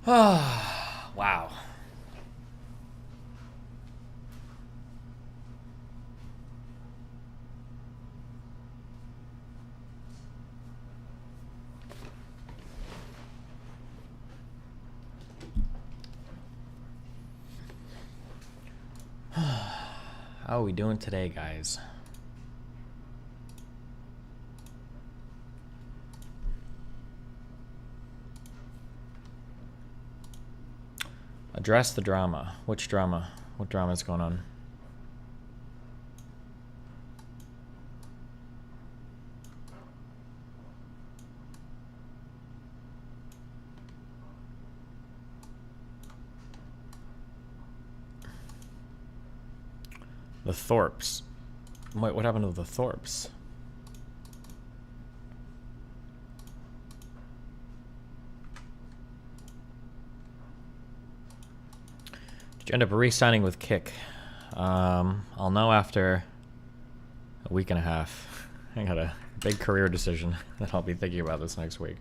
Wow. How are we doing today, guys? Address the drama. Which drama? What drama is going on? The Thorpes. Wait, what happened to the Thorpes? Did you end up re-signing with Kick? I'll know after a week and a half. I got a big career decision that I'll be thinking about this next week.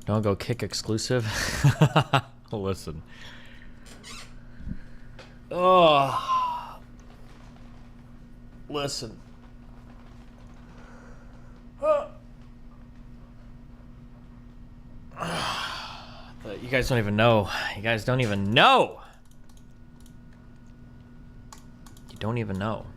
Don't go Kick exclusive. Listen. Oh. Listen. But you guys don't even know. You guys don't even know. You don't even know.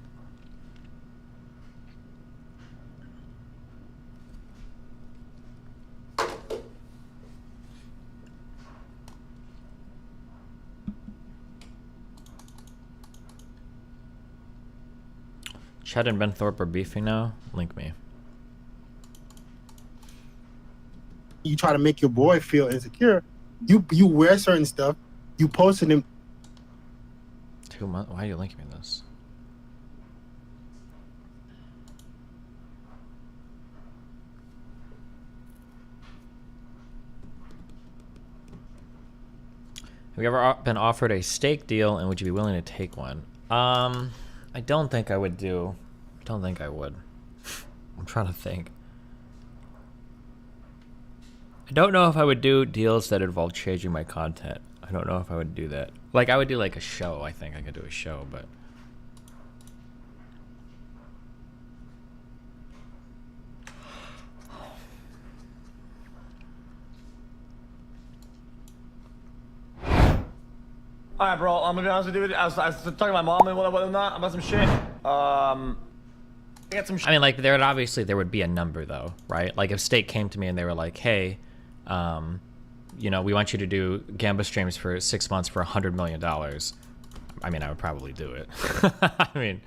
Chad and Ben Thorpe are beefing now? Link me. You try to make your boy feel insecure. You wear certain stuff. You posted him. 2 months? Why are you linking me this? Have you ever been offered a steak deal, and would you be willing to take one? I don't think I would do. I don't think I would. I'm trying to think. I don't know if I would do deals that involve changing my content. I don't know if I would do that. Like, I would do like a show. I think I could do a show, but... Alright, bro, I'm gonna be honest with you. I was talking to my mom and whatnot about some shit. I got some shit. I mean, like, there would be a number, though, right? Like, if Steak came to me and they were like, hey, you know, we want you to do Gamba streams for 6 months for $100 million. I mean, I would probably do it. I mean,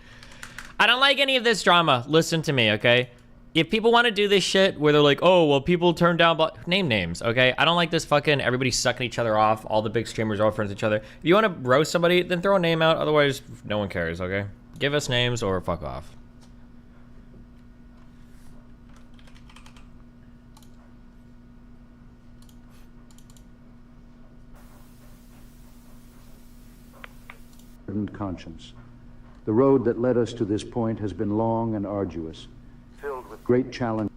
I don't like any of this drama. Listen to me, okay? If people want to do this shit where they're like, oh, well, people turn down, name names, okay? I don't like this fucking everybody sucking each other off. All the big streamers are all friends with each other. If you want to roast somebody, then throw a name out. Otherwise, no one cares, okay? Give us names or fuck off. Conscience. The road that led us to this point has been long and arduous, filled with great challenge.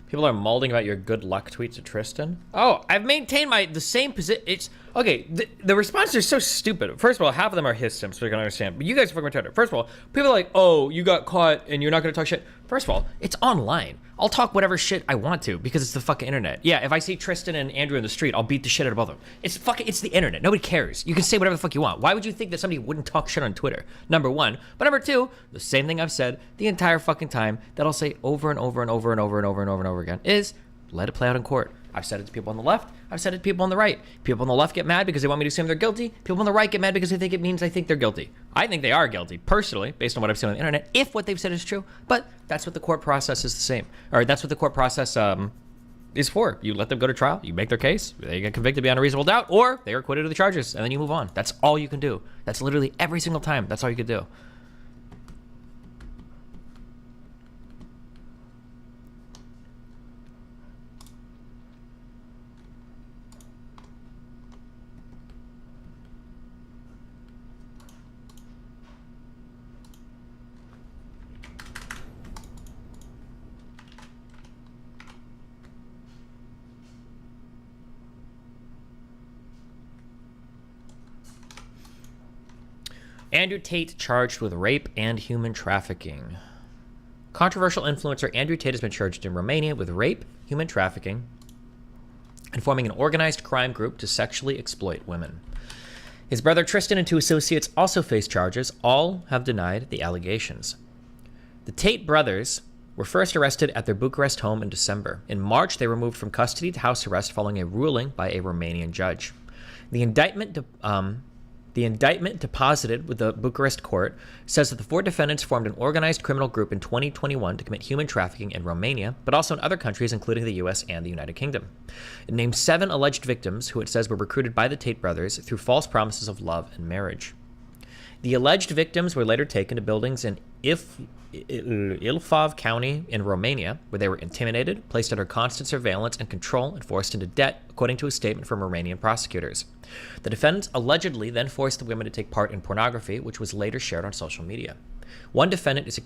People are molding about your good luck tweets to Tristan. Oh, I've maintained the same position. Okay, the responses are so stupid. First of all, half of them are his sims, so you can understand. But you guys are fucking retarded. First of all, people are like, oh, you got caught and you're not going to talk shit. First of all, it's online. I'll talk whatever shit I want to because it's the fucking internet. Yeah, if I see Tristan and Andrew in the street, I'll beat the shit out of both of them. It's the internet. Nobody cares. You can say whatever the fuck you want. Why would you think that somebody wouldn't talk shit on Twitter? Number one. But number two, the same thing I've said the entire fucking time that I'll say over and over and over and over and over and over and over again is let it play out in court. I've said it to people on the left. I've said it to people on the right. People on the left get mad because they want me to assume they're guilty. People on the right get mad because they think it means I think they're guilty. I think they are guilty, personally, based on what I've seen on the internet, if what they've said is true. But that's what the court process is the same. Or that's what the court process is for. You let them go to trial. You make their case. They get convicted beyond a reasonable doubt, or they are acquitted of the charges, and then you move on. That's all you can do. That's literally every single time. That's all you could do. Andrew Tate charged with rape and human trafficking. Controversial influencer Andrew Tate has been charged in Romania with rape, human trafficking, and forming an organized crime group to sexually exploit women. His brother Tristan and two associates also face charges. All have denied the allegations. The Tate brothers were first arrested at their Bucharest home in December. In March, they were moved from custody to house arrest following a ruling by a Romanian judge. The indictment deposited with the Bucharest court says that the four defendants formed an organized criminal group in 2021 to commit human trafficking in Romania, but also in other countries, including the U.S. and the United Kingdom. It named 7 alleged victims who it says were recruited by the Tate brothers through false promises of love and marriage. The alleged victims were later taken to buildings in Ilfov County in Romania, where they were intimidated, placed under constant surveillance and control, and forced into debt, according to a statement from Romanian prosecutors. The defendants allegedly then forced the women to take part in pornography, which was later shared on social media. One defendant is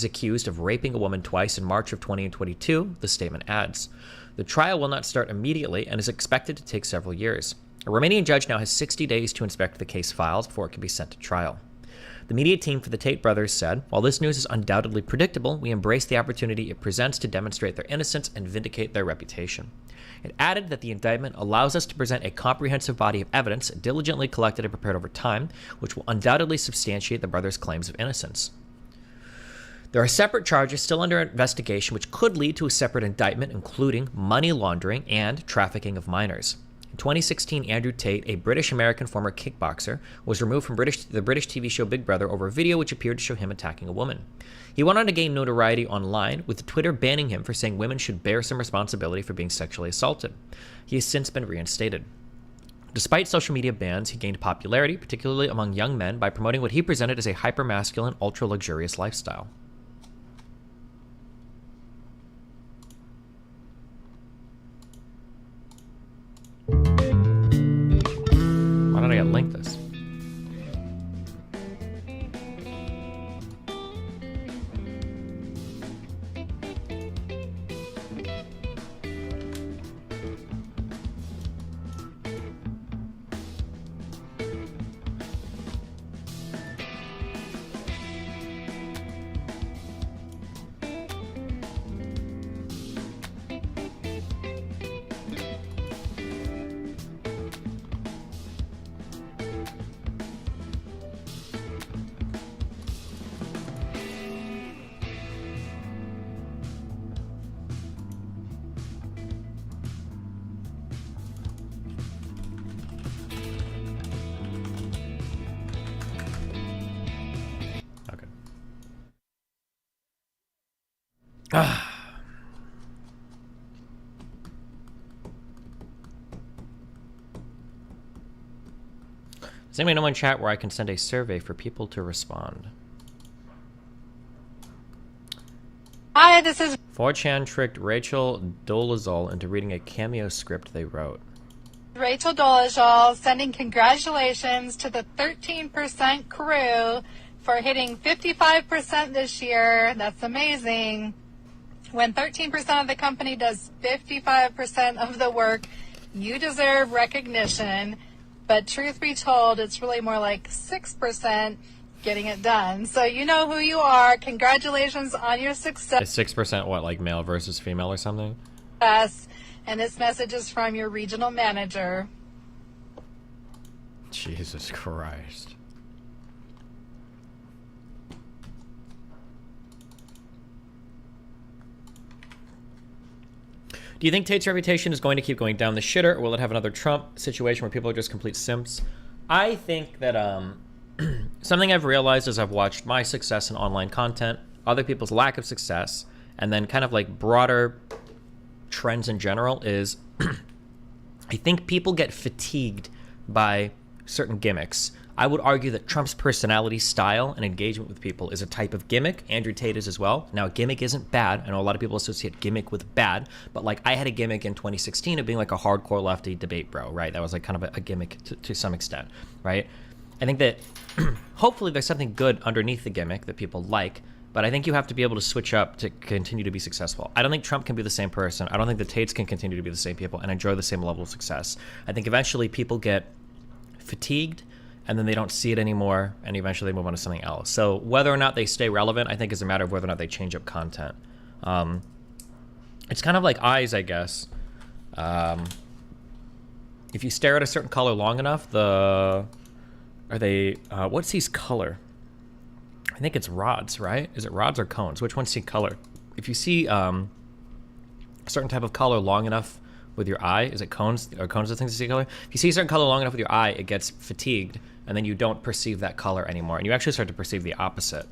accused of raping a woman twice in March of 2022, the statement adds. The trial will not start immediately and is expected to take several years. A Romanian judge now has 60 days to inspect the case files before it can be sent to trial. The media team for the Tate brothers said, while this news is undoubtedly predictable, we embrace the opportunity it presents to demonstrate their innocence and vindicate their reputation. It added that the indictment allows us to present a comprehensive body of evidence diligently collected and prepared over time, which will undoubtedly substantiate the brothers' claims of innocence. There are separate charges still under investigation which could lead to a separate indictment, including money laundering and trafficking of minors. In 2016, Andrew Tate, a British-American former kickboxer, was removed from the British TV show Big Brother over a video which appeared to show him attacking a woman. He went on to gain notoriety online, with Twitter banning him for saying women should bear some responsibility for being sexually assaulted. He has since been reinstated. Despite social media bans, he gained popularity, particularly among young men, by promoting what he presented as a hyper-masculine, ultra-luxurious lifestyle. Why don't I get linked this? Does anybody know in chat where I can send a survey for people to respond? Hi, this is 4chan tricked Rachel Dolezal into reading a cameo script they wrote. Rachel Dolezal sending congratulations to the 13% crew for hitting 55% this year. That's amazing. When 13% of the company does 55% of the work, you deserve recognition. But truth be told, it's really more like 6% getting it done. So you know who you are. Congratulations on your success. Is 6% what, like male versus female or something? And this message is from your regional manager. Jesus Christ. Do you think Tate's reputation is going to keep going down the shitter, or will it have another Trump situation where people are just complete simps? I think that something I've realized as I've watched my success in online content, other people's lack of success, and then kind of like broader trends in general is I think people get fatigued by certain gimmicks. I would argue that Trump's personality, style, and engagement with people is a type of gimmick. Andrew Tate is as well. Now, gimmick isn't bad. I know a lot of people associate gimmick with bad, but like I had a gimmick in 2016 of being like a hardcore lefty debate bro, right? That was like kind of a gimmick to some extent, right? I think that hopefully there's something good underneath the gimmick that people like, but I think you have to be able to switch up to continue to be successful. I don't think Trump can be the same person. I don't think the Tates can continue to be the same people and enjoy the same level of success. I think eventually people get fatigued and then they don't see it anymore, and eventually they move on to something else. So whether or not they stay relevant, I think is a matter of whether or not they change up content. It's kind of like eyes, I guess. If you stare at a certain color long enough, what's his color? I think it's rods, right? Is it rods or cones? Which ones see color? If you see a certain type of color long enough with your eye, is it cones? Are cones the things that see color? If you see a certain color long enough with your eye, it gets fatigued, and then you don't perceive that color anymore, and you actually start to perceive the opposite.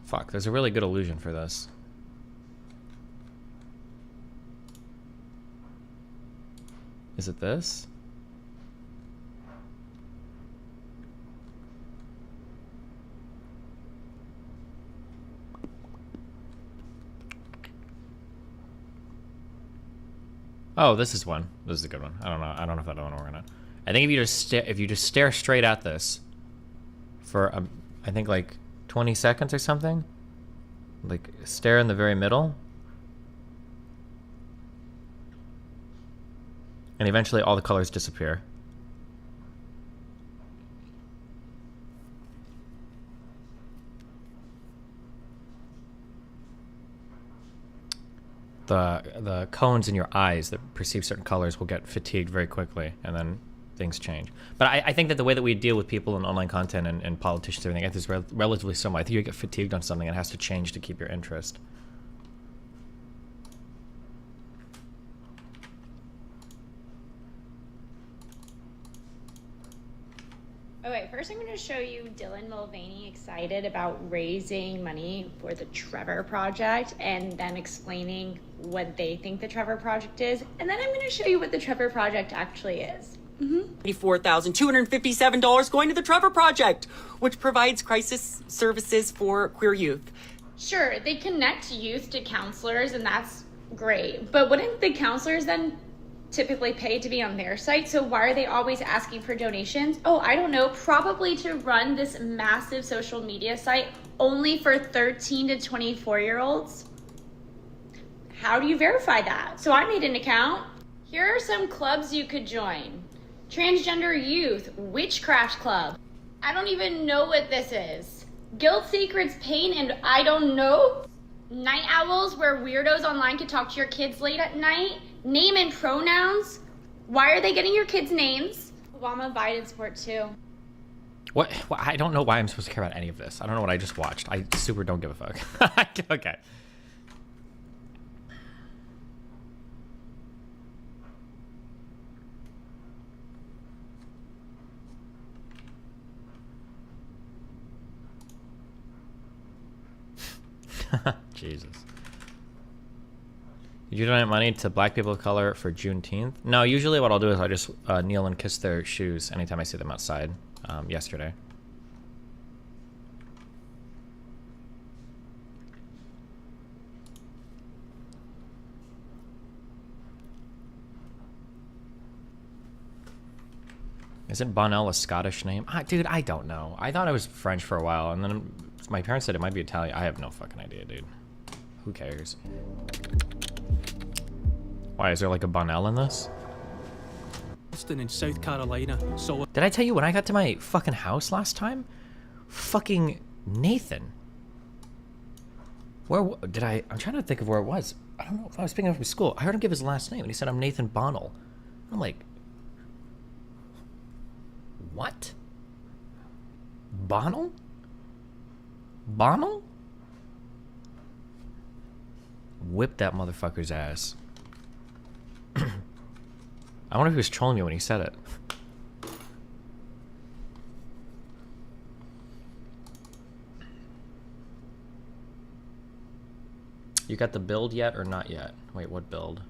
Fuck, there's a really good illusion for this. Is it this? Oh, this is one. This is a good one. I don't know. I don't know if that one will work or not. I think if you just stare straight at this for I think like 20 seconds or something, like stare in the very middle, and eventually all the colors disappear. The cones in your eyes that perceive certain colors will get fatigued very quickly, and then things change. But I think that the way that we deal with people in online content and politicians and everything is relatively similar. I think you get fatigued on something and it has to change to keep your interest. Okay, first I'm going to show you Dylan Mulvaney excited about raising money for the Trevor Project and them explaining what they think the Trevor Project is. And then I'm going to show you what the Trevor Project actually is. $84,257 going to the Trevor Project, which provides crisis services for queer youth. Sure, they connect youth to counselors, and that's great. But wouldn't the counselors then typically pay to be on their site? So why are they always asking for donations? Oh, I don't know, probably to run this massive social media site only for 13 to 24-year-olds. How do you verify that? So I made an account. Here are some clubs you could join. Transgender Youth, Witchcraft Club. I don't even know what this is. Guilt Secrets, Pain, and I don't know. Night Owls, where weirdos online can talk to your kids late at night. Name and pronouns. Why are they getting your kids' names? Obama Biden support too. What? I don't know why I'm supposed to care about any of this. I don't know what I just watched. I super don't give a fuck. Okay. Jesus. Did you donate money to black people of color for Juneteenth? No, usually what I'll do is I just kneel and kiss their shoes anytime I see them outside. Yesterday. Isn't Bonnell a Scottish name? Dude, I don't know. I thought it was French for a while, and then my parents said it might be Italian. I have no fucking idea, dude. Who cares? Why, is there like a Bonnell in this? In South Carolina, so Did I tell you when I got to my fucking house last time? Fucking Nathan. Where did I'm trying to think of where it was. I don't know if I was picking up from school. I heard him give his last name, and he said, I'm Nathan Bonnell. I'm like, what? Bonnell? Bonnell? Whip that motherfucker's ass. I wonder if he was trolling me when he said it. You got the build yet or not yet? Wait, what build?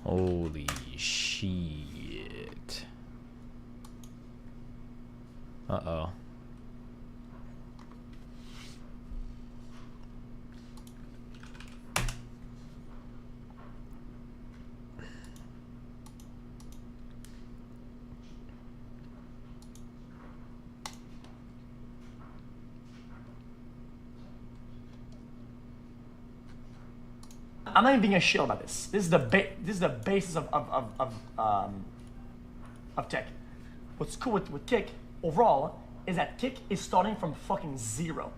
Holy shit. Uh-oh. I'm not even being a shit about this. This is the basis of Kick. What's cool with Kick overall is that Kick is starting from fucking zero.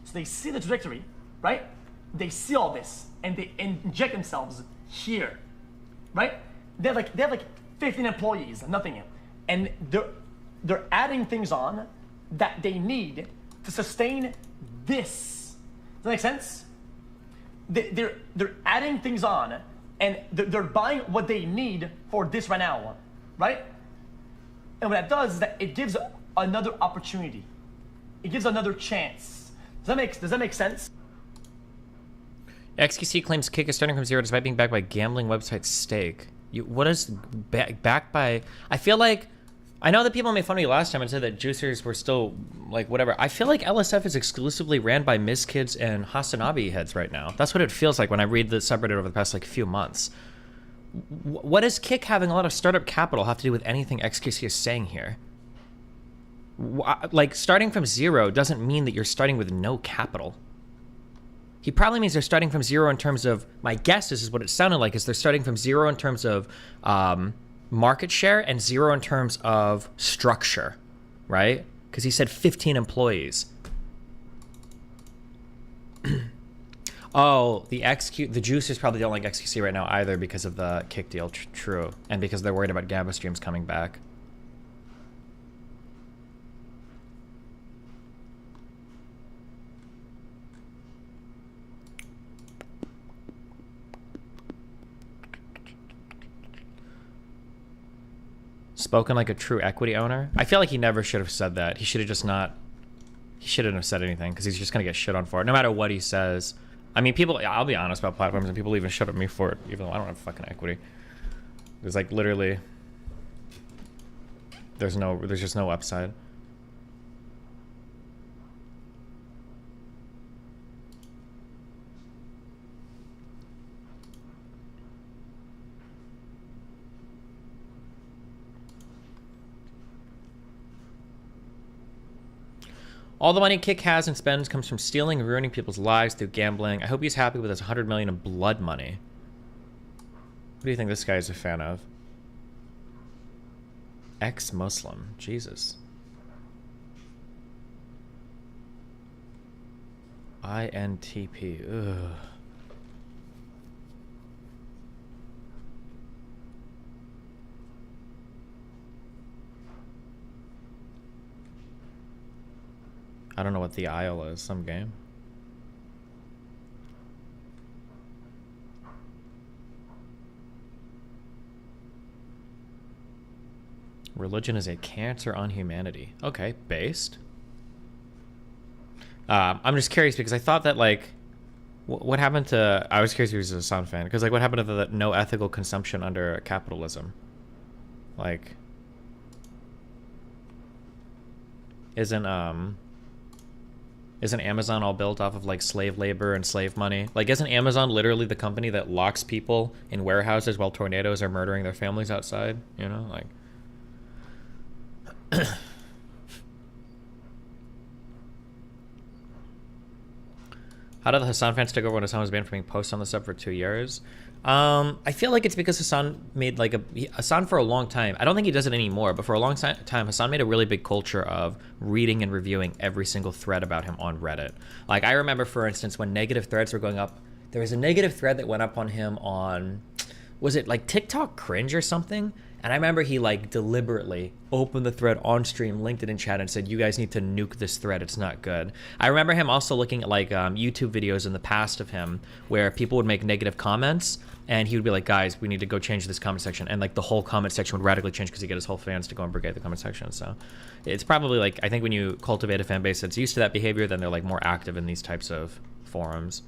So they see the trajectory, right? They see all this and they inject themselves here, right? They have like 15 employees, nothing, and they're adding things on that they need to sustain this. Does that make sense? They're adding things on, and they're buying what they need for this right now, right? And what that does is that it gives another opportunity. It gives another chance. Does that make sense? XQC claims Kick is starting from zero despite being backed by gambling website Stake. What is backed by? I feel like, I know that people made fun of me last time and said that juicers were still like whatever. I feel like LSF is exclusively ran by Kids and Hasanabi heads right now. That's what it feels like when I read the subreddit over the past like few months. What does Kick having a lot of startup capital have to do with anything XQC is saying here? Like, starting from zero doesn't mean that you're starting with no capital. He probably means they're starting from zero in terms of, my guess is what it sounded like, is they're starting from zero in terms of market share and zero in terms of structure, right? Because he said 15 employees. Oh, the juicers probably don't like XQC right now either because of the Kick deal, true. And because they're worried about Gamba streams coming back. Spoken like a true equity owner. I feel like he never should have said that. He should have just not. He shouldn't have said anything because he's just gonna get shit on for it, no matter what he says. I mean, people. I'll be honest about platforms, and people even shut at me for it, even though I don't have fucking equity. There's like literally. There's just no upside. All the money Kick has and spends comes from stealing and ruining people's lives through gambling. I hope he's happy with his 100 million in blood money. What do you think this guy is a fan of? Ex-Muslim. Jesus. INTP. Ugh. I don't know what the Isle is. Some game. Religion is a cancer on humanity. Okay, based. I'm just curious because I thought that like, what happened to? I was curious if he was a Sun fan because like, what happened to the no ethical consumption under capitalism? Like, isn't Isn't Amazon all built off of like slave labor and slave money? Like, isn't Amazon literally the company that locks people in warehouses while tornadoes are murdering their families outside? You know, like. How did the Hassan fans take over when Hassan was banned from being posted on the sub for 2 years? I feel like it's because Hassan made like Hassan for a long time. I don't think he does it anymore, but for a long time, Hassan made a really big culture of reading and reviewing every single thread about him on Reddit. Like, I remember, for instance, when negative threads were going up, there was a negative thread that went up on him on, was it like TikTok cringe or something? And I remember he like deliberately opened the thread on stream, linked it in chat, and said, "You guys need to nuke this thread. It's not good." I remember him also looking at like YouTube videos in the past of him where people would make negative comments, and he would be like, "Guys, we need to go change this comment section," and like the whole comment section would radically change because he get his whole fans to go and brigade the comment section. So it's probably like, I think when you cultivate a fan base that's used to that behavior, then they're like more active in these types of forums.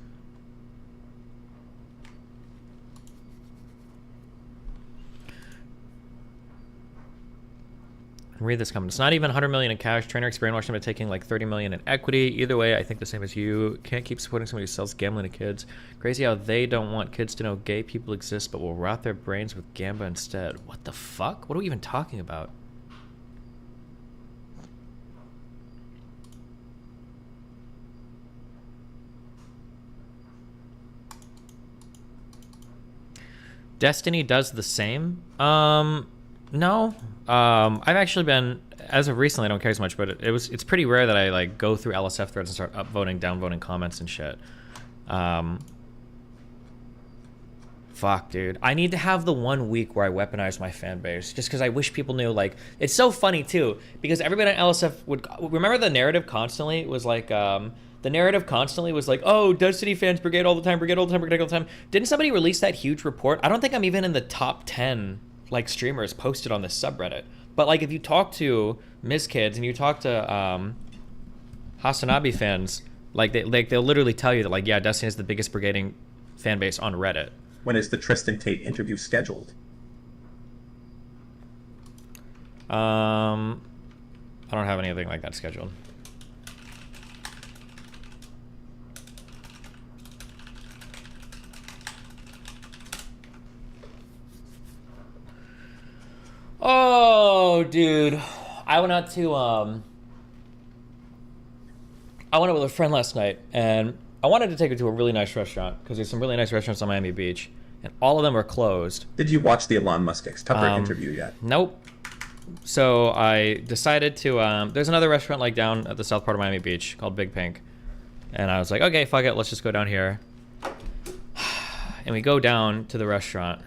Read this comment. It's not even 100 million in cash. Trainer Experian watched him taking like 30 million in equity. Either way, I think the same as you. Can't keep supporting somebody who sells gambling to kids. Crazy how they don't want kids to know gay people exist, but will rot their brains with gamba instead. What the fuck? What are we even talking about? Destiny does the same. No. I've actually been, as of recently, I don't care as much, but it's pretty rare that I like go through LSF threads and start upvoting, downvoting comments and shit. Fuck, dude. I need to have the 1 week where I weaponize my fan base, just because I wish people knew. Like, it's so funny too, because everybody on LSF would remember the narrative constantly was like, oh, Destiny fans brigade all the time, brigade all the time, brigade all the time. Didn't somebody release that huge report? I don't think I'm even in the top 10 like streamers posted on this subreddit, but like if you talk to Kids and you talk to Hasanabi fans, like they'll literally tell you that like, yeah, Destiny is the biggest brigading fan base on Reddit. When is the Tristan Tate interview scheduled? I don't have anything like that scheduled. Oh, dude. I went out with a friend last night, and I wanted to take her to a really nice restaurant, because there's some really nice restaurants on Miami Beach, and all of them are closed. Did you watch the Elon Musk X Tucker interview yet? Nope. So I decided to, there's another restaurant like down at the south part of Miami Beach called Big Pink, and I was like, okay, fuck it, let's just go down here. And we go down to the restaurant,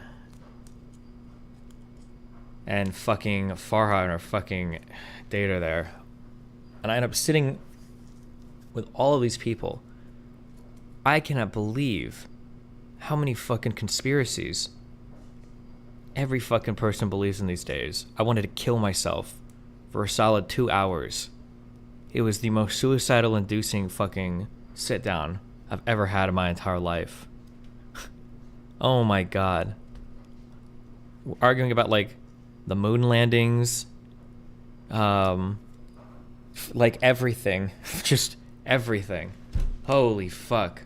and fucking Farha and her fucking date are there. And I end up sitting with all of these people. I cannot believe how many fucking conspiracies every fucking person believes in these days. I wanted to kill myself for a solid 2 hours. It was the most suicidal inducing fucking sit down I've ever had in my entire life. Oh my god. We're arguing about like the moon landings, like everything, just everything. Holy fuck.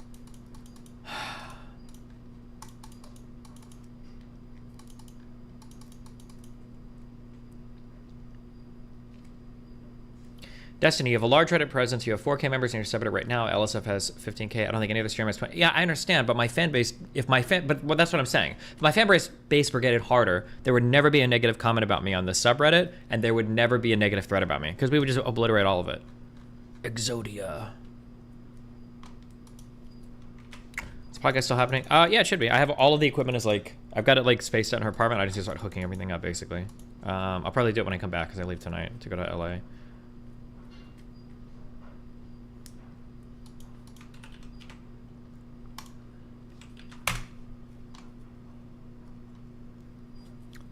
Destiny, you have a large Reddit presence. You have 4K members in your subreddit right now. LSF has 15K. I don't think any of the streamers. Yeah, I understand, but my fan base. But well, that's what I'm saying. If my fan base brigaded harder, there would never be a negative comment about me on the subreddit, and there would never be a negative thread about me because we would just obliterate all of it. Exodia. Is this podcast still happening? Yeah, it should be. I have all of the equipment. Is like I've got it like spaced out in her apartment. I just need to start hooking everything up basically. I'll probably do it when I come back because I leave tonight to go to LA.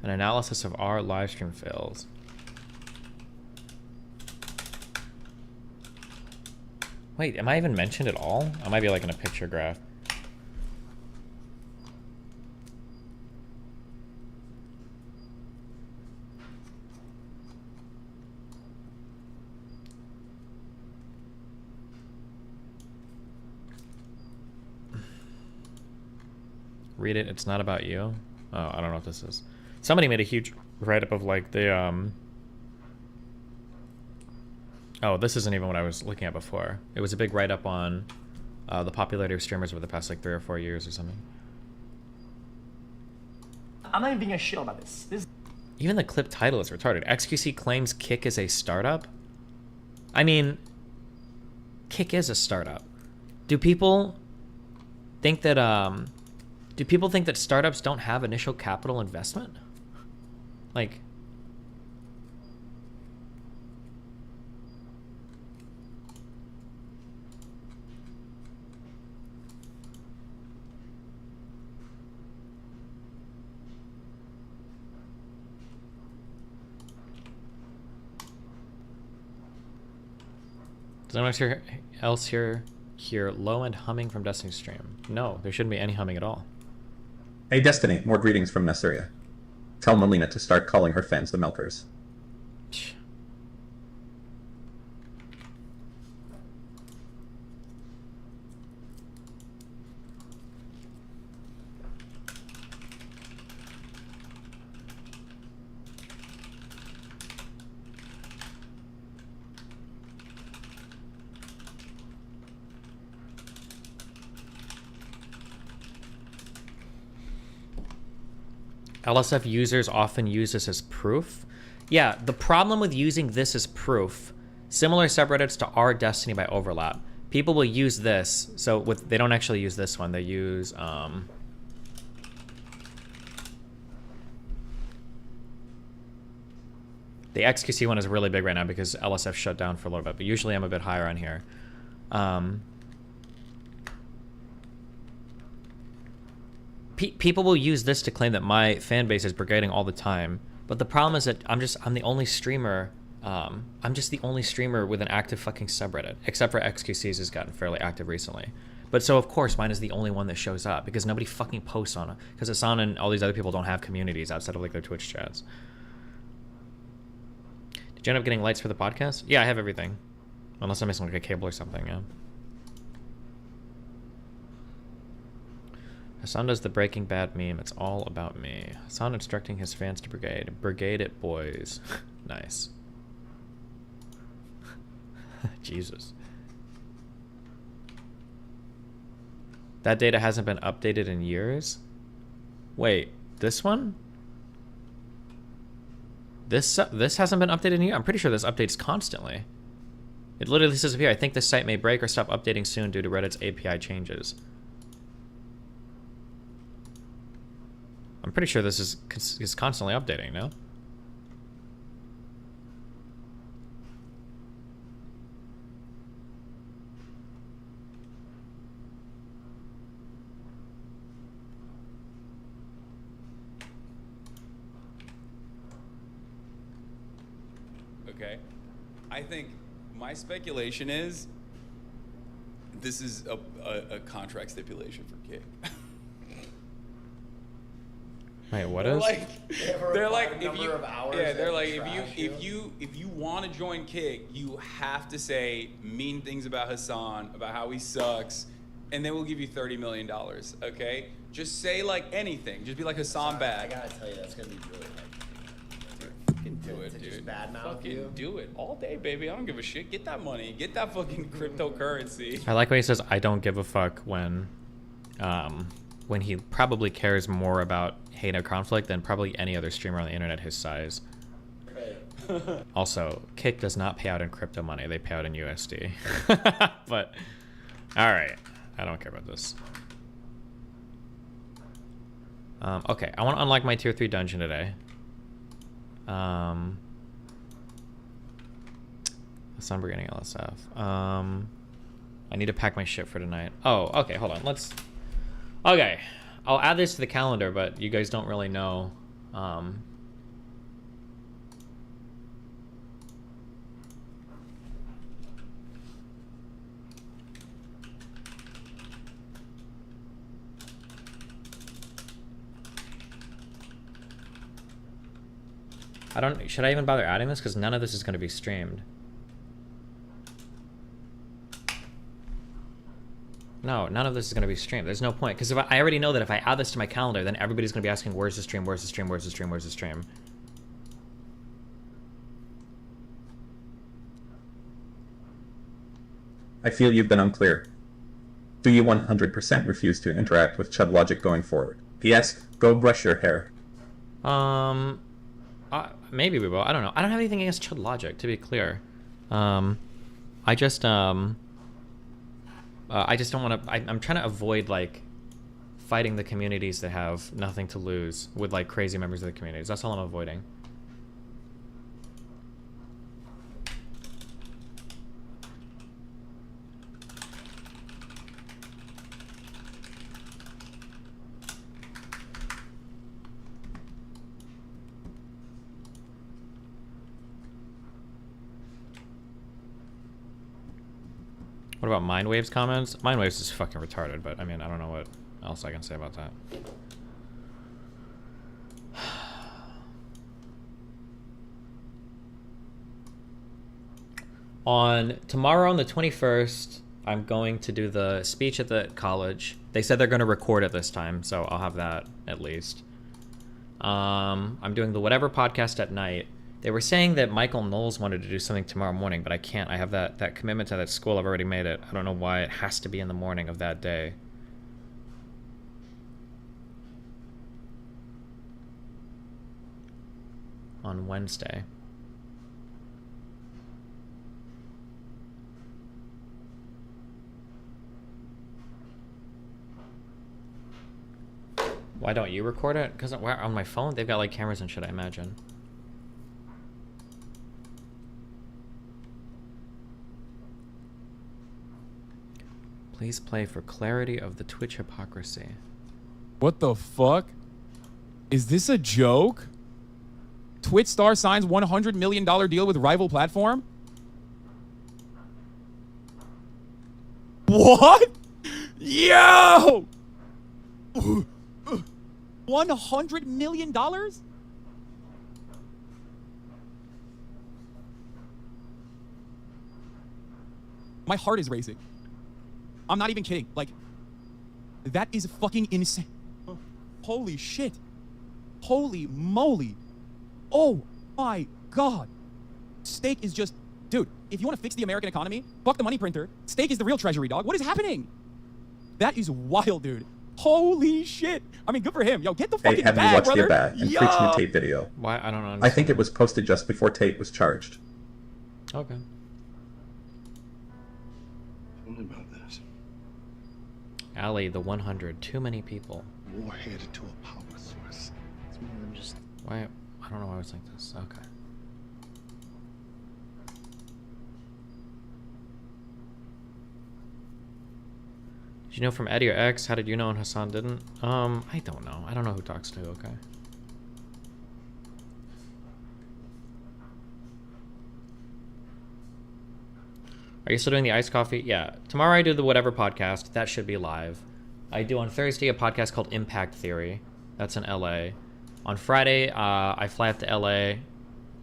An analysis of our live stream fails. Wait, am I even mentioned at all? I might be like in a picture graph. Read it. It's not about you. Oh, I don't know what this is. Somebody made a huge write-up of like the Oh, this isn't even what I was looking at before. It was a big write-up on the popularity of streamers over the past like 3 or 4 years or something. I'm not even being a shit about this. Even the clip title is retarded. XQC claims Kick is a startup. I mean, Kick is a startup. Do people think that startups don't have initial capital investment? Like, does anyone else hear low end humming from Destiny's stream? No, there shouldn't be any humming at all. Hey, Destiny, more greetings from Nesseria. Tell Melina to start calling her fans the Milkers. LSF users often use this as proof. Yeah, the problem with using this as proof, similar subreddits to our Destiny by overlap, people will use this. So they don't actually use this one. They use the XQC one is really big right now because LSF shut down for a little bit, but usually I'm a bit higher on here. People will use this to claim that my fan base is brigading all the time, but the problem is that I'm the only streamer. I'm just the only streamer with an active fucking subreddit, except for XQC's has gotten fairly active recently. But so of course mine is the only one that shows up because nobody fucking posts on it because Hassan and all these other people don't have communities outside of like their Twitch chats. Did you end up getting lights for the podcast? Yeah, I have everything, unless I'm missing like a cable or something. Yeah. Hassan does the Breaking Bad meme. It's all about me. Hassan instructing his fans to brigade. Brigade it, boys. Nice. Jesus. That data hasn't been updated in years? Wait, this one? This hasn't been updated in a year? I'm pretty sure this updates constantly. It literally says here, I think this site may break or stop updating soon due to Reddit's API changes. I'm pretty sure this is constantly updating, no? Okay. I think my speculation is this is a contract stipulation for Kick. Wait, what they're is? They're like if you want to join Kick, you have to say mean things about Hassan, about how he sucks, and then we'll give you $30 million. Okay, just say like anything. Just be like Hassan bad. I gotta tell you, that's gonna be really hard. Fucking do it, dude. Just badmouth fucking you. do it all day, baby. I don't give a shit. Get that money. Get that fucking cryptocurrency. I like when he says I don't give a fuck when he probably cares more about hate or conflict than probably any other streamer on the internet his size. Right. Also, Kick does not pay out in crypto money. They pay out in USD. But, alright. I don't care about this. Okay, I want to unlock my tier 3 dungeon today. Hassan Brigading LSF. I need to pack my shit for tonight. Oh, okay, hold on. Okay, I'll add this to the calendar, but you guys don't really know. Should I even bother adding this? Because none of this is going to be streamed. No, none of this is going to be streamed. There's no point. Because I already know that if I add this to my calendar, then everybody's going to be asking, where's the stream, where's the stream, where's the stream, where's the stream? I feel you've been unclear. Do you 100% refuse to interact with Chud Logic going forward? P.S. Go brush your hair. Maybe we will. I don't know. I don't have anything against Chud Logic, to be clear. I just don't want to. I'm trying to avoid like fighting the communities that have nothing to lose with like crazy members of the communities. That's all I'm avoiding. What about Mindwave's comments? Mindwave's is fucking retarded, but I mean, I don't know what else I can say about that. Tomorrow on the 21st, I'm going to do the speech at the college. They said they're going to record it this time, so I'll have that at least. I'm doing the Whatever podcast at night. They were saying that Michael Knowles wanted to do something tomorrow morning, but I can't. I have that commitment to that school. I've already made it. I don't know why it has to be in the morning of that day. On Wednesday. Why don't you record it? Because on my phone, they've got like cameras and shit, I imagine. Please play for clarity of the Twitch hypocrisy. What the fuck? Is this a joke? Twitch star signs $100 million deal with rival platform? What? Yo! $100 million? My heart is racing. I'm not even kidding. Like, that is fucking insane. Holy shit. Holy moly. Oh my god. Steak is just... Dude, if you want to fix the American economy, fuck the money printer. Steak is the real treasury, dog. What is happening? That is wild, dude. Holy shit. I mean, good for him. Yo, get the fucking Hey, have bag, you watched brother. the Abad and preached new Tate video? Why? I don't know. I think it was posted just before Tate was charged. Okay. Tell me about this. Ali, the 100. Too many people. War headed to a power source. It's more than just... Why? I don't know why I was like this. Okay. Did you know from Eddie or X? How did you know and Hassan didn't? I don't know. I don't know who talks to, okay. Are you still doing the iced coffee? Yeah. Tomorrow I do the Whatever podcast. That should be live. I do on Thursday a podcast called Impact Theory. That's in LA. On Friday, I fly up to LA.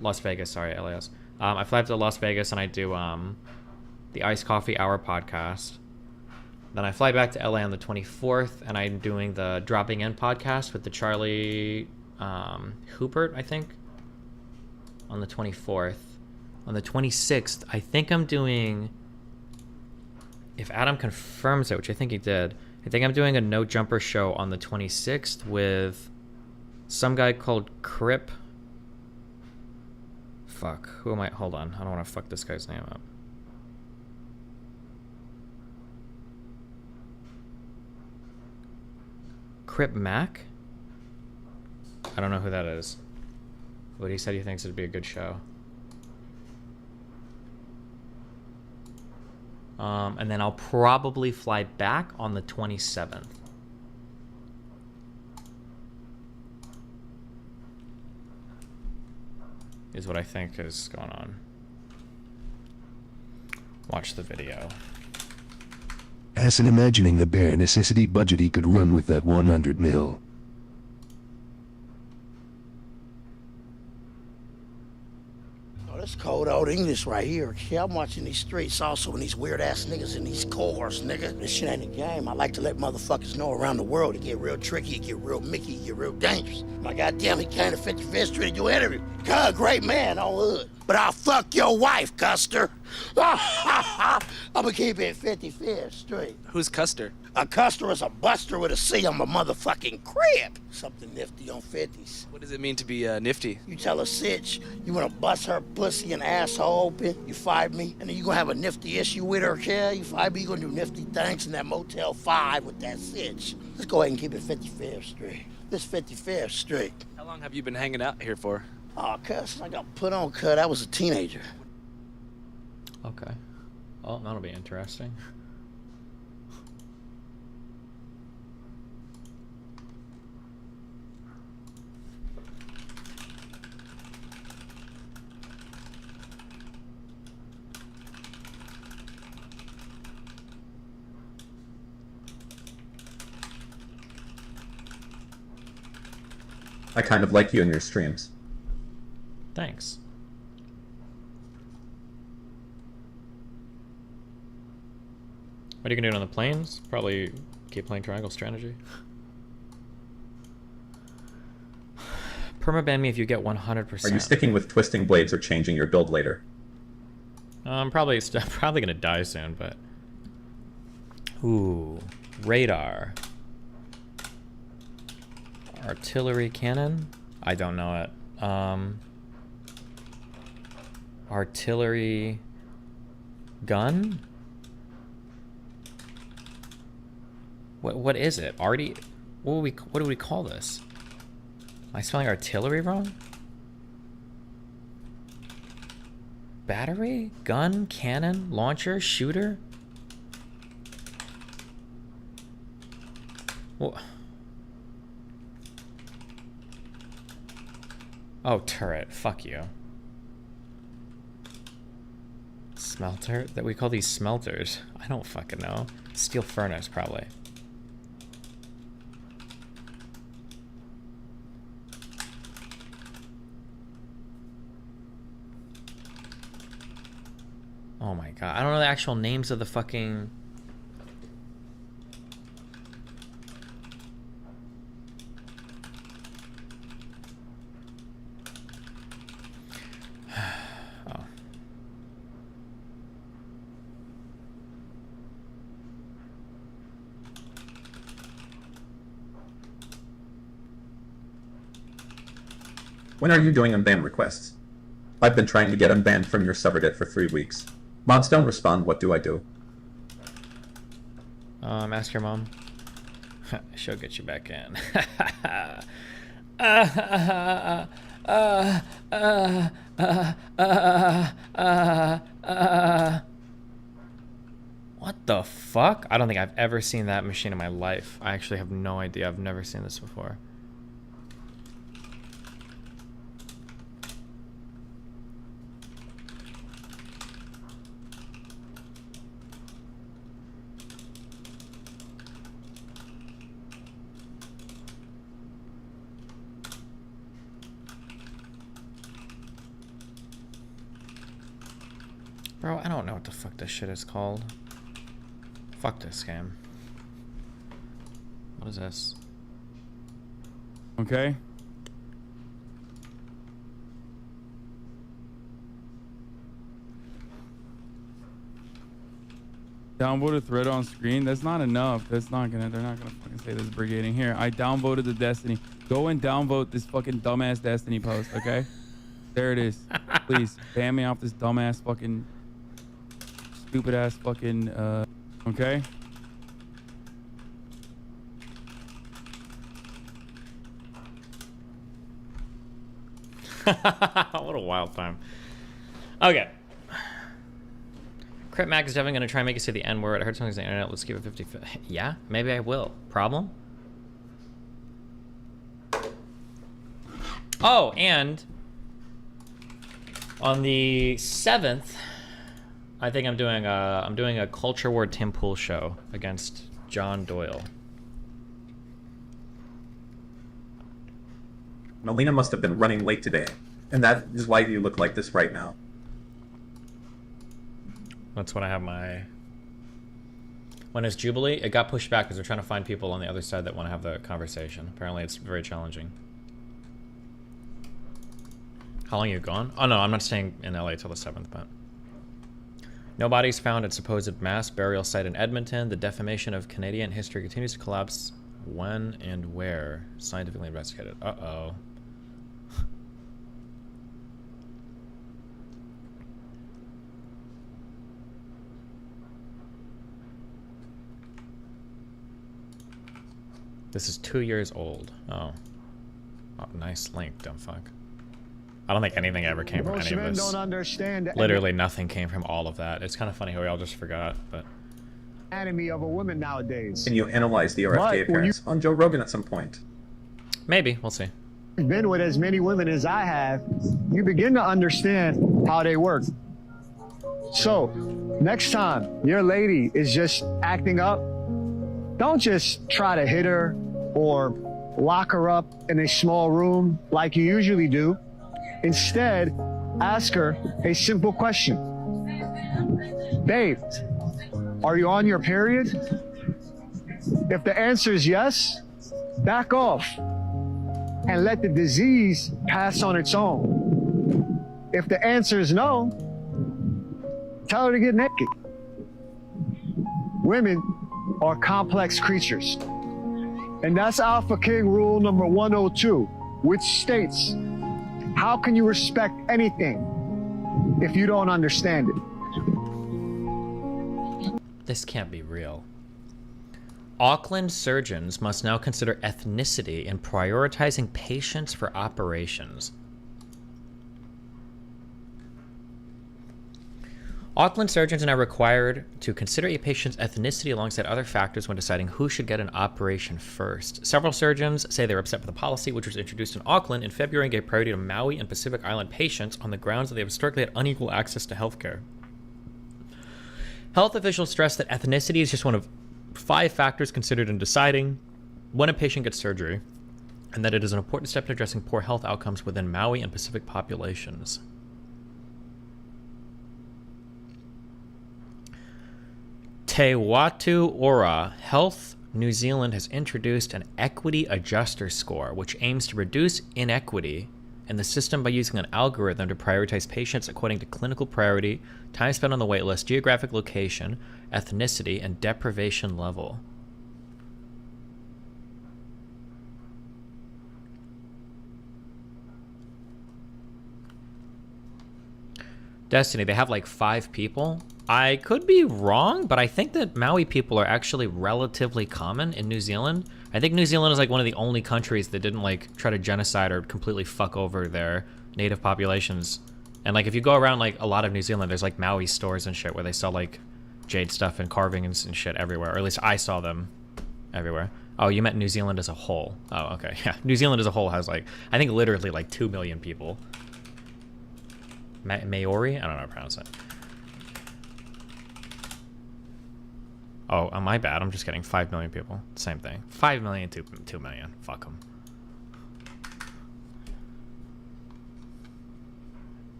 Las Vegas, sorry, LAS. I fly up to Las Vegas and I do the Iced Coffee Hour podcast. Then I fly back to LA on the 24th and I'm doing the Dropping In podcast with the Charlie Hoopert, I think, on the 24th. On the 26th, I think I'm doing, if Adam confirms it, which I think he did, I think I'm doing a No Jumper show on the 26th with some guy called Crip. Fuck, who am I? Hold on, I don't want to fuck this guy's name up. Crip Mac? I don't know who that is. But he said he thinks it'd be a good show. And then I'll probably fly back on the 27th. Is what I think is going on. Watch the video. As in imagining the bare necessity budget he could run with that 100 mil. this cold old English right here. Yeah, I'm watching these streets also and these weird ass niggas in these cars, nigga. This shit ain't a game. I like to let motherfuckers know around the world it get real tricky, it get real Mickey, it get real dangerous. My goddamn, he came to 55th Street to do an interview. God, great man on hood. But I'll fuck your wife, Custer. I'ma keep it 55th Street. Who's Custer? A Custer is a buster with a C on my motherfucking crib. Something nifty on 50s. What does it mean to be nifty? You tell a sitch you wanna bust her pussy and asshole open, you fight me, and then you gonna have a nifty issue with her, yeah? You fight me, you gonna do nifty things in that Motel 5 with that sitch. Let's go ahead and keep it 55th Street. This 55th Street. How long have you been hanging out here for? Oh, cuz, I got put on, cuz. I was a teenager. Okay. Well, that'll be interesting. I kind of like you in your streams. Thanks. What are you gonna do on the planes? Probably keep playing Triangle Strategy. Permaban me if you get 100%. Are you sticking with twisting blades or changing your build later? I'm probably gonna die soon, but... Ooh, radar. Artillery cannon? I don't know it. Artillery gun? What is it? Arty? What do we call this? Am I spelling artillery wrong? Battery? Gun? Cannon? Launcher? Shooter? What? Oh, turret. Fuck you. Smelter? That we call these smelters. I don't fucking know. Steel furnace, probably. Oh my god. I don't know the actual names of the fucking... Oh. When are you doing unban requests? I've been trying to get unbanned from your subreddit for 3 weeks. Mods don't respond, what do I do? Ask your mom. She'll get you back in. What the fuck? I don't think I've ever seen that machine in my life. I actually have no idea. I've never seen this before. Bro, I don't know what the fuck this shit is called. Fuck this game. What is this? Okay. Downvote a thread on screen. That's not enough. That's not gonna. They're not gonna fucking say this brigading here. I downvoted the Destiny. Go and downvote this fucking dumbass Destiny post. Okay. There it is. Please ban me off this dumbass fucking stupid ass fucking. Okay. What a wild time. Okay. Crit Mac is definitely going to try and make us say the N word. I heard something on the internet. Let's give it 50. Yeah, maybe I will. Problem? Oh, and on the 7th, I think I'm doing a Culture War Tim Pool show against John Doyle. Melina must have been running late today, and that is why you look like this right now. That's when I have my... When is Jubilee? It got pushed back because we're trying to find people on the other side that want to have the conversation. Apparently it's very challenging. How long are you gone? Oh no, I'm not staying in LA till the 7th, but... No bodies found at supposed mass burial site in Edmonton. The defamation of Canadian history continues to collapse. When and where? Scientifically investigated. Uh-oh. This is 2 years old. Oh. Oh, nice link, dumb fuck. I don't think anything ever came from Most any of men this. don't understand the Literally nothing came from all of that. It's kind of funny how we all just forgot, but... anatomy of a woman nowadays. Can you analyze the RFK But when appearance on Joe Rogan at some point? Maybe, we'll see. You've been with as many women as I have, you begin to understand how they work. So, next time your lady is just acting up, don't just try to hit her or lock her up in a small room like you usually do. Instead, ask her a simple question. Babe, are you on your period? If the answer is yes, back off and let the disease pass on its own. If the answer is no, tell her to get naked. Women are complex creatures. And that's Alpha King rule number 102, which states, how can you respect anything if you don't understand it? This can't be real. Auckland surgeons must now consider ethnicity in prioritizing patients for operations. Auckland surgeons are now required to consider a patient's ethnicity alongside other factors when deciding who should get an operation first. Several surgeons say they're upset with the policy, which was introduced in Auckland in February and gave priority to Maui and Pacific Island patients on the grounds that they have historically had unequal access to healthcare. Health officials stress that ethnicity is just one of 5 factors considered in deciding when a patient gets surgery, and that it is an important step in addressing poor health outcomes within Maui and Pacific populations. Te Watu Ora Health New Zealand has introduced an equity adjuster score, which aims to reduce inequity in the system by using an algorithm to prioritize patients according to clinical priority, time spent on the waitlist, geographic location, ethnicity, and deprivation level. Destiny, they have like 5 people. I could be wrong, but I think that Maui people are actually relatively common in New Zealand. I think New Zealand is like one of the only countries that didn't like try to genocide or completely fuck over their native populations. And like if you go around like a lot of New Zealand, there's like Maui stores and shit where they sell like jade stuff and carvings and shit everywhere. Or at least I saw them everywhere. Oh, you meant New Zealand as a whole. Oh, okay. Yeah, New Zealand as a whole has like, I think literally like 2 million people. Maori? I don't know how to pronounce it. Oh, my bad. I'm just getting 5 million people. Same thing. 5 million, 2 million. Fuck them.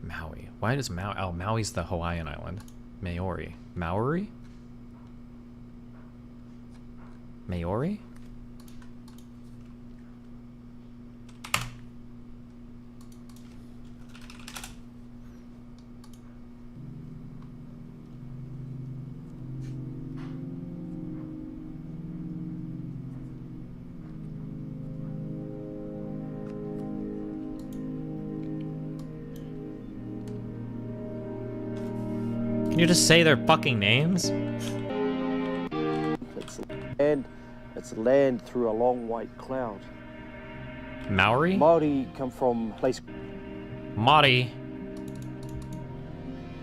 Maui. Why does Maui... Oh, Maui's the Hawaiian island. Maori. Maori? Maori? Can you just say their fucking names? It's land through a long white cloud. Maori? Maori come from a place. Maori.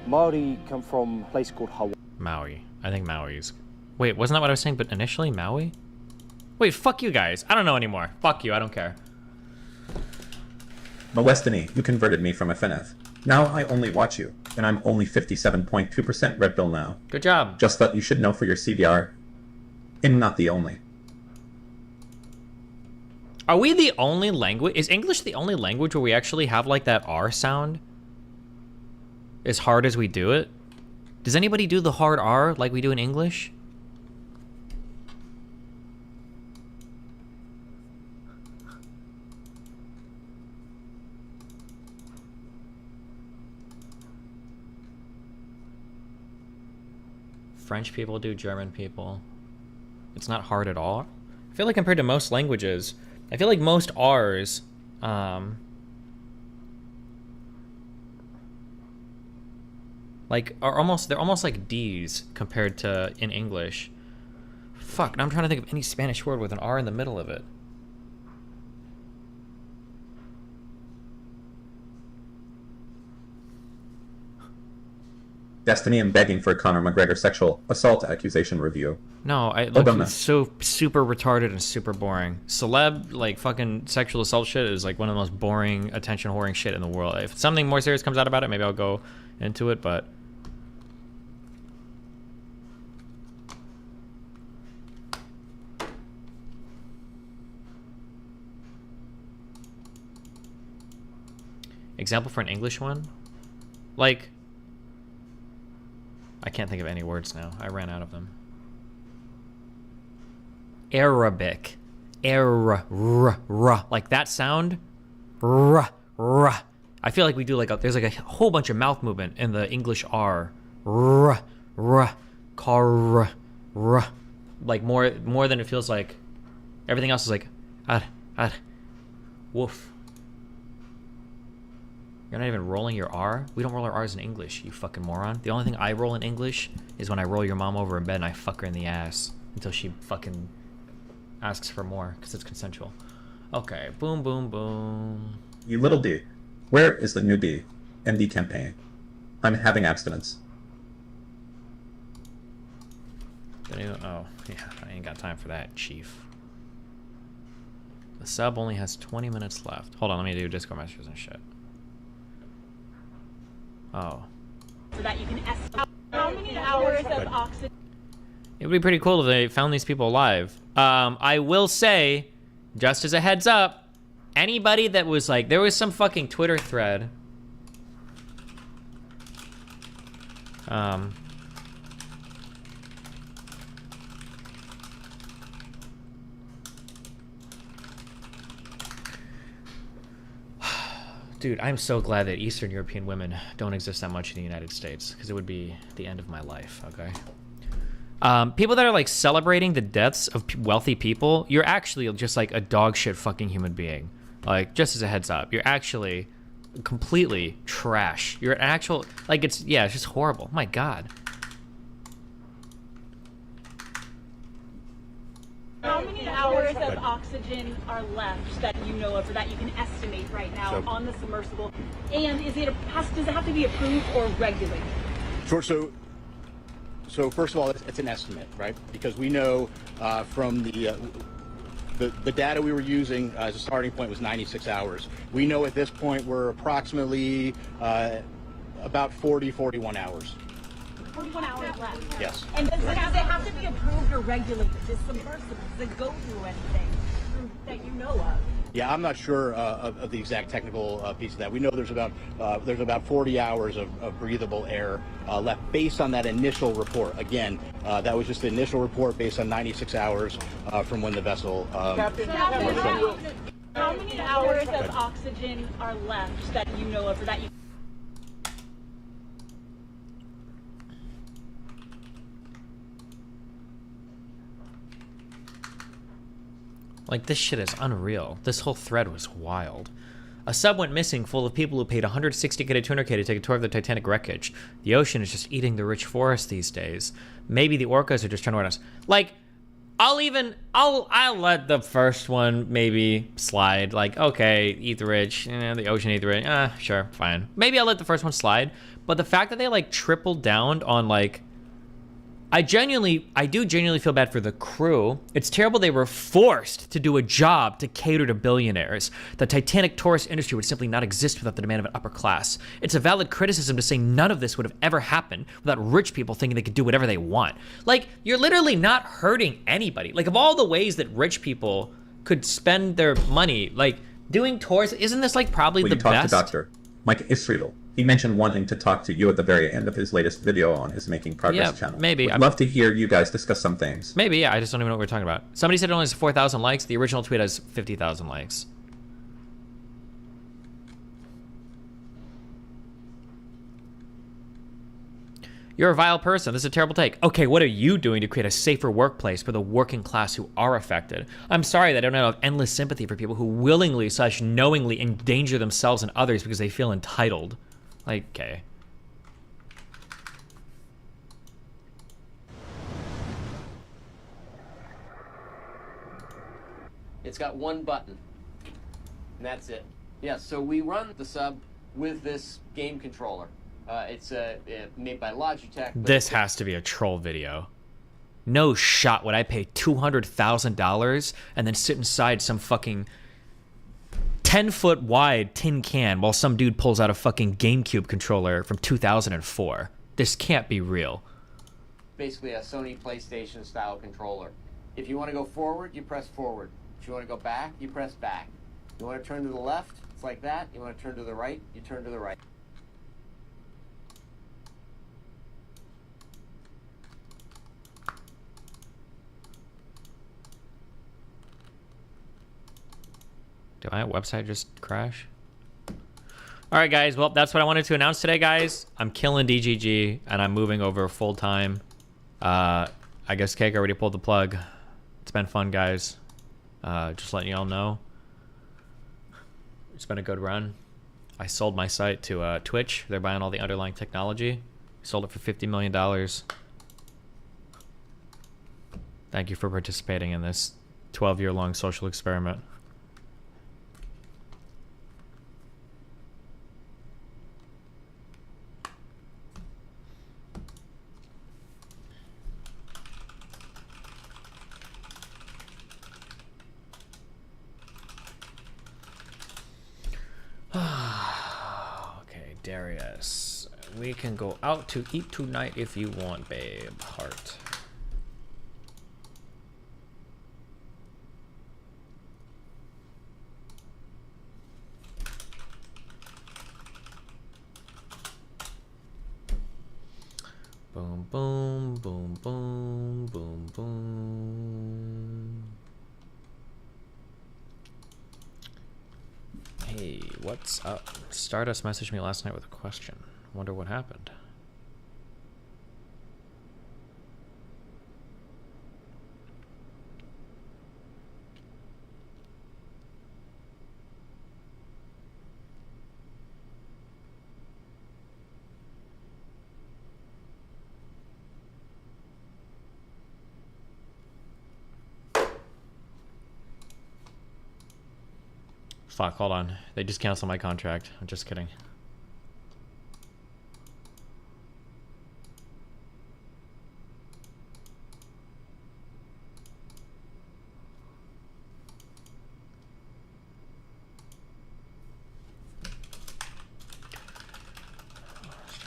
Maori come from a place called Hawaii. Maui. I think Maui's. Wait, wasn't that what I was saying? But initially, Maui? Wait, fuck you guys. I don't know anymore. Fuck you. I don't care. Mawestini, you converted me from a Feneth. Now I only watch you, and I'm only 57.2% Red Pill now. Good job. Just that you should know for your CDR, and not the only. Are we the only language? Is English the only language where we actually have like that R sound? As hard as we do it? Does anybody do the hard R like we do in English? French people do, German people. It's not hard at all. I feel like compared to most languages, I feel like most R's, like they're almost like D's compared to in English. Fuck, now I'm trying to think of any Spanish word with an R in the middle of it. Destiny and begging for Conor McGregor sexual assault accusation review. No, it's so super retarded and super boring. Celeb, like, fucking sexual assault shit is like one of the most boring, attention whoring shit in the world. If something more serious comes out about it, maybe I'll go into it, but... Example for an English one? Like... I can't think of any words now. I ran out of them. Arabic. Like that sound. I feel like we do like there's like a whole bunch of mouth movement in the English R. Car. Like more than it feels like. Everything else is like woof. You're not even rolling your R? We don't roll our R's in English, you fucking moron. The only thing I roll in English is when I roll your mom over in bed and I fuck her in the ass until she fucking asks for more, because it's consensual. Okay, boom, boom, boom. You little D, where is the new D? MD campaign. I'm having abstinence. Oh, yeah, I ain't got time for that, chief. The sub only has 20 minutes left. Hold on, let me do Discord messages and shit. Oh. So that you can estimate how many hours of oxygen. It would be pretty cool if they found these people alive. I will say, just as a heads up, anybody that was like, there was some fucking Twitter thread. Dude, I'm so glad that Eastern European women don't exist that much in the United States, because it would be the end of my life, okay? People that are like celebrating the deaths of wealthy people, you're actually just like a dog shit fucking human being. Like, just as a heads up, you're actually completely trash. You're an actual, like, it's just horrible. My God. How many hours of oxygen are left that you know of, or that you can estimate right now on the submersible? And does it have to be approved or regulated? Sure. So first of all, it's an estimate, right? Because we know from the data we were using as a starting point was 96 hours. We know at this point we're approximately about 41 hours. 41 hours left. Yes. And does it have to be approved or regulated? Does submersibles, does it go through anything that you know of? Yeah, I'm not sure of the exact technical piece of that. We know there's about 40 hours of breathable air left based on that initial report. Again, that was just the initial report based on 96 hours from when the vessel. Captain, how many hours of oxygen are left that you know of, or that you? Like, this shit is unreal. This whole thread was wild. A sub went missing full of people who paid 160k to 200k to take a tour of the Titanic wreckage. The ocean is just eating the rich forest these days. Maybe the orcas are just trying to warn us. Like, I'll let the first one maybe slide. Like, okay, eat the rich, the ocean eat the rich. Sure, fine. Maybe I'll let the first one slide. But the fact that they like tripled down on like, I do genuinely feel bad for the crew. It's terrible they were forced to do a job to cater to billionaires. The Titanic tourist industry would simply not exist without the demand of an upper class. It's a valid criticism to say none of this would have ever happened without rich people thinking they could do whatever they want. Like, you're literally not hurting anybody. Like, of all the ways that rich people could spend their money, like, doing tours, isn't this like probably the best? Talk to Dr. Mike Israel. He mentioned wanting to talk to you at the very end of his latest video on his Making Progress Yeah, channel. maybe. I'd love to hear you guys discuss some things. Maybe, yeah. I just don't even know what we're talking about. Somebody said it only has 4,000 likes. The original tweet has 50,000 likes. You're a vile person. This is a terrible take. Okay, what are you doing to create a safer workplace for the working class who are affected? I'm sorry that I don't have endless sympathy for people who willingly/knowingly endanger themselves and others because they feel entitled. Like, okay. It's got one button, and that's it. Yeah, so we run the sub with this game controller. It's made by Logitech. This has to be a troll video. No shot would I pay $200,000 and then sit inside some fucking 10-foot wide tin can while some dude pulls out a fucking GameCube controller from 2004. This can't be real. Basically a Sony PlayStation style controller. If you want to go forward, you press forward. If you want to go back, you press back. You want to turn to the left, it's like that. You want to turn to the right, you turn to the right. Did my website just crash? All right, guys. Well, that's what I wanted to announce today, guys. I'm killing DGG, and I'm moving over full-time. I guess Cake already pulled the plug. It's been fun, guys. Just letting y'all know. It's been a good run. I sold my site to Twitch. They're buying all the underlying technology. Sold it for $50 million. Thank you for participating in this 12-year-long social experiment. Okay, Darius. We can go out to eat tonight if you want, babe. Heart. Boom, boom, boom, boom, boom, boom. Hey, what's up? Stardust messaged me last night with a question. Wonder what happened. Fuck, hold on. They just canceled my contract. I'm just kidding.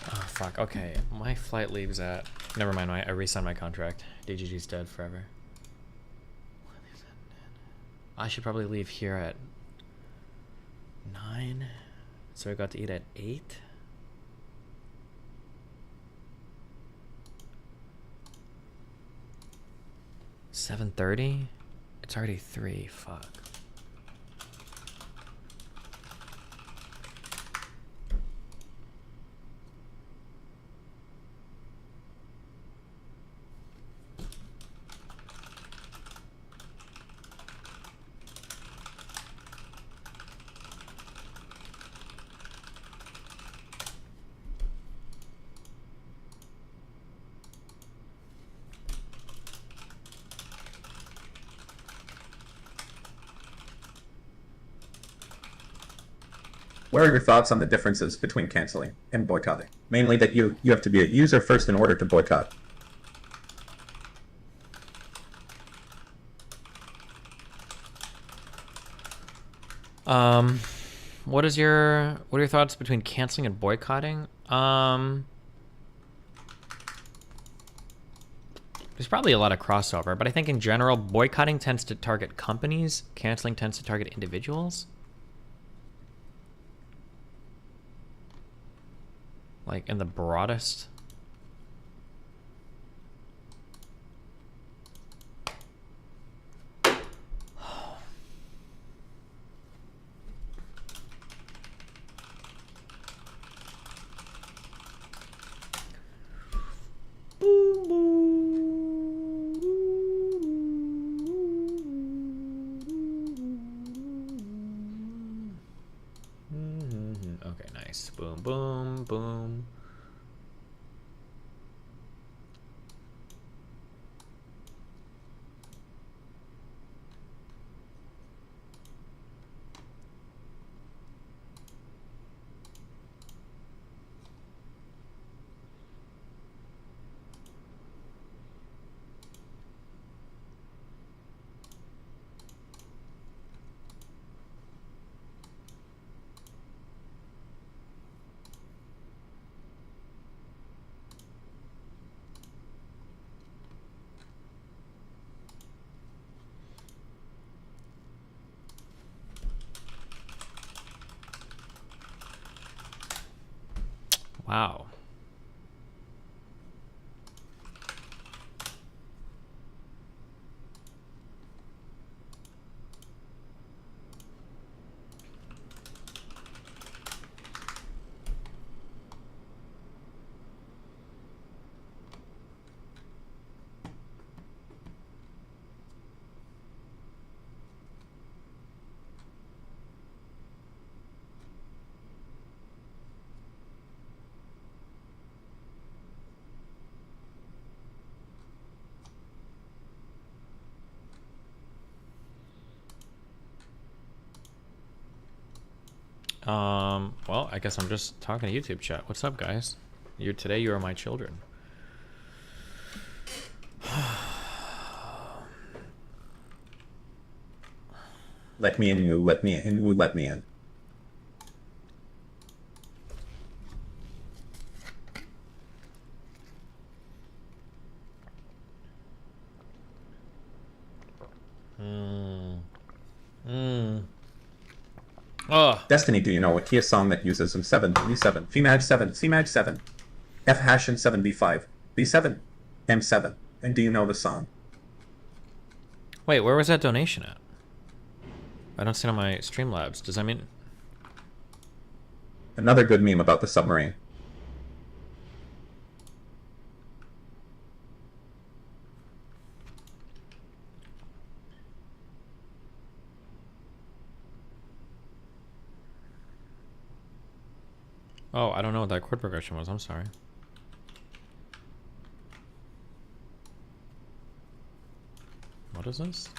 Oh, fuck. Okay. My flight leaves at... Never mind. I re-signed my contract. DGG's dead forever. I should probably leave here at 9, so I got to eat at 8. $7:30? It's already 3. Fuck. What are your thoughts on the differences between canceling and boycotting? Mainly that you have to be a user first in order to boycott. What are your thoughts between canceling and boycotting? There's probably a lot of crossover, but I think in general, boycotting tends to target companies, canceling tends to target individuals. Like in the broadest. Okay, nice. Boom, boom, boom. Wow. Well, I guess I'm just talking to YouTube chat. What's up, guys? Today you are my children. Let me in, you let me in, you let me in. Destiny, do you know a Kia song that uses M7, B7, Fmag 7, Cmag 7, F hash and 7B5, B7, M7, and do you know the song? Wait, where was that donation at? I don't see it on my Streamlabs. Does that mean... Another good meme about the submarine. Oh, I don't know what that chord progression was. I'm sorry. What is this?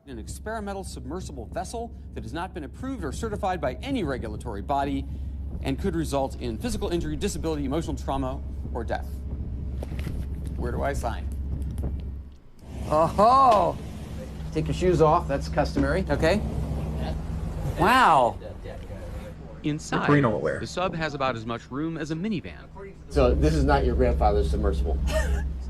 An experimental submersible vessel that has not been approved or certified by any regulatory body and could result in physical injury, disability, emotional trauma, or death. Where do I sign? Oh, take your shoes off. That's customary. Okay. Wow. Inside, Carino aware. the sub has about as much room as a minivan. So this is not your grandfather's submersible.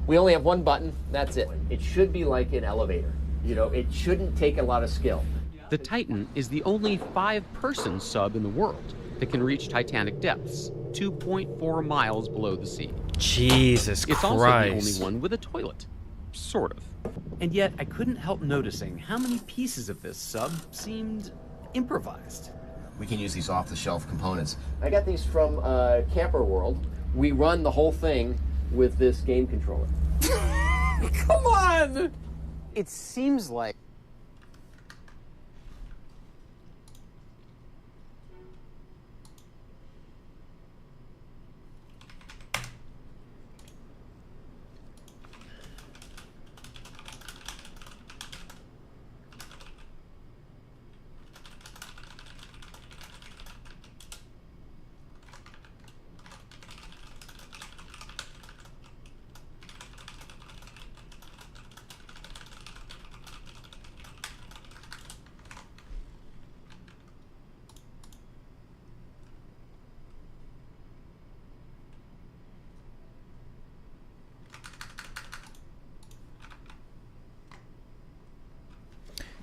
We only have one button. That's it. It should be like an elevator. You know, it shouldn't take a lot of skill. The Titan is the only 5-person sub in the world that can reach Titanic depths, 2.4 miles below the sea. Jesus It's Christ. also the only one with a toilet. Sort of. And yet, I couldn't help noticing how many pieces of this sub seemed improvised. We can use these off-the-shelf components. I got these from Camper World. We run the whole thing with this game controller. Come on! It seems like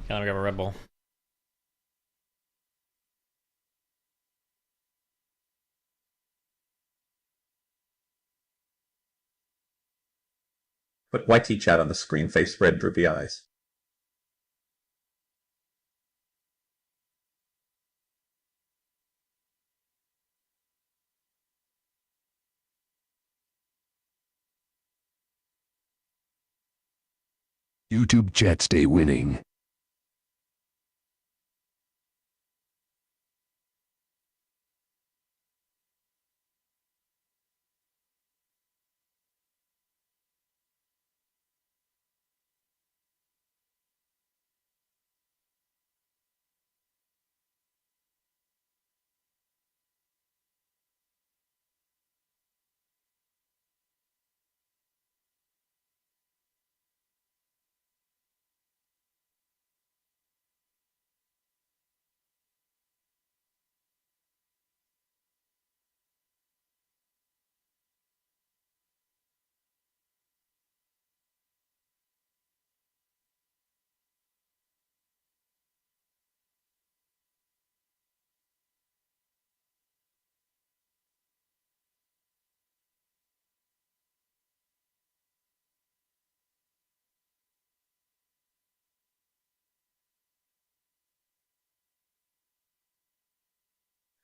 Can I grab a Red Bull? Put YT chat on the screen, face red, droopy eyes. YouTube chat stay winning.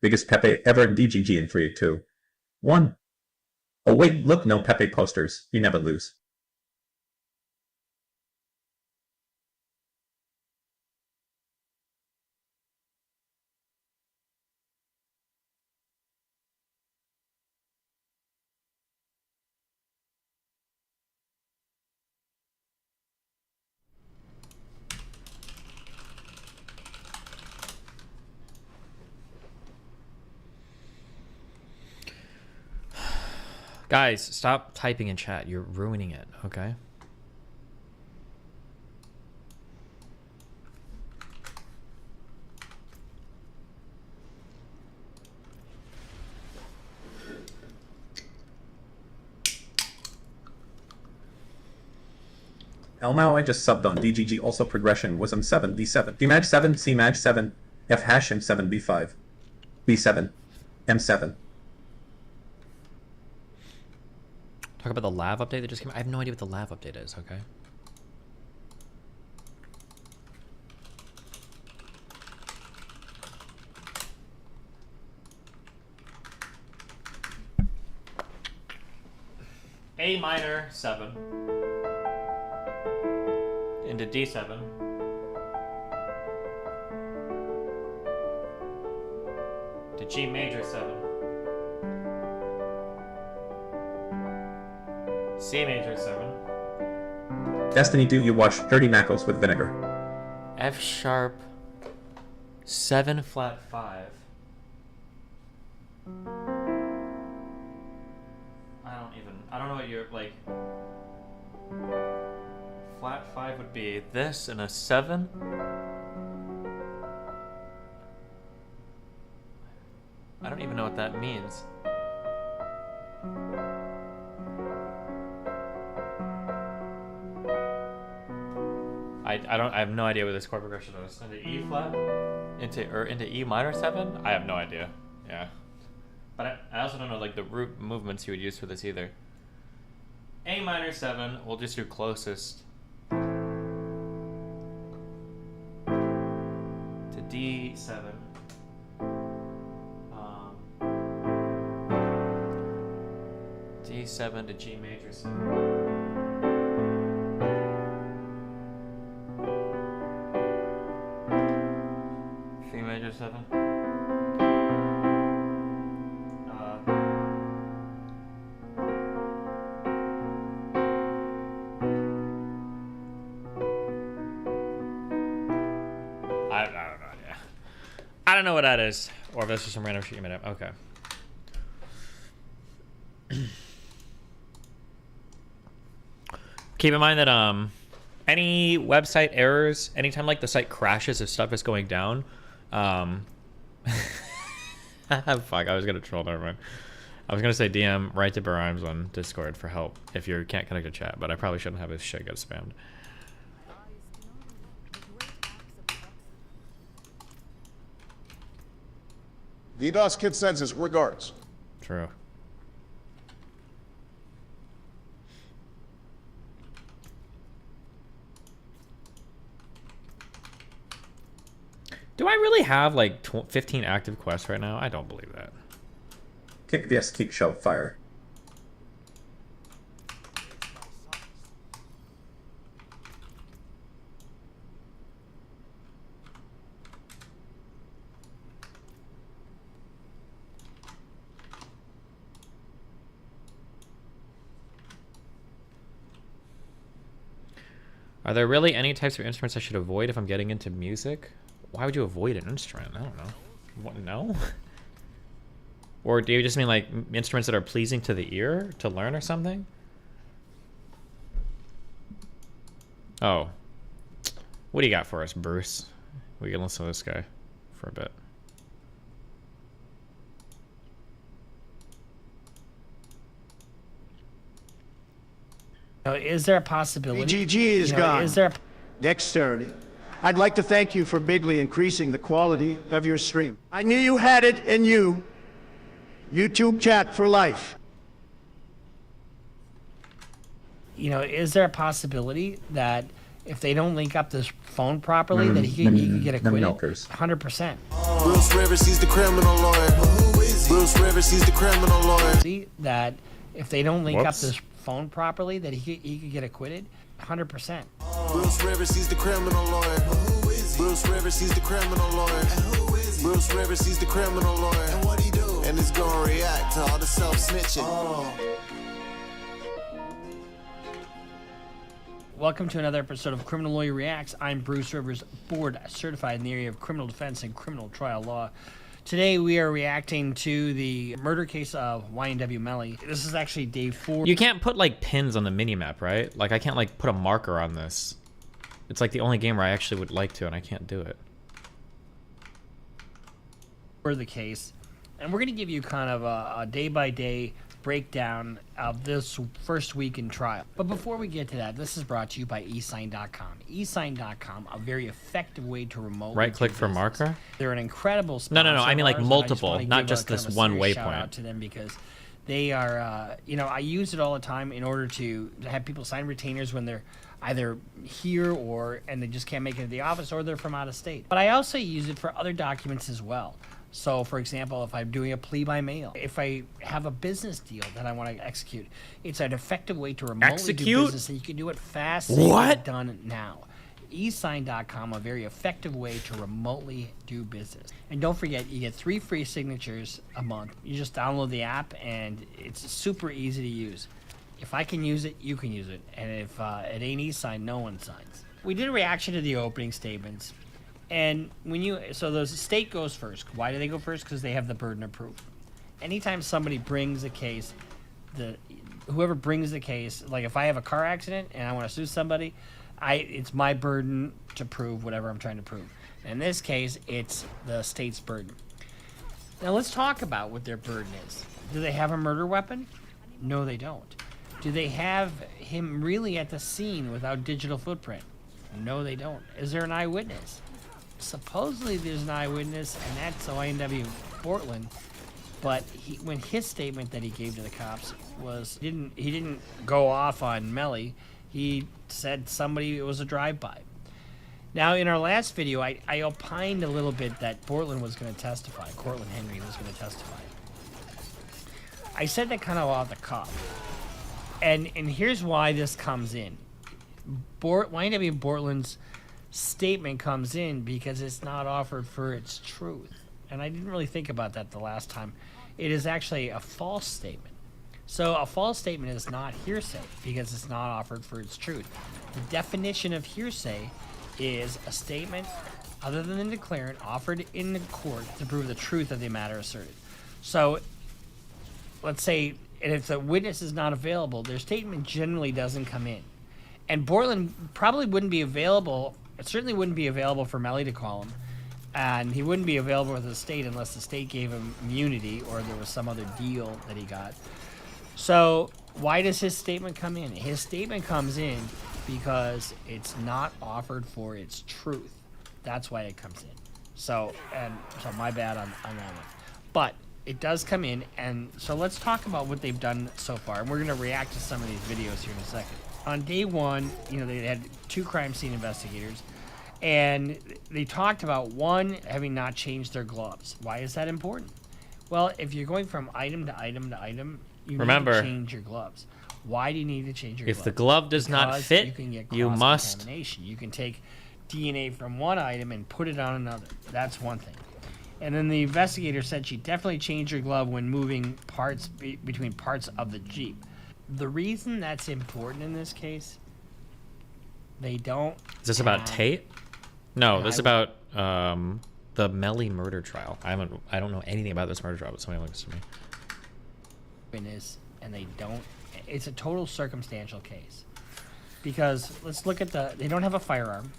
Biggest Pepe ever in DGG in 3, 2, 1. Oh wait, look, no Pepe posters. You never lose. Guys, stop typing in chat. You're ruining it, okay? Elmao, I just subbed on DGG. Also progression was M7, B7. Dmag 7, Cmag 7, F hash M7, B5. B7, M7. Talk about the lav update that just came out. I have no idea what the lav update is, okay? A minor 7 into D7 to G major 7. C major 7. Destiny, do you watch Dirty Knuckles with vinegar? F sharp 7 flat 5. I don't know what you're like. Flat 5 would be this and a 7. I don't even know what that means. I have no idea what this chord progression is. Into E flat? Into E minor 7? I have no idea. Yeah. But I also don't know like the root movements you would use for this either. A minor 7, we'll just do closest to D7. D7 to G major 7. C major 7. I don't know what that is, or if that's just some random shit you made up. Okay. Keep in mind that any website errors, anytime like the site crashes if stuff is going down, fuck, I was gonna troll, never mind. I was gonna say DM right to Barimes on Discord for help if you can't connect to chat, but I probably shouldn't have his shit get spammed. DDoS Kid sends his regards. True. Do I really have like 15 active quests right now? I don't believe that. Kick vs Kick Show Fire. Are there really any types of instruments I should avoid if I'm getting into music? Why would you avoid an instrument? I don't know. What, no? Or do you just mean like instruments that are pleasing to the ear to learn or something? Oh. What do you got for us, Bruce? We can listen to this guy for a bit. Is there a possibility? BGG is gone. Is there Dexterity. I'd like to thank you for bigly increasing the quality of your stream. I knew you had it in you. YouTube chat for life. Is there a possibility that if they don't link up this phone properly, that he could get acquitted? 100%. Bruce Rivers, he's the criminal lawyer. Bruce Rivers, he's the criminal lawyer. That if they don't link up this phone properly, that he could get acquitted? 100%. Bruce Rivers, he's the criminal lawyer. Bruce Rivers, he's the criminal lawyer. Bruce Rivers, he's the criminal lawyer. And what he do? And it's gonna react to all the self-snitching. Welcome to another episode of Criminal Lawyer Reacts. I'm Bruce Rivers, board certified in the area of criminal defense and criminal trial law. Today we are reacting to the murder case of YNW Melly. This is actually day 4. You can't put like pins on the minimap, right? Like I can't like put a marker on this. It's like the only game where I actually would like to and I can't do it. For the case, and we're going to give you kind of a day-by-day breakdown of this first week in trial. But before we get to that, this is brought to you by eSign.com. eSign.com, a very effective way to remotely right click for marker. They're an incredible sponsor. No. I mean like of ours, multiple, not just this one waypoint. Shout out to them because they are, I use it all the time in order to have people sign retainers when they're either here and they just can't make it to the office, or they're from out of state. But I also use it for other documents as well. So, for example, if I'm doing a plea by mail, if I have a business deal that I want to execute, it's an effective way to remotely do business, and you can do it fast. What? Done now. eSign.com, a very effective way to remotely do business. And don't forget, you get 3 free signatures a month. You just download the app, and it's super easy to use. If I can use it, you can use it. And if it ain't eSign, no one signs. We did a reaction to the opening statements. And so the state goes first. Why do they go first? Because they have the burden of proof. Anytime somebody brings a case, whoever brings the case, like if I have a car accident and I want to sue somebody, it's my burden to prove whatever I'm trying to prove. In this case, it's the state's burden. Now let's talk about what their burden is. Do they have a murder weapon? No, they don't. Do they have him really at the scene without digital footprint? No, they don't. Is there an eyewitness? Supposedly there's an eyewitness, and that's YNW Portland. But when his statement that he gave to the cops was, he didn't go off on Melly. He said it was a drive-by. Now, in our last video, I opined a little bit that Portland was going to testify. Cortland Henry was going to testify. I said that kind of off the cuff. And here's why this comes in. YNW Portland's statement comes in because it's not offered for its truth. And I didn't really think about that the last time. It is actually a false statement. So a false statement is not hearsay because it's not offered for its truth. The definition of hearsay is a statement other than the declarant offered in the court to prove the truth of the matter asserted. So let's say, and if the witness is not available, their statement generally doesn't come in. And Portland probably wouldn't be available. It certainly wouldn't be available for Melly to call him. And he wouldn't be available with the state unless the state gave him immunity or there was some other deal that he got. So why does his statement come in? His statement comes in because it's not offered for its truth. That's why it comes in. So my bad on that one. But it does come in, and so let's talk about what they've done so far. And we're going to react to some of these videos here in a second. On day 1, they had 2 crime scene investigators, And they talked about one having not changed their gloves. Why is that important? Well, if you're going from item to item to item, you Remember, need to change your gloves. Why do you need to change your gloves? If the glove does not Because fit, you can get you must. cross-contamination. You can take DNA from one item and put it on another. That's one thing. And then the investigator said she definitely changed her glove when moving parts between parts of the Jeep. The reason that's important in this case, they don't. Is this about Tate? No, And this is I- about the Melly murder trial. I don't know anything about this murder trial, but somebody looks to me. Witness, and they don't. It's a total circumstantial case because let's look at they don't have a firearm,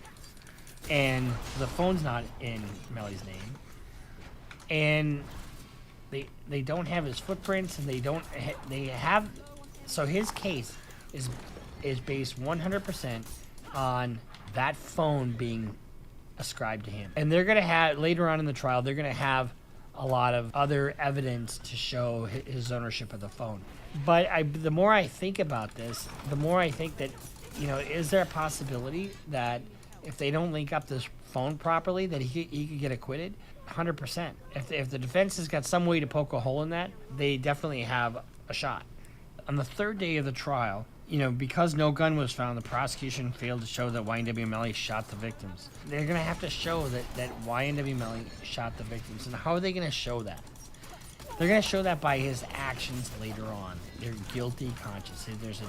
and the phone's not in Melly's name, and they don't have his footprints, and they have. So his case is based 100% on that phone being ascribed to him, and they're gonna have later on in the trial they're gonna have a lot of other evidence to show his ownership of the phone. But the more I think about this, the more I think that, is there a possibility that if they don't link up this phone properly, that he could get acquitted? 100%. If the defense has got some way to poke a hole in that, they definitely have a shot. On the third day of the trial, because no gun was found, the prosecution failed to show that YNW Melly shot the victims. They're going to have to show that YNW Melly shot the victims. And how are they going to show that? They're going to show that by his actions later on. They're guilty conscious. There's an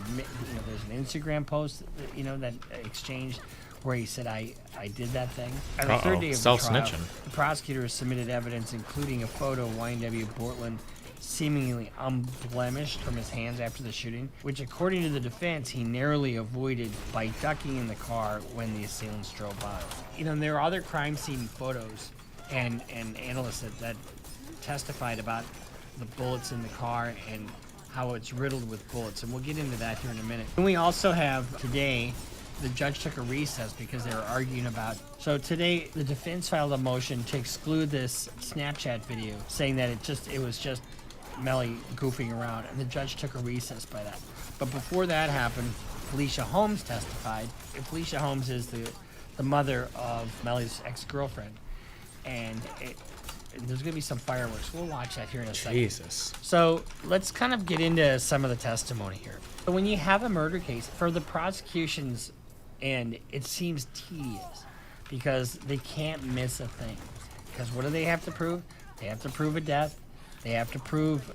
Instagram post, that exchanged where he said, I did that thing. On the third day of the trial, Self-snitching. the prosecutor submitted evidence, including a photo of YNW Bortland seemingly unblemished from his hands after the shooting, which according to the defense, he narrowly avoided by ducking in the car when the assailants drove by. There are other crime scene photos and analysts that testified about the bullets in the car and how it's riddled with bullets, and we'll get into that here in a minute. And we also have today, the judge took a recess because they were arguing about. So today, the defense filed a motion to exclude this Snapchat video, saying that it was just Melly goofing around, and the judge took a recess by that. But before that happened, Felicia Holmes testified. And Felicia Holmes is the mother of Melly's ex-girlfriend, and there's gonna be some fireworks. We'll watch that here in a second. Jesus. So let's kind of get into some of the testimony here. So when you have a murder case, for the prosecution's end, it seems tedious because they can't miss a thing. Because what do they have to prove? They have to prove a death. They have to prove,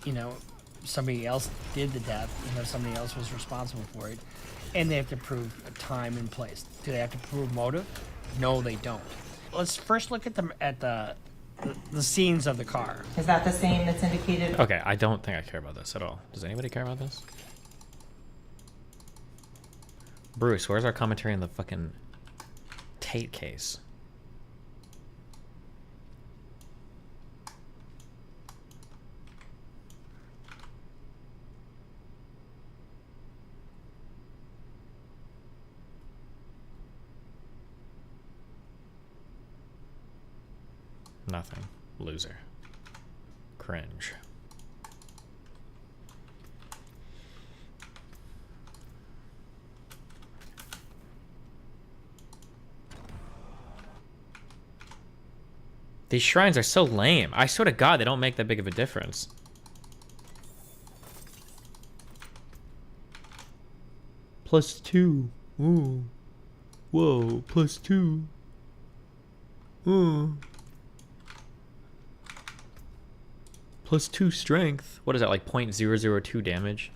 somebody else did the death. Somebody else was responsible for it. And they have to prove a time and place. Do they have to prove motive? No, they don't. Let's first look at the scenes of the car. Is that the same that's indicated? Okay, I don't think I care about this at all. Does anybody care about this? Bruce, where's our commentary on the fucking Tate case? Nothing. Loser. Cringe. These shrines are so lame. I swear to God, they don't make that big of a difference. +2. Ooh. Whoa, +2. Ooh. +2 strength. What is that, like 0.002 damage?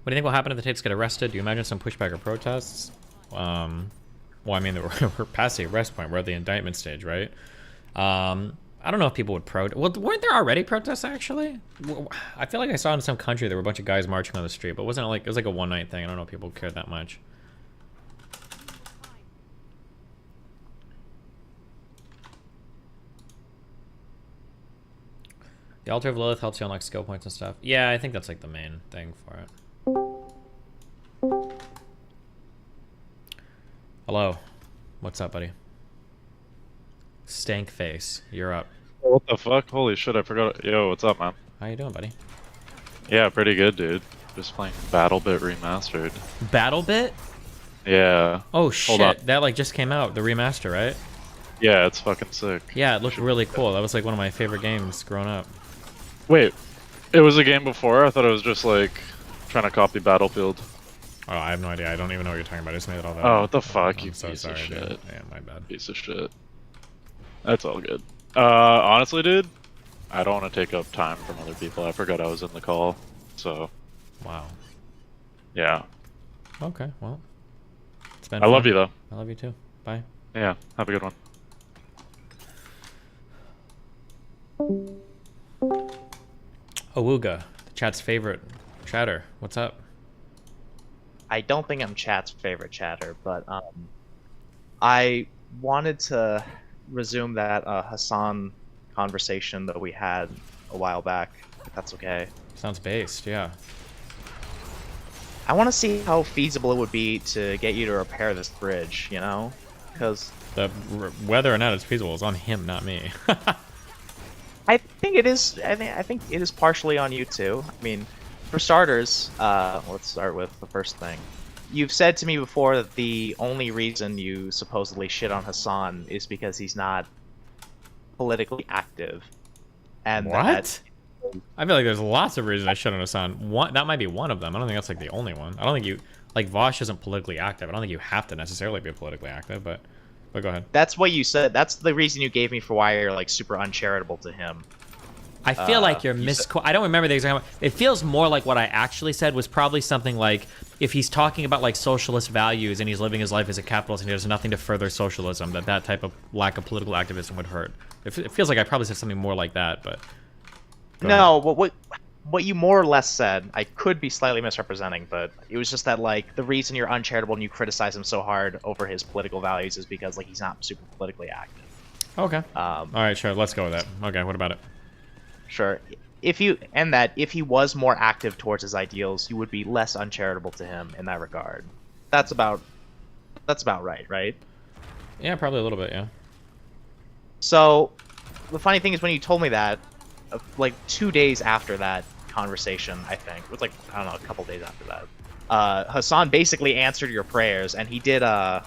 What do you think will happen if the Tates get arrested? Do you imagine some pushback or protests? Well, I mean, we're past the arrest point. We're at the indictment stage, right? I don't know if people would protest. Well, weren't there already protests, actually? I feel like I saw in some country there were a bunch of guys marching on the street, but wasn't it like, it was like a one-night thing. I don't know if people cared that much. The Altar of Lilith helps you unlock skill points and stuff. Yeah, I think that's like the main thing for it. Hello. What's up, buddy? Stank face, you're up. What the fuck? Holy shit, I forgot. Yo, what's up, man? How you doing, buddy? Yeah, pretty good, dude. Just playing BattleBit Remastered. BattleBit? Yeah. Oh Hold on. shit, that like just came out, the remaster, right? Yeah, it's fucking sick. Yeah, it looked really cool. That was like one of my favorite games growing up. Wait, it was a game before? I thought it was just like trying to copy Battlefield. Oh, I have no idea. I don't even know what you're talking about. I just made it all that. Oh, what the fuck, I'm you so piece sorry, of shit. dude. Yeah, my bad. Piece of shit. That's all good. Honestly, dude, I don't want to take up time from other people. I forgot I was in the call, so. Wow. Yeah. Okay, well. It's been I love fun. you, though. I love you too. Bye. Yeah, have a good one. Awuga, the chat's favorite chatter. What's up? I don't think I'm chat's favorite chatter, but I wanted to resume that Hassan conversation that we had a while back, if that's okay. Sounds based, yeah. I want to see how feasible it would be to get you to repair this bridge, you know? Because whether or not it's feasible is on him, not me. I think it is. I think it is partially on you too. I mean, for starters, let's start with the first thing. You've said to me before that the only reason you supposedly shit on Hassan is because he's not politically active. And what? I feel like there's lots of reasons I shit on Hassan. That might be one of them. I don't think that's like the only one. I don't think you like Vosh isn't politically active. I don't think you have to necessarily be politically active, but go ahead. That's what you said. That's the reason you gave me for why you're like super uncharitable to him. I feel like you're I don't remember the exact. It feels more like what I actually said was probably something like if he's talking about like socialist values and he's living his life as a capitalist and he does nothing to further socialism, that type of lack of political activism would hurt. It feels like I probably said something more like that, but. No, what you more or less said, I could be slightly misrepresenting, but it was just that like the reason you're uncharitable and you criticize him so hard over his political values is because like he's not super politically active. Okay. All right, sure. Let's go with that. Okay, what about it? Sure. If he was more active towards his ideals, you would be less uncharitable to him in that regard. That's about right, right? Yeah, probably a little bit, yeah. So, the funny thing is when you told me that, like 2 days after that conversation, I think, it was like, I don't know, a couple days after that, Hassan basically answered your prayers, and he did a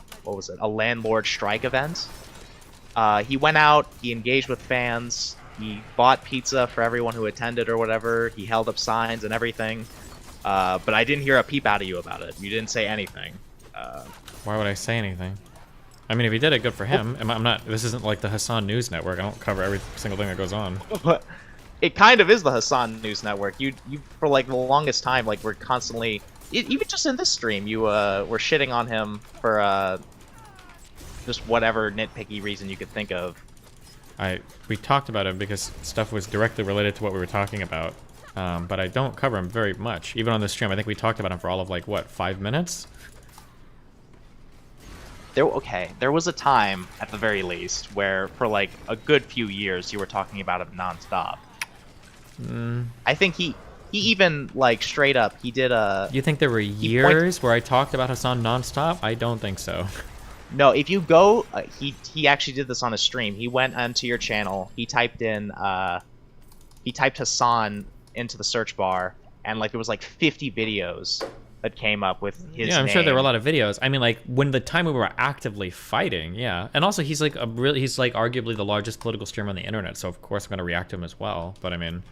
landlord strike event. He went out, he engaged with fans, he bought pizza for everyone who attended or whatever, he held up signs and everything, but I didn't hear a peep out of you about it. You didn't say anything. Why would I say anything? I mean, if he did it, good for him. I'm not. This isn't like the Hassan News Network. I don't cover every single thing that goes on. But it kind of is the Hassan News Network. You for like the longest time, like we're constantly, even just in this stream, you were shitting on him for just whatever nitpicky reason you could think of. We talked about him because stuff was directly related to what we were talking about, but I don't cover him very much. Even on the stream, I think we talked about him for all of like what, 5 minutes. There was a time, at the very least, where for like a good few years you were talking about him nonstop. I think he even like straight up he did a. You think there were years where I talked about Hassan nonstop? I don't think so. No, if you go, he actually did this on a stream. He went onto your channel. He typed Hassan into the search bar, and like there was like 50 videos that came up with his I'm name. sure there were a lot of videos. I mean, like when the time we were actively fighting, yeah. And also he's like he's like arguably the largest political streamer on the internet, so of course I'm gonna react to him as well. But I mean,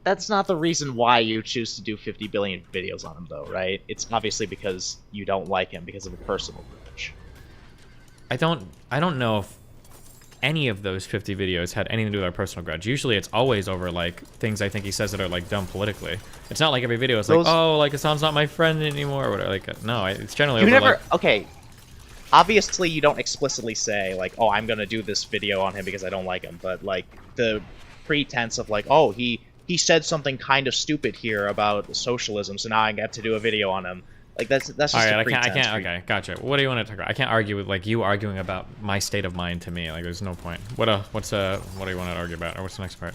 that's not the reason why you choose to do 50 billion videos on him, though, right? It's obviously because you don't like him because of a personal grudge. I don't know if any of those 50 videos had anything to do with our personal grudge. Usually it's always over like things I think he says that are like dumb politically. It's not like every video is like, oh, like Hassan's not my friend anymore or whatever. Like no, it's generally over, like... obviously you don't explicitly say like, oh, I'm gonna do this video on him because I don't like him, but like the pretense of like, oh, he said something kind of stupid here about socialism, so now I get to do a video on him. Like that's just All right, a pretense. I can't. Okay, gotcha. What do you want to talk about? I can't argue with like you arguing about my state of mind to me. Like, there's no point. What do you want to argue about, or what's the next part?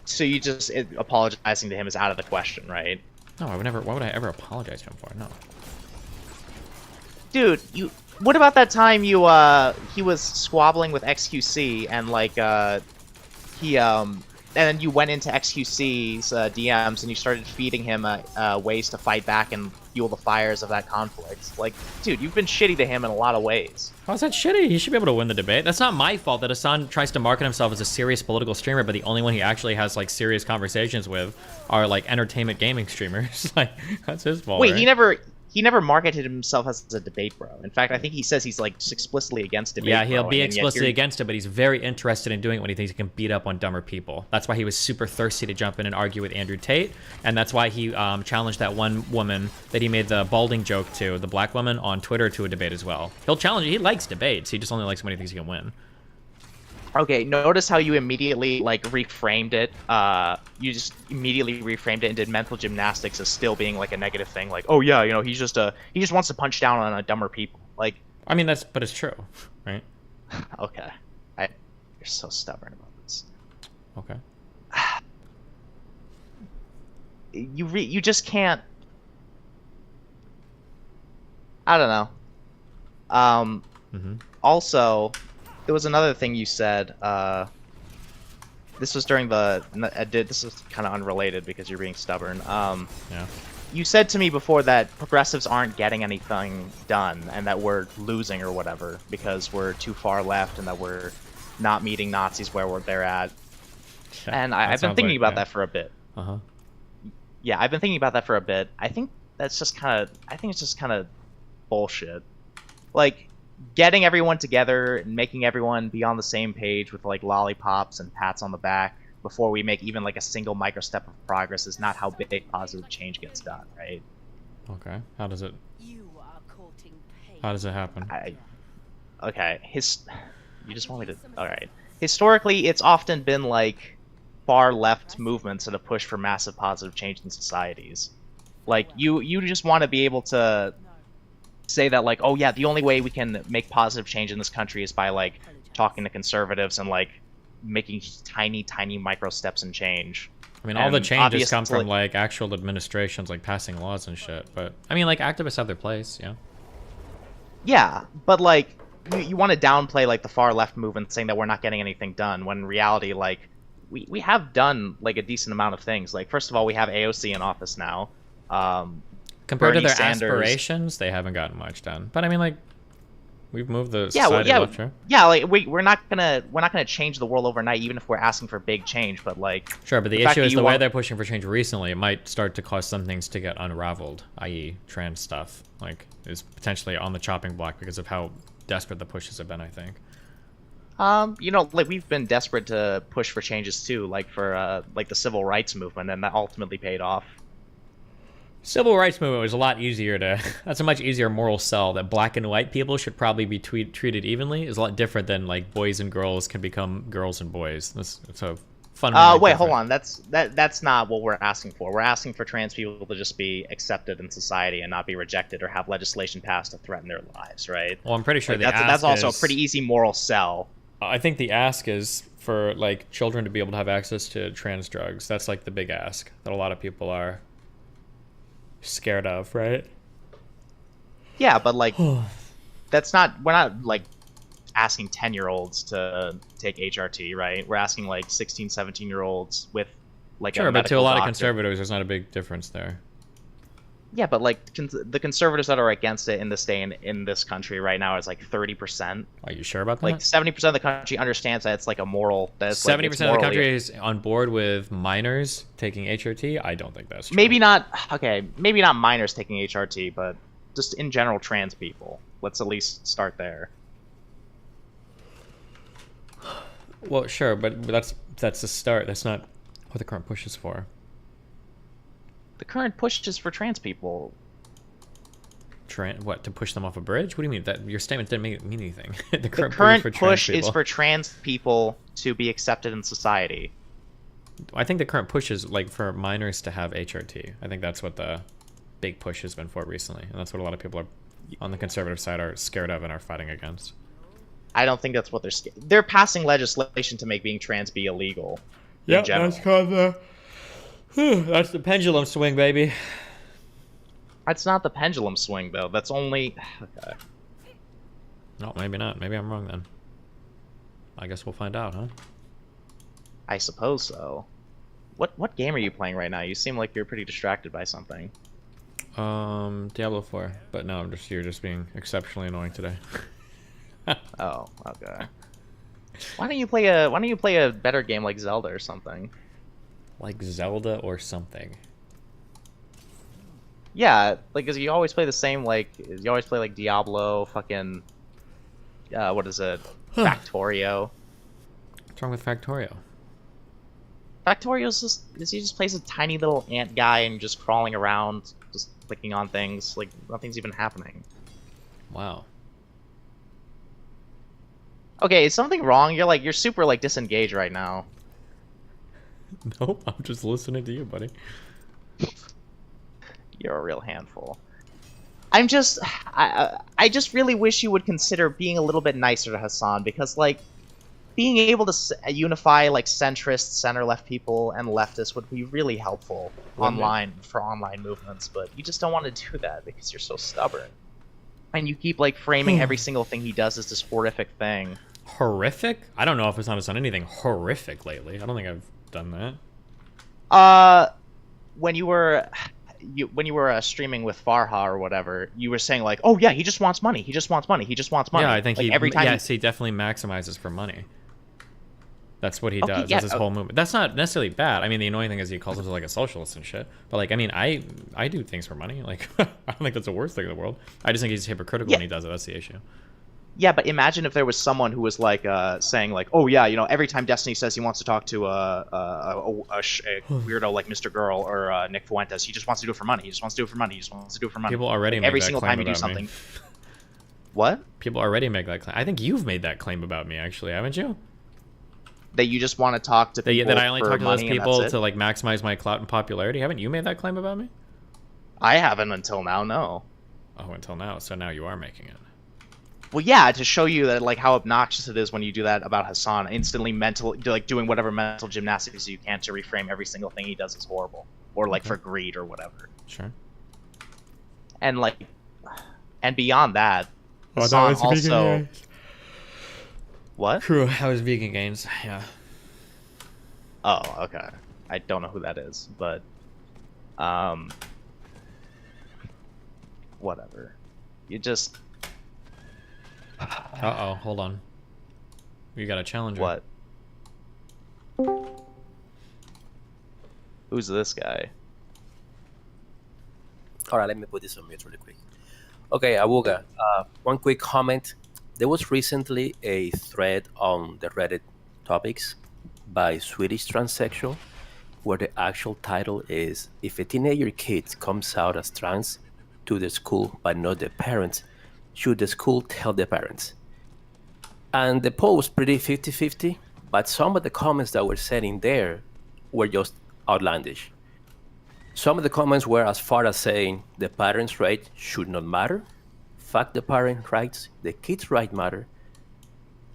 So you just apologizing to him is out of the question, right? No, I would never. Why would I ever apologize to him for? No. Dude, what about that time he was squabbling with XQC and like and then you went into XQC's DMs and you started feeding him ways to fight back and fuel the fires of that conflict. Like, dude, you've been shitty to him in a lot of ways. How's that shitty? He should be able to win the debate. That's not my fault that Hasan tries to market himself as a serious political streamer, but the only one he actually has like serious conversations with are like entertainment gaming streamers. Like, that's his fault. Wait, right? he never marketed himself as a debate bro. In fact, I think he says he's like just explicitly against debate. Yeah, he'll bro, be and yet explicitly against it, but he's very interested in doing it when he thinks he can beat up on dumber people. That's why he was super thirsty to jump in and argue with Andrew Tate, and that's why he challenged that one woman that he made the balding joke to, the black woman, on Twitter to a debate as well. He'll challenge. He likes debates. He just only likes when he thinks he can win. Okay, notice how you immediately like reframed it. You just immediately reframed it and did mental gymnastics as still being like a negative thing. Like, oh yeah, you know, he just wants to punch down on a dumber people. Like, I mean, but it's true, right? Okay, you're so stubborn about this. Okay. You just can't. I don't know. Also, there was another thing you said. This was during this is kind of unrelated because you're being stubborn. Yeah. You said to me before that progressives aren't getting anything done and that we're losing or whatever because we're too far left and that we're not meeting Nazis where they're at. Yeah, and I've been thinking about that for a bit. Uh-huh. Yeah, I've been thinking about that for a bit. I think it's just kind of bullshit. Like, getting everyone together and making everyone be on the same page with like lollipops and pats on the back before we make even like a single micro step of progress is not how big positive change gets done, right? Okay. How does it happen? Okay. You just want me to... Alright. Historically, it's often been like far left movements that have pushed for massive positive change in societies. Like, you just want to be able to say that like, oh yeah, the only way we can make positive change in this country is by like talking to conservatives and like making tiny micro steps and change. I mean, all the changes come from like actual administrations like passing laws and shit, but I mean, like, activists have their place. Yeah, but like you want to downplay like the far left movement saying that we're not getting anything done when in reality like we have done like a decent amount of things. Like, first of all, we have AOC in office now. Compared Bernie to their Sanders, aspirations, they haven't gotten much done. But I mean, like, we've moved the society left, right? Yeah, like we're not gonna change the world overnight, even if we're asking for big change. But like, sure, but the issue is the way they're pushing for change recently. It might start to cause some things to get unraveled, i.e., trans stuff. Like, is potentially on the chopping block because of how desperate the pushes have been. I think. You know, like we've been desperate to push for changes too, like for like the civil rights movement, and that ultimately paid off. Civil rights movement was a lot easier to... That's a much easier moral sell. That black and white people should probably be treated evenly is a lot different than like boys and girls can become girls and boys. It's a fundamentally wait, different. hold on. That's not what we're asking for. We're asking for trans people to just be accepted in society and not be rejected or have legislation passed to threaten their lives, right? Well, I'm pretty sure like, that's also a pretty easy moral sell. I think the ask is for like children to be able to have access to trans drugs. That's like the big ask that a lot of people are scared of, right? Yeah, but like that's not, we're not like asking 10-year-olds to take HRT, right? We're asking like 16, 17-year-olds with like sure, a but to a lot of doctor. conservatives there's not a big difference there. Yeah, but like the conservatives that are against it in this day and in this country right now is like 30%. Are you sure about that? Like 70% of the country understands that it's like a moral. 70% of the country is on board with minors taking HRT. I don't think that's true. Maybe not. Okay, maybe not minors taking HRT, but just in general trans people. Let's at least start there. Well, sure, but that's the start. That's not what the current push is for. The current push is for trans people. What, to push them off a bridge? What do you mean? That your statement didn't mean anything. The current push push is for trans people to be accepted in society. I think the current push is like for minors to have HRT. I think that's what the big push has been for recently, and that's what a lot of people are on the conservative side are scared of and are fighting against. I don't think that's what they're passing legislation to make being trans be illegal. Yeah, that's called the that's the pendulum swing, baby. That's not the pendulum swing though. That's only okay. No, maybe not. Maybe I'm wrong then. I guess we'll find out, huh? I suppose so. What game are you playing right now? You seem like you're pretty distracted by something. Diablo 4. But no, you're just being exceptionally annoying today. Oh, okay. Why don't you play a better game like Zelda or something? Like Zelda or something. Yeah, like, cause you always play the same, like, you always play like Diablo, fucking, what is it? Factorio. What's wrong with Factorio? Factorio's just, he just plays a tiny little ant guy and just crawling around, just clicking on things, like, nothing's even happening. Wow. Okay, is something wrong? You're super, like, disengaged right now. Nope, I'm just listening to you, buddy. You're a real handful. I just really wish you would consider being a little bit nicer to Hassan, because, like, being able to unify, like, centrist, center-left people and leftists would be really helpful for online movements, but you just don't want to do that because you're so stubborn. And you keep, like, framing every single thing he does as this horrific thing. Horrific? I don't know if Hassan has done anything horrific lately. I don't think I've done that. When you were streaming with Farha or whatever, you were saying like, "Oh yeah, he just wants money. He just wants money. He just wants money." Yeah, I think like, he every time. Yes, he definitely maximizes for money. That's what he does. That's his whole movement. That's not necessarily bad. I mean, the annoying thing is he calls himself like a socialist and shit. But like, I mean, I do things for money. Like, I don't think that's the worst thing in the world. I just think he's hypocritical when he does it. That's the issue. Yeah, but imagine if there was someone who was like saying like, "Oh yeah, you know, every time Destiny says he wants to talk to a weirdo like Mr. Girl or Nick Fuentes, he just wants to do it for money. He just wants to do it for money. He just wants to do it for money." People already like, make every that single claim time you do about something. me. What? People already make that claim. I think you've made that claim about me, actually, haven't you? That you just want to talk to people that I only for talk to those money and people that's it? to like maximize my clout and popularity. Haven't you made that claim about me? I haven't until now. No. Oh, until now. So now you are making it. Well, yeah, to show you that like how obnoxious it is when you do that about Hassan, instantly doing whatever mental gymnastics you can to reframe every single thing he does as horrible, or like for greed or whatever. Sure. And like, and beyond that, Hassan also. What? True, that was Vegan Games. Yeah. Oh, okay. I don't know who that is, but whatever. You just. Uh-oh, hold on. You got a challenger. What? Who's this guy? Alright, let me put this on mute really quick. Okay, Awuga, one quick comment. There was recently a thread on the Reddit topics by Swedish Transsexual where the actual title is, "If a teenager kid comes out as trans to the school but not the parents, should the school tell the parents?" And the post was pretty 50-50, but some of the comments that were said in there were just outlandish. Some of the comments were as far as saying the parents' right should not matter. Fuck the parent rights, the kids' right matter.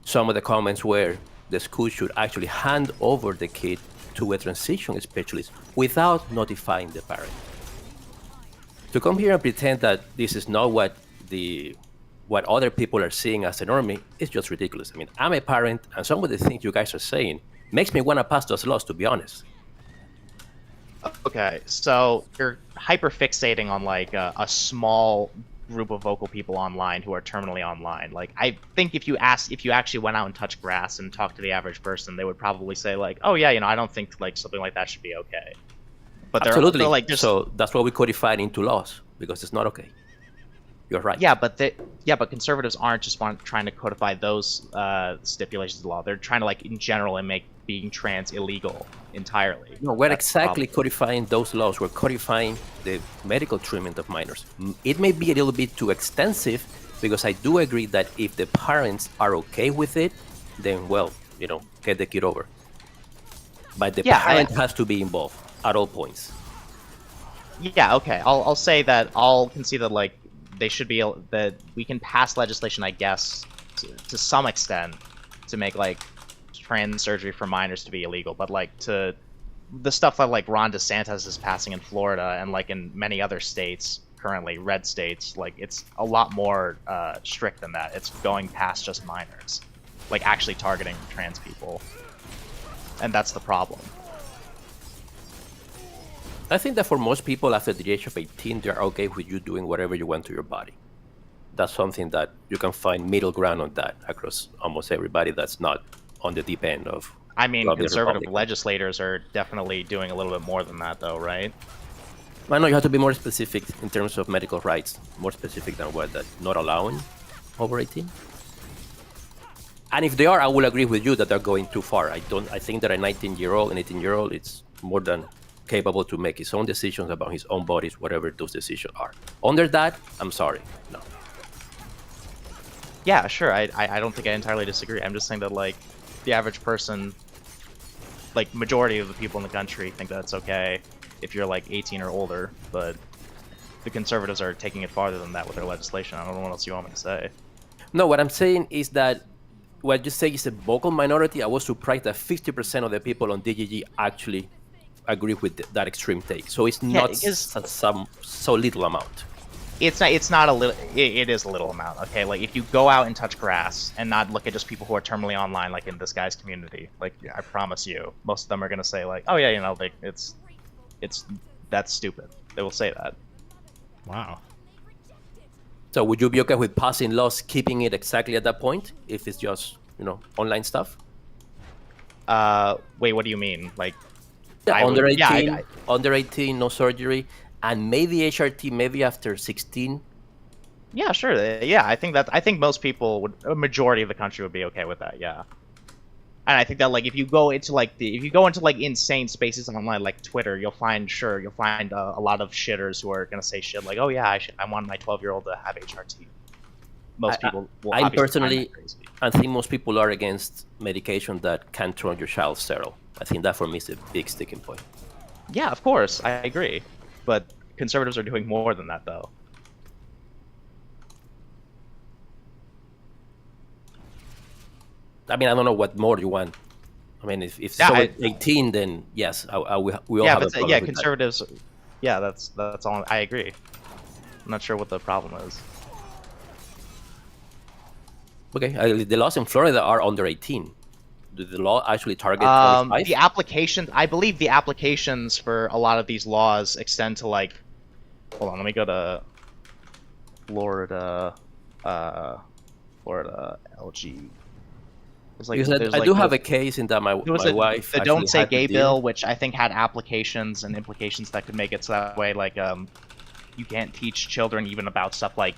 Some of the comments were the school should actually hand over the kid to a transition specialist without notifying the parent. To come here and pretend that this is not what other people are seeing as a normie is just ridiculous. I mean, I'm a parent, and some of the things you guys are saying makes me want to pass those laws, to be honest. Okay, so you're hyper fixating on like a small group of vocal people online who are terminally online. Like, I think if you actually went out and touched grass and talked to the average person, they would probably say like, "Oh yeah, you know, I don't think like something like that should be okay." But Absolutely. They're like just... So that's why we codified into laws, because it's not okay. You're right. Yeah, but conservatives aren't just trying to codify those stipulations of the law. They're trying to, like, in general, and make being trans illegal entirely. No, we're That's the exactly problem. codifying those laws. We're codifying the medical treatment of minors. It may be a little bit too extensive, because I do agree that if the parents are okay with it, then, well, get the kid over. But the parent has to be involved at all points. Yeah, okay. I'll say that. I'll concede that, like, they should be that we can pass legislation, I guess, to some extent, to make, like, trans surgery for minors to be illegal. But, like, to the stuff that, like, Ron DeSantis is passing in Florida and, like, in many other states currently, red states, like, it's a lot more strict than that. It's going past just minors, like, actually targeting trans people, and that's the problem. I think that for most people after the age of 18, they're okay with you doing whatever you want to your body. That's something that you can find middle ground on that across almost everybody that's not on the deep end of. I mean, of the conservative Republic. legislators are definitely doing a little bit more than that, though, right? I know you have to be more specific in terms of medical rights, more specific than what that not allowing over 18. And if they are, I will agree with you that they're going too far. I think that a 19-year-old and 18-year-old is more than capable to make his own decisions about his own bodies, whatever those decisions are. Under that, I'm sorry, no. Yeah, sure. I don't think I entirely disagree. I'm just saying that, like, the average person, like, majority of the people in the country think that's okay if you're, like, 18 or older, but the conservatives are taking it farther than that with their legislation. I don't know what else you want me to say. No, what I'm saying is that what you say is a vocal minority. I was surprised that 50% of the people on DGG actually agree with that extreme take. So it's not so little amount. It's not a little. It is a little amount. Okay, like, if you go out and touch grass and not look at just people who are terminally online, like in this guy's community, like, I promise you, most of them are gonna say, like, oh yeah, like, it's that's stupid. They will say that. Wow. So would you be okay with passing laws keeping it exactly at that point if it's just online stuff? Wait, what do you mean? Like, under 18, under 18, no surgery, and maybe HRT maybe after 16. Yeah, sure. Yeah, I think most people would, a majority of the country would be okay with that. Yeah. And I think that, like, if you go into insane spaces online like Twitter, you'll find a lot of shitters who are gonna say shit like, oh yeah, I want my 12-year-old to have HRT. Most people will I obviously personally, find that crazy. I think most people are against medication that can turn your child sterile. I think that for me is a big sticking point. Yeah, of course, I agree. But conservatives are doing more than that, though. I mean, I don't know what more you want. I mean, if Yeah, someone's 18, then yes, we all have a problem with conservatives. Yeah, that's all. I agree. I'm not sure what the problem is. that. Okay, the laws in Florida are under 18. Do the law actually target 25? The applications, I believe the applications for a lot of these laws extend to, like, hold on, let me go to Florida, Florida LG. Because I do have a case in that my wife. The actually Don't Say had to Gay deal. bill, which I think had applications and implications that could make it so that way, like, you can't teach children even about stuff like,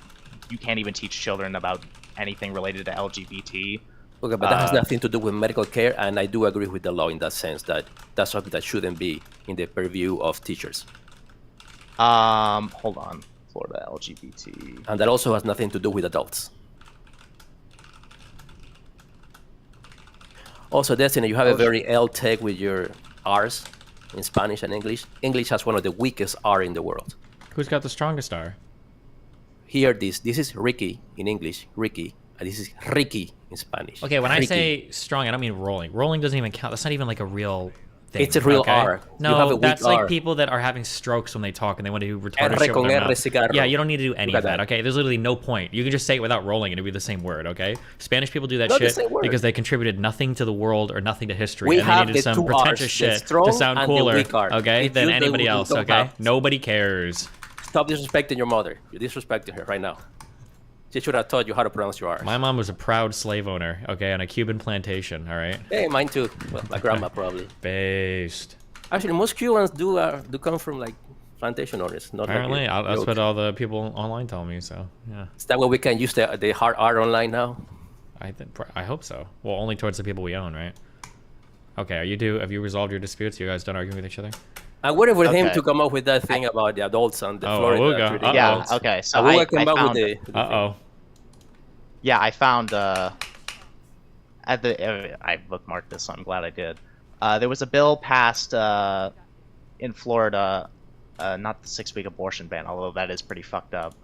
you can't even teach children about anything related to LGBT. Okay, but that has nothing to do with medical care, and I do agree with the law in that sense that that's something that shouldn't be in the purview of teachers. Hold on, Florida LGBT. And that also has nothing to do with adults. Also, Destiny, you have a very L tag with your R's in Spanish and English. English has one of the weakest R in the world. Who's got the strongest R? Here, this is Ricky in English, Ricky, and this is Ricky in Spanish. Okay, when Ricky. I say strong, I don't mean rolling. Rolling doesn't even count. That's not even like a real thing. It's a real okay? R. You have a No, weak that's like R. people that are having strokes when they talk and they want to do retarded R shit with con their R mouth. cigarro. Yeah, you don't need to do any Look of at that, that. okay? There's literally no point. You can just say it without rolling and it'd be the same word, okay? Spanish people do that Not the shit same word. because they contributed nothing to the world or nothing to history. We and they have needed the some two pretentious R's, the shit strong to sound and the cooler, weak R. okay, If than you anybody don't else, have- okay? Nobody cares. Stop disrespecting your mother. You're disrespecting her right now. She should have taught you how to pronounce your R. My mom was a proud slave owner, okay, on a Cuban plantation, all right? Hey, mine too. Well, my grandma probably. Based. Actually, most Cubans do come from like plantation owners. Not Apparently, like that's what all the people online tell me. So yeah. Is that where we can use the hard R online now? I hope so. Well, only towards the people we own, right? Okay, have you resolved your disputes? You guys done arguing with each other? I'm waiting for him to come up with that thing about the adults and the Florida. Awuga. Yeah. Okay. So Awuga I came up found. with the Uh-oh. Yeah, I found. At the I bookmarked this, so I'm glad I did. There was a bill passed in Florida, not the 6-week abortion ban, although that is pretty fucked up.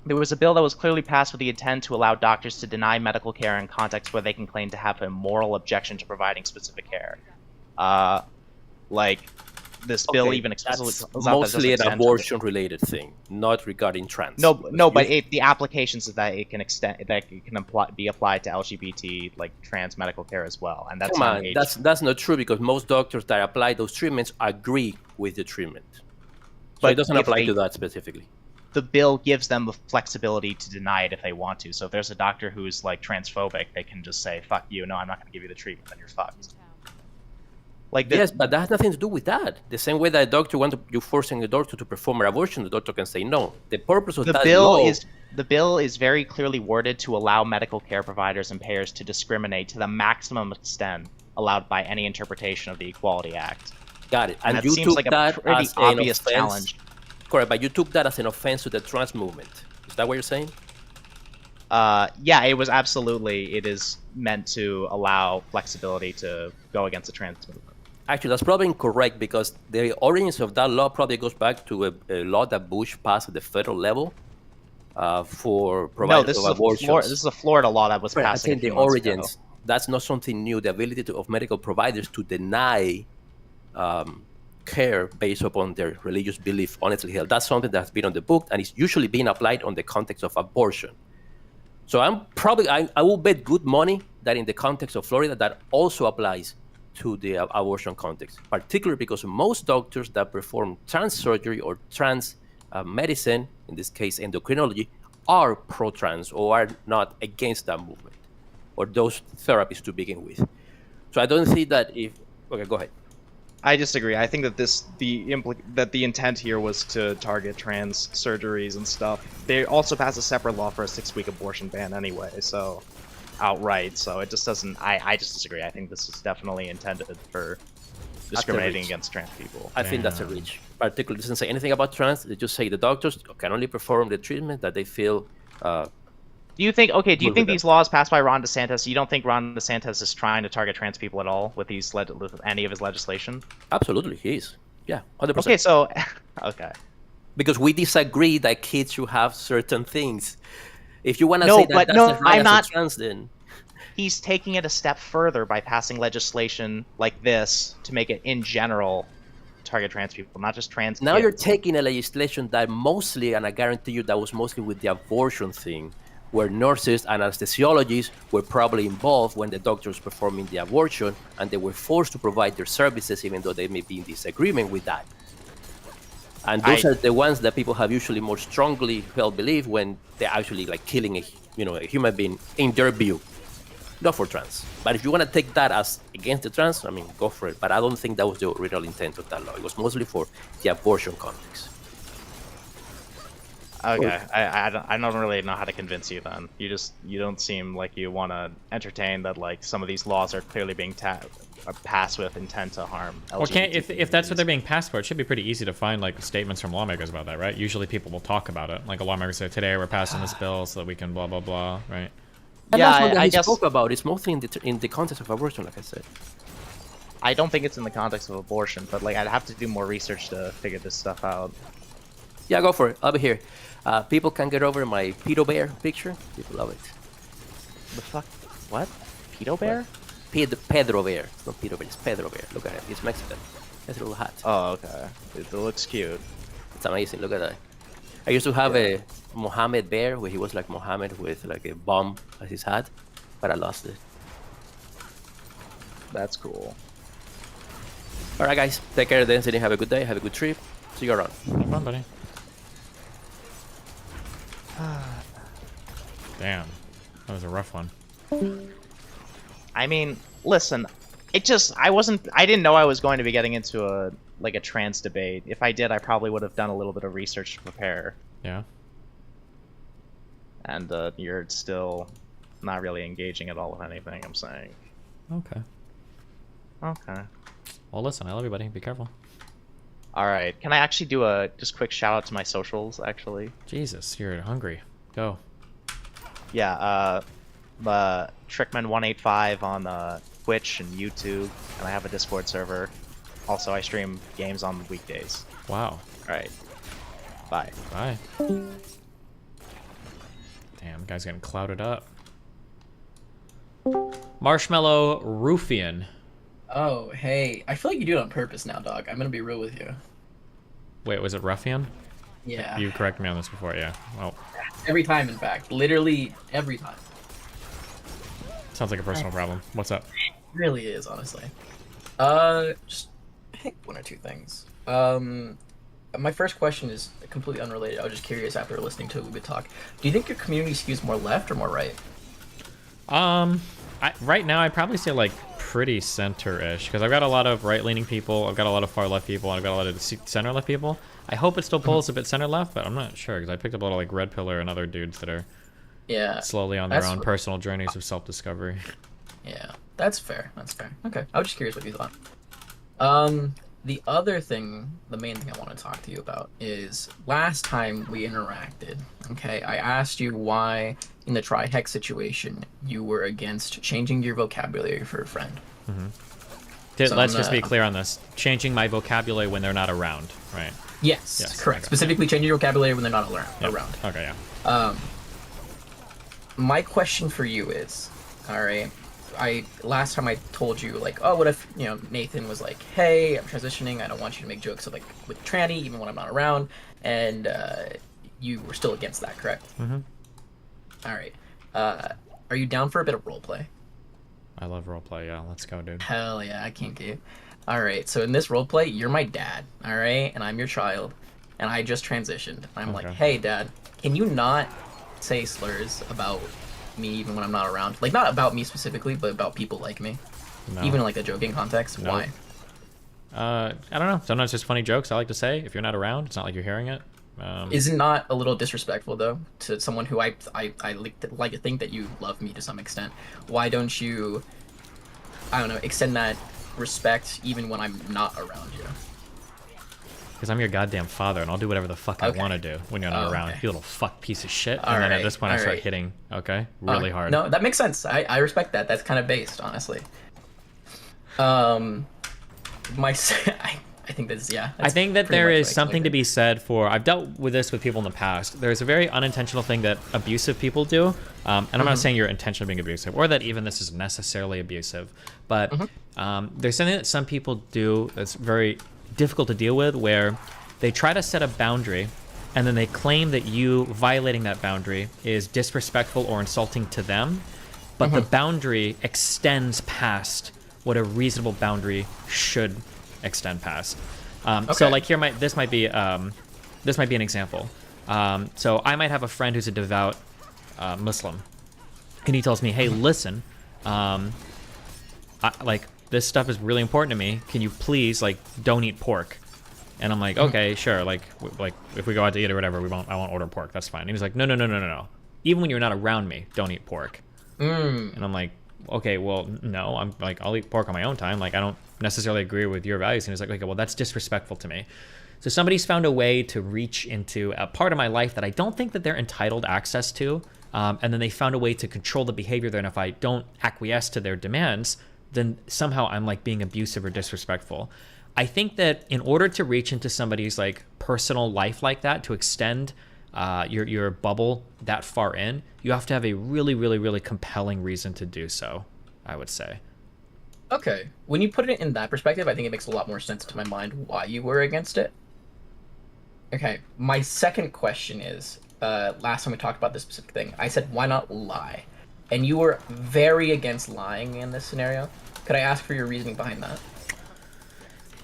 There was a bill that was clearly passed with the intent to allow doctors to deny medical care in contexts where they can claim to have a moral objection to providing specific care. Like, this bill even explicitly that's mostly an abortion-related thing, not regarding trans. No, but the applications is that it can be applied to LGBT, like trans medical care as well, and that's Come on, that's not true because most doctors that apply those treatments agree with the treatment, so But it doesn't if apply they- to that specifically. The bill gives them the flexibility to deny it if they want to. So if there's a doctor who's like transphobic, they can just say, "Fuck you, no, I'm not going to give you the treatment," then you're fucked. Like Yes, but that has nothing to do with that. The same way that a doctor you're forcing a doctor to perform an abortion, the doctor can say no. The purpose of the that bill law is the bill is very clearly worded to allow medical care providers and payers to discriminate to the maximum extent allowed by any interpretation of the Equality Act. Got it. And that you seems took like a that pretty as an obvious offense. challenge. Correct, but you took that as an offense to the trans movement. Is that what you're saying? Yeah, it was absolutely. It is meant to allow flexibility to go against the trans movement. Actually, that's probably incorrect because the origins of that law probably goes back to a law that Bush passed at the federal level for providers of abortions. This is a Florida law that was Right, passed. I think the origins. That's not something new. The ability of medical providers to deny care based upon their religious belief, honestly held. That's something that's been on the book and is usually being applied on the context of abortion. So I will bet good money that in the context of Florida, that also applies to the abortion context, particularly because most doctors that perform trans surgery or trans medicine, in this case endocrinology, are pro-trans or are not against that movement or those therapies to begin with. So I don't see that if... Okay, go ahead. I disagree. I think that the intent here was to target trans surgeries and stuff. They also passed a separate law for a 6-week abortion ban anyway, so outright. So it just doesn't. I just disagree. I think this is definitely intended for discriminating against trans people. I think that's a reach. Particularly, it doesn't say anything about trans. They just say the doctors can only perform the treatment that they feel. Do you think these laws passed by Ron DeSantis? You don't think Ron DeSantis is trying to target trans people at all with with any of his legislation? Absolutely, he is. Yeah, 100%. Okay, so okay. Because we disagree that kids should have certain things. If you want to No, say that but that's no, as right I'm as not- a trans, then He's taking it a step further by passing legislation like this to make it in general target trans people, not just trans now kids. you're taking a legislation that mostly, and I guarantee you that was mostly with the abortion thing, where nurses and anesthesiologists were probably involved when the doctors performing the abortion, and they were forced to provide their services even though they may be in disagreement with that. And those are the ones that people have usually more strongly held belief when they're actually like killing a human being in their view. Not for trans. But if you want to take that as against the trans, I mean, go for it. But I don't think that was the original intent of that law. It was mostly for the abortion context. Okay, I don't really know how to convince you then. You don't seem like you want to entertain that like some of these laws are clearly being passed with intent to harm LGBT. Well, if that's what they're being passed for, it should be pretty easy to find like statements from lawmakers about that, right? Usually people will talk about it. Like a lawmaker say, today we're passing this bill so that we can blah blah blah, right? And Yeah, that's what I he guess- spoke about. It's mostly in the context of abortion, like I said. I don't think it's in the context of abortion, but like I'd have to do more research to figure this stuff out. Yeah, go for it. I'll be here. People can get over my pedo bear picture. People love it. The fuck? What? Pedo bear? Pedro bear. It's not pedo bear. It's Pedro bear. Look at it. It's Mexican. It's a little hat. Oh, okay. It looks cute. It's amazing. Look at that. I used to have a Mohammed bear where he was like Mohammed with like a bomb as his hat, but I lost it. That's cool. All right, guys. Take care of the incident. Have a good day. Have a good trip. See you around. No fun, buddy. Damn, that was a rough one. I mean, listen, I didn't know I was going to be getting into a trans debate. If I did, I probably would have done a little bit of research to prepare. Yeah. And you're still not really engaging at all with anything I'm saying. Okay. Okay. Well, listen, I love you, buddy. Be careful. All right. Can I actually do a just quick shout out to my socials? Actually. Jesus, you're hungry. Go. Yeah. Trickman185 on Twitch and YouTube, and I have a Discord server. Also, I stream games on weekdays. Wow. All right. Bye. Bye. Damn, guy's getting clouded up. Marshmallow Ruffian. Oh, hey. I feel like you do it on purpose now, dog. I'm gonna be real with you. Wait, was it Ruffian? Yeah. You corrected me on this before, yeah. Well. Every time, in fact. Literally every time. Sounds like a personal problem. What's up? It really is, honestly. Just pick one or two things. My first question is completely unrelated. I was just curious after listening to Ubi talk. Do you think your community skews more left or more right? Right now, I'd probably say like pretty center-ish, because I've got a lot of right-leaning people, I've got a lot of far-left people, and I've got a lot of center-left people. I hope it still pulls a bit center-left, but I'm not sure, because I picked up a lot of like Red Pillar and other dudes that are slowly on their own personal journeys of self-discovery. Yeah, that's fair. That's fair. Okay, I was just curious what you thought. The other thing, the main thing I want to talk to you about is last time we interacted, okay, I asked you why in the Tri-Hex situation you were against changing your vocabulary for a friend. Mm-hmm. So let's just be clear on this. Changing my vocabulary when they're not around, right? Yes, correct. Okay. Specifically changing your vocabulary when they're not around. Okay, yeah. My question for you is, all right, last time I told you, like, oh, what if, you know, Nathan was like, hey, I'm transitioning, I don't want you to make jokes of, like, with tranny, even when I'm not around, and you were still against that, correct? Mm-hmm. All right. Are you down for a bit of roleplay? I love roleplay, yeah. Let's go, dude. Hell yeah, I can't get. All right, so in this roleplay, you're my dad, all right, and I'm your child, and I just transitioned. I'm like, hey, Dad, can you not say slurs about me even when I'm not around? Like, not about me specifically, but about people like me. No. Even in, like, a joking context. No. Why? I don't know. Sometimes just funny jokes I like to say. If you're not around, it's not like you're hearing it. Is it not a little disrespectful, though, to someone who I like to think that you love me to some extent? Why don't you, I don't know, extend that respect even when I'm not around you? Because I'm your goddamn father, and I'll do whatever the fuck I want to do when you're not around. You little fuck piece of shit. And then at this point, I start hitting, really hard. No, that makes sense. I respect that. That's kind of based, honestly. I think that's, yeah. I think that there is something to be said for, I've dealt with this with people in the past. There's a very unintentional thing that abusive people do. And I'm not saying you're intentionally being abusive, or that even this is necessarily abusive. But there's something that some people do that's very difficult to deal with, where they try to set a boundary and then they claim that you violating that boundary is disrespectful or insulting to them, but the boundary extends past what a reasonable boundary should extend past. So like this might be an example. So I might have a friend who's a devout Muslim, and he tells me, hey, listen, like, this stuff is really important to me. Can you please, like, don't eat pork? And I'm like, okay, sure. Like if we go out to eat or whatever, I won't order pork. That's fine. And he's like, no. Even when you're not around me, don't eat pork. And I'm like, okay, well, no. I'm like, I'll eat pork on my own time. Like, I don't necessarily agree with your values. And he's like, okay, well, that's disrespectful to me. So somebody's found a way to reach into a part of my life that I don't think that they're entitled access to. And then they found a way to control the behavior there. And if I don't acquiesce to their demands, then somehow I'm like being abusive or disrespectful. I think that in order to reach into somebody's like personal life like that, to extend your bubble that far in, you have to have a really, really, really compelling reason to do so, I would say. Okay. When you put it in that perspective, I think it makes a lot more sense to my mind why you were against it. Okay. My second question is, last time we talked about this specific thing, I said, why not lie? And you were very against lying in this scenario. Could I ask for your reasoning behind that?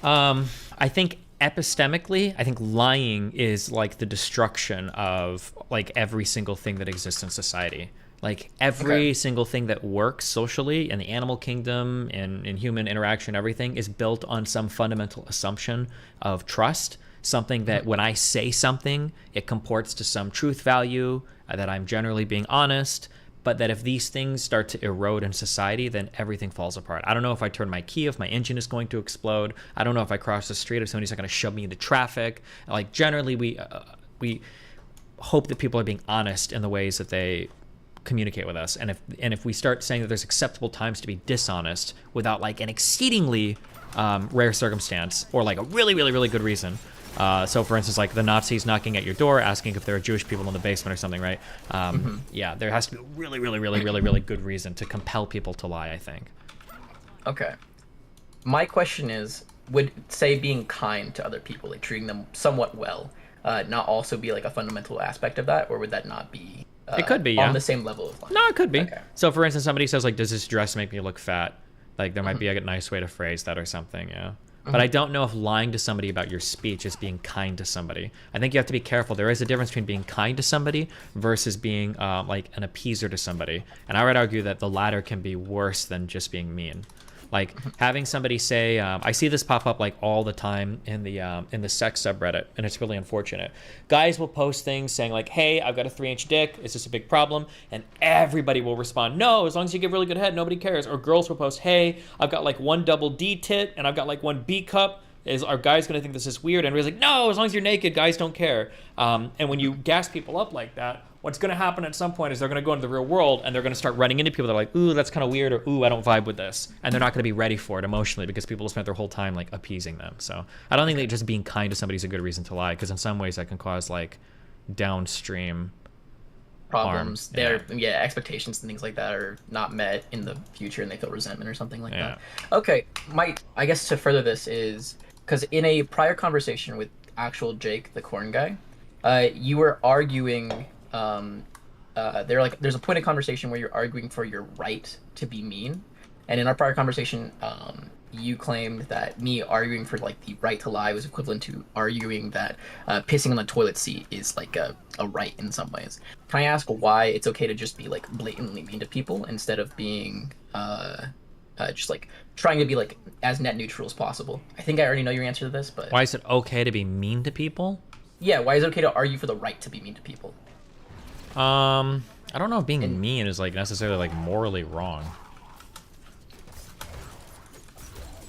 I think epistemically, I think lying is like the destruction of like every single thing that exists in society. Like every single thing that works socially in the animal kingdom and in human interaction, everything is built on some fundamental assumption of trust. Something that when I say something, it comports to some truth value, that I'm generally being honest, but that if these things start to erode in society, then everything falls apart. I don't know if I turn my key, if my engine is going to explode. I don't know if I cross the street, if somebody's not going to shove me into traffic. Like generally we hope that people are being honest in the ways that they communicate with us, and if we start saying that there's acceptable times to be dishonest without like an exceedingly rare circumstance or like a really really really good reason, so for instance like the Nazis knocking at your door asking if there are Jewish people in the basement or something, right? Yeah, there has to be a really really really really really good reason to compel people to lie, I think. Okay, my question is, would say being kind to other people, like treating them somewhat well, not also be like a fundamental aspect of that, or would that not be it could be, yeah, on the same level of life? No, it could be. Okay. So for instance, somebody says like, does this dress make me look fat? Like there might be a nice way to phrase that or something, yeah. But I don't know if lying to somebody about your speech is being kind to somebody. I think you have to be careful. There is a difference between being kind to somebody versus being like an appeaser to somebody. And I would argue that the latter can be worse than just being mean. Like having somebody say, I see this pop up like all the time in the sex subreddit, and it's really unfortunate. Guys will post things saying like, hey, I've got a 3-inch dick, is this a big problem? And everybody will respond, no, as long as you give really good head, nobody cares. Or girls will post, hey, I've got like 1 double D tit and I've got like 1 B cup. Are guys gonna think this is weird? And everybody's like, no, as long as you're naked, guys don't care. And when you gas people up like that, what's going to happen at some point is they're going to go into the real world and they're going to start running into people that are like, ooh, that's kind of weird, or ooh, I don't vibe with this. And they're not going to be ready for it emotionally because people have spent their whole time like appeasing them. So I don't think that just being kind to somebody is a good reason to lie, because in some ways that can cause like downstream problems. Harm. Yeah, expectations and things like that are not met in the future and they feel resentment or something like that. Okay, I guess to further this is, because in a prior conversation with actual Jake, the corn guy, you were arguing... there's a point of conversation where you're arguing for your right to be mean, and in our prior conversation you claimed that me arguing for like the right to lie was equivalent to arguing that pissing on the toilet seat is like a right in some ways. Can I ask why it's okay to just be like blatantly mean to people instead of being just like trying to be like as net neutral as possible? I think I already know your answer to this, but why is it okay to be mean to people? Yeah, why is it okay to argue for the right to be mean to people? I don't know if being mean is like necessarily like morally wrong.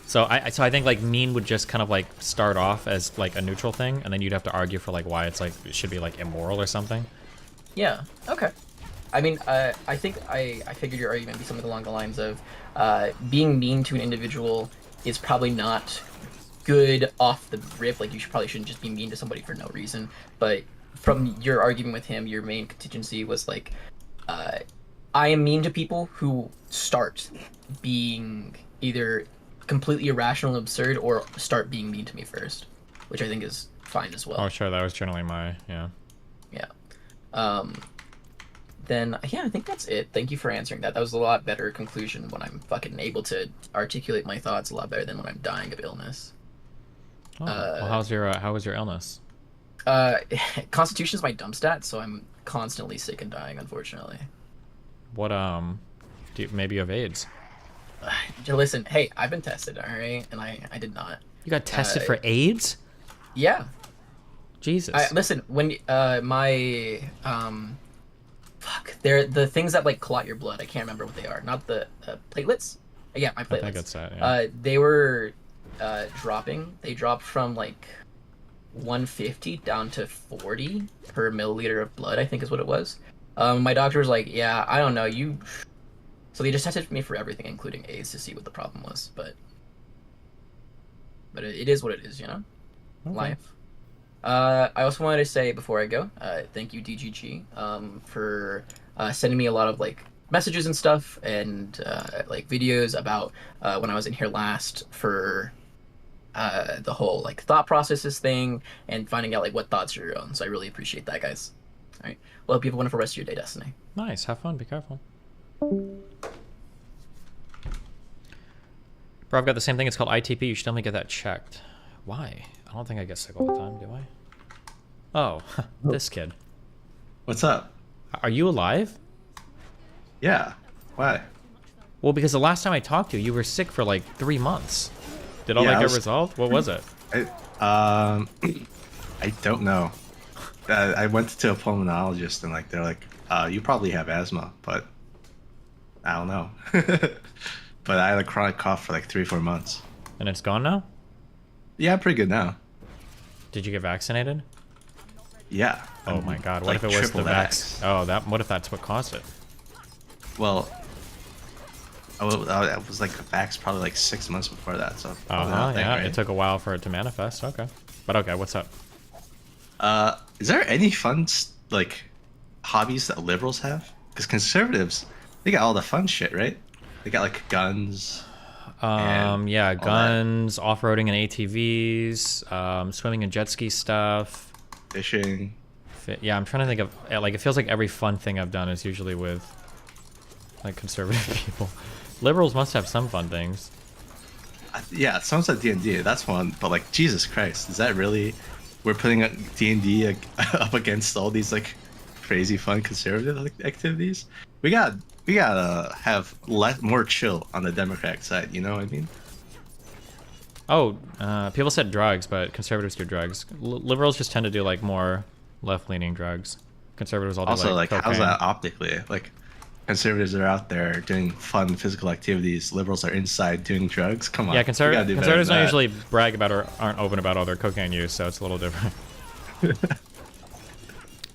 So I think like mean would just kind of like start off as like a neutral thing, and then you'd have to argue for like why it's like it should be like immoral or something. Yeah. Okay. I mean, I think I figured your argument would be something along the lines of being mean to an individual is probably not good off the rip. Like you probably shouldn't just be mean to somebody for no reason. But from your argument with him, your main contingency was like, I am mean to people who start being either completely irrational and absurd or start being mean to me first, which I think is fine as well. Oh, sure. That was generally my, yeah. Then, yeah, I think that's it. Thank you for answering that. That was a lot better conclusion when I'm fucking able to articulate my thoughts a lot better than when I'm dying of illness. Oh, well, how was your illness? Constitution is my dump stat, so I'm constantly sick and dying, unfortunately. What, maybe you have AIDS? Listen, hey, I've been tested, alright? And I did not. You got tested for AIDS? Yeah. Jesus. Listen, when, they're the things that, like, clot your blood. I can't remember what they are. Not the platelets? Yeah, my platelets. I think it's that, yeah. They were, dropping. They dropped from, like, 150 down to 40 per milliliter of blood, I think is what it was. My doctor was like, yeah, I don't know, so they just tested me for everything, including AIDS, to see what the problem was, but it is what it is, you know? Okay. Life. I also wanted to say before I go, thank you DGG for sending me a lot of like messages and stuff and like videos about when I was in here last for the whole like thought processes thing and finding out like what thoughts are your own. So I really appreciate that, guys. All right. Well, hope you have a wonderful rest of your day, Destiny. Nice. Have fun. Be careful. Bro, I've got the same thing. It's called ITP. You should only get that checked. Why? I don't think I get sick all the time, do I? Oh, this kid. What's up? Are you alive? Yeah. Why? Well, because the last time I talked to you, you were sick for like 3 months. Did all Yeah, that I get was- resolved? What was it? I don't know. I went to a pulmonologist and like they're like, you probably have asthma, but I don't know. But I had a chronic cough for like 3-4 months. And it's gone now? Yeah, I'm pretty good now. Did you get vaccinated? Yeah. Oh my god, what like if it was the triple vax? Oh, what if that's what caused it? Well, I was like a vax probably like 6 months before that, so. probably Oh, nothing, yeah, right? it took a while for it to manifest. Okay. But okay, what's up? Is there any fun like hobbies that liberals have? Because conservatives, they got all the fun shit, right? They got like guns. Yeah, guns, off-roading and ATVs, swimming and jet ski stuff. Fishing. Yeah, I'm trying to think of, like, it feels like every fun thing I've done is usually with, like, conservative people. Liberals must have some fun things. Yeah, it sounds like D&D. That's one, but like Jesus Christ, is that really? We're putting D&D up against all these like crazy fun conservative activities. We gotta have more chill on the Democratic side. You know what I mean? Oh, people said drugs, but conservatives do drugs. Liberals just tend to do like more left-leaning drugs. Conservatives all do Also, like, cocaine. how's that optically? Like, conservatives are out there doing fun physical activities. Liberals are inside doing drugs. Come on. Yeah, we gotta do better conservatives than don't that. usually brag about or aren't open about all their cocaine use, so it's a little different.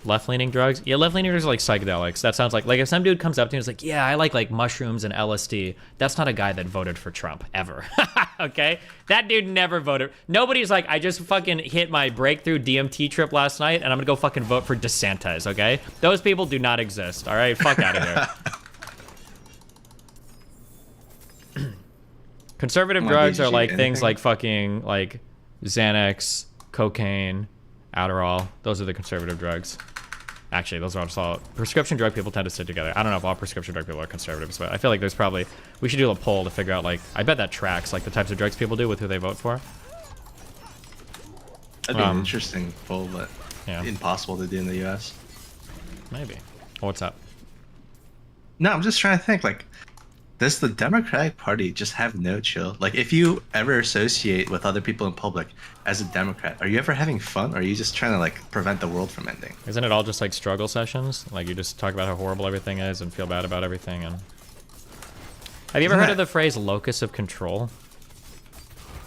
Left-leaning drugs? Yeah, left-leaning drugs are like psychedelics. That sounds like if some dude comes up to you and is like, yeah, I like mushrooms and LSD. That's not a guy that voted for Trump, ever. Okay? That dude never voted. Nobody's like, I just fucking hit my breakthrough DMT trip last night and I'm gonna go fucking vote for DeSantis, okay? Those people do not exist, all right? Fuck out of here. Conservative Come on, drugs dude, are you like see things anything? like fucking like Xanax, cocaine, Adderall. Those are the conservative drugs. Actually, those are all prescription drug people tend to sit together. I don't know if all prescription drug people are conservatives, but I feel like there's probably, we should do a poll to figure out, like, I bet that tracks like the types of drugs people do with who they vote for. That'd be an interesting poll, but yeah. impossible to do in the US. Maybe. What's up? No, I'm just trying to think, like, does the Democratic Party just have no chill? Like, if you ever associate with other people in public as a Democrat, are you ever having fun, or are you just trying to, like, prevent the world from ending? Isn't it all just like struggle sessions? Like you just talk about how horrible everything is and feel bad about everything. And have you ever heard of the phrase locus of control?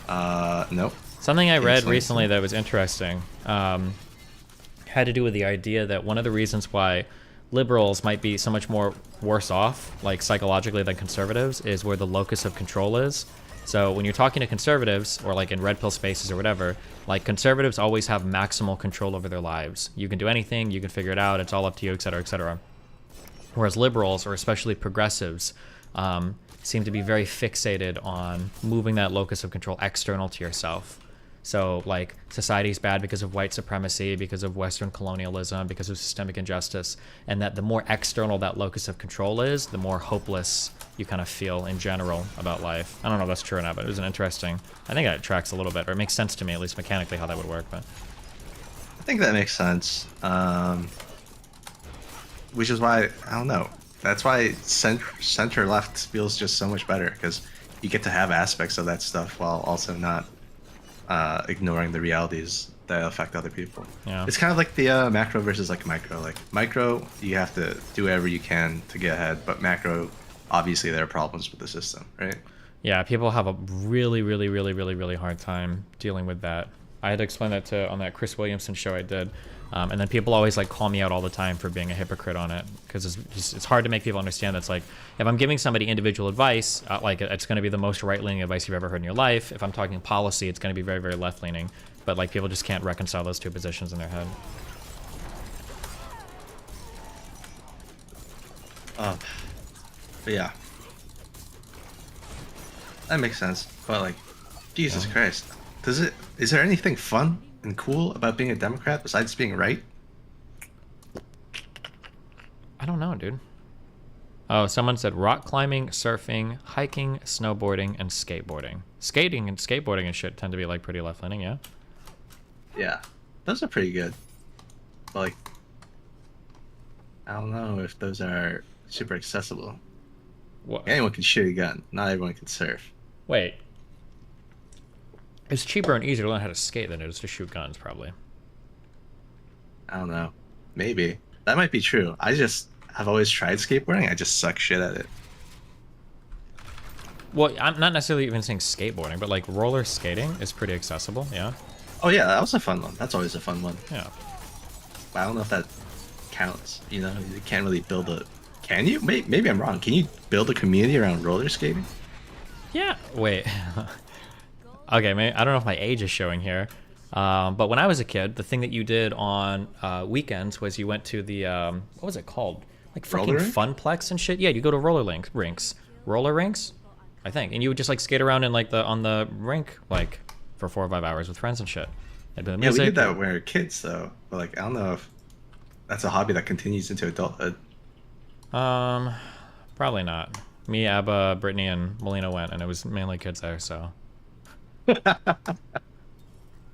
Nope. Something I read Explain recently some. that was interesting had to do with the idea that one of the reasons why liberals might be so much more worse off, like psychologically, than conservatives is where the locus of control is. So when you're talking to conservatives, or like in red pill spaces or whatever, like conservatives always have maximal control over their lives. You can do anything, you can figure it out, it's all up to you, etc., etc. Whereas liberals, or especially progressives, seem to be very fixated on moving that locus of control external to yourself. So, like, society's bad because of white supremacy, because of Western colonialism, because of systemic injustice, and that the more external that locus of control is, the more hopeless you kind of feel in general about life. I don't know if that's true or not, but it was an interesting, I think it tracks a little bit, or it makes sense to me, at least mechanically, how that would work. But I think that makes sense. Which is why, I don't know. That's why center left feels just so much better, because you get to have aspects of that stuff while also not ignoring the realities that affect other people. Yeah. It's kind of like the macro versus like micro. Like micro, you have to do whatever you can to get ahead, but macro, obviously there are problems with the system, right? yeah, people have a really, really, really, really, really hard time dealing with that. I had to explain that on that Chris Williamson show I did. And then people always like call me out all the time for being a hypocrite on it, because it's hard to make people understand that's like, if I'm giving somebody individual advice, like it's going to be the most right-leaning advice you've ever heard in your life. If I'm talking policy, it's going to be very, very left-leaning. But like people just can't reconcile those two positions in their head. But yeah, that makes sense. But like, Jesus Christ, is there anything fun and cool about being a Democrat besides being right? I don't know, dude. Oh, someone said rock climbing, surfing, hiking, snowboarding, and skateboarding. Skating and skateboarding and shit tend to be like pretty left-leaning, yeah? Yeah, those are pretty good. But like, I don't know if those are super accessible. What? Anyone can shoot a gun. Not everyone can surf. Wait. It's cheaper and easier to learn how to skate than it is to shoot guns, probably. I don't know. Maybe. That might be true. I've always tried skateboarding. I just suck shit at it. Well, I'm not necessarily even saying skateboarding, but like roller skating is pretty accessible, yeah? Oh yeah, that was a fun one. That's always a fun one. Yeah. But I don't know if that counts. You know, you can't really build a... Can you? Maybe I'm wrong. Can you build a community around roller skating? Yeah. Wait. Okay, I don't know if my age is showing here. But when I was a kid, the thing that you did on weekends was you went to the, what was it called? Like fucking Funplex and shit? Yeah, you go to rinks. Roller rinks? I think. And you would just like skate around in like on the rink like for 4 or 5 hours with friends and shit. Yeah, we did that when we were kids though. But like, I don't know if that's a hobby that continues into adulthood. Probably not. Me, Abba, Brittany, and Melina went, and it was mainly kids there, so. But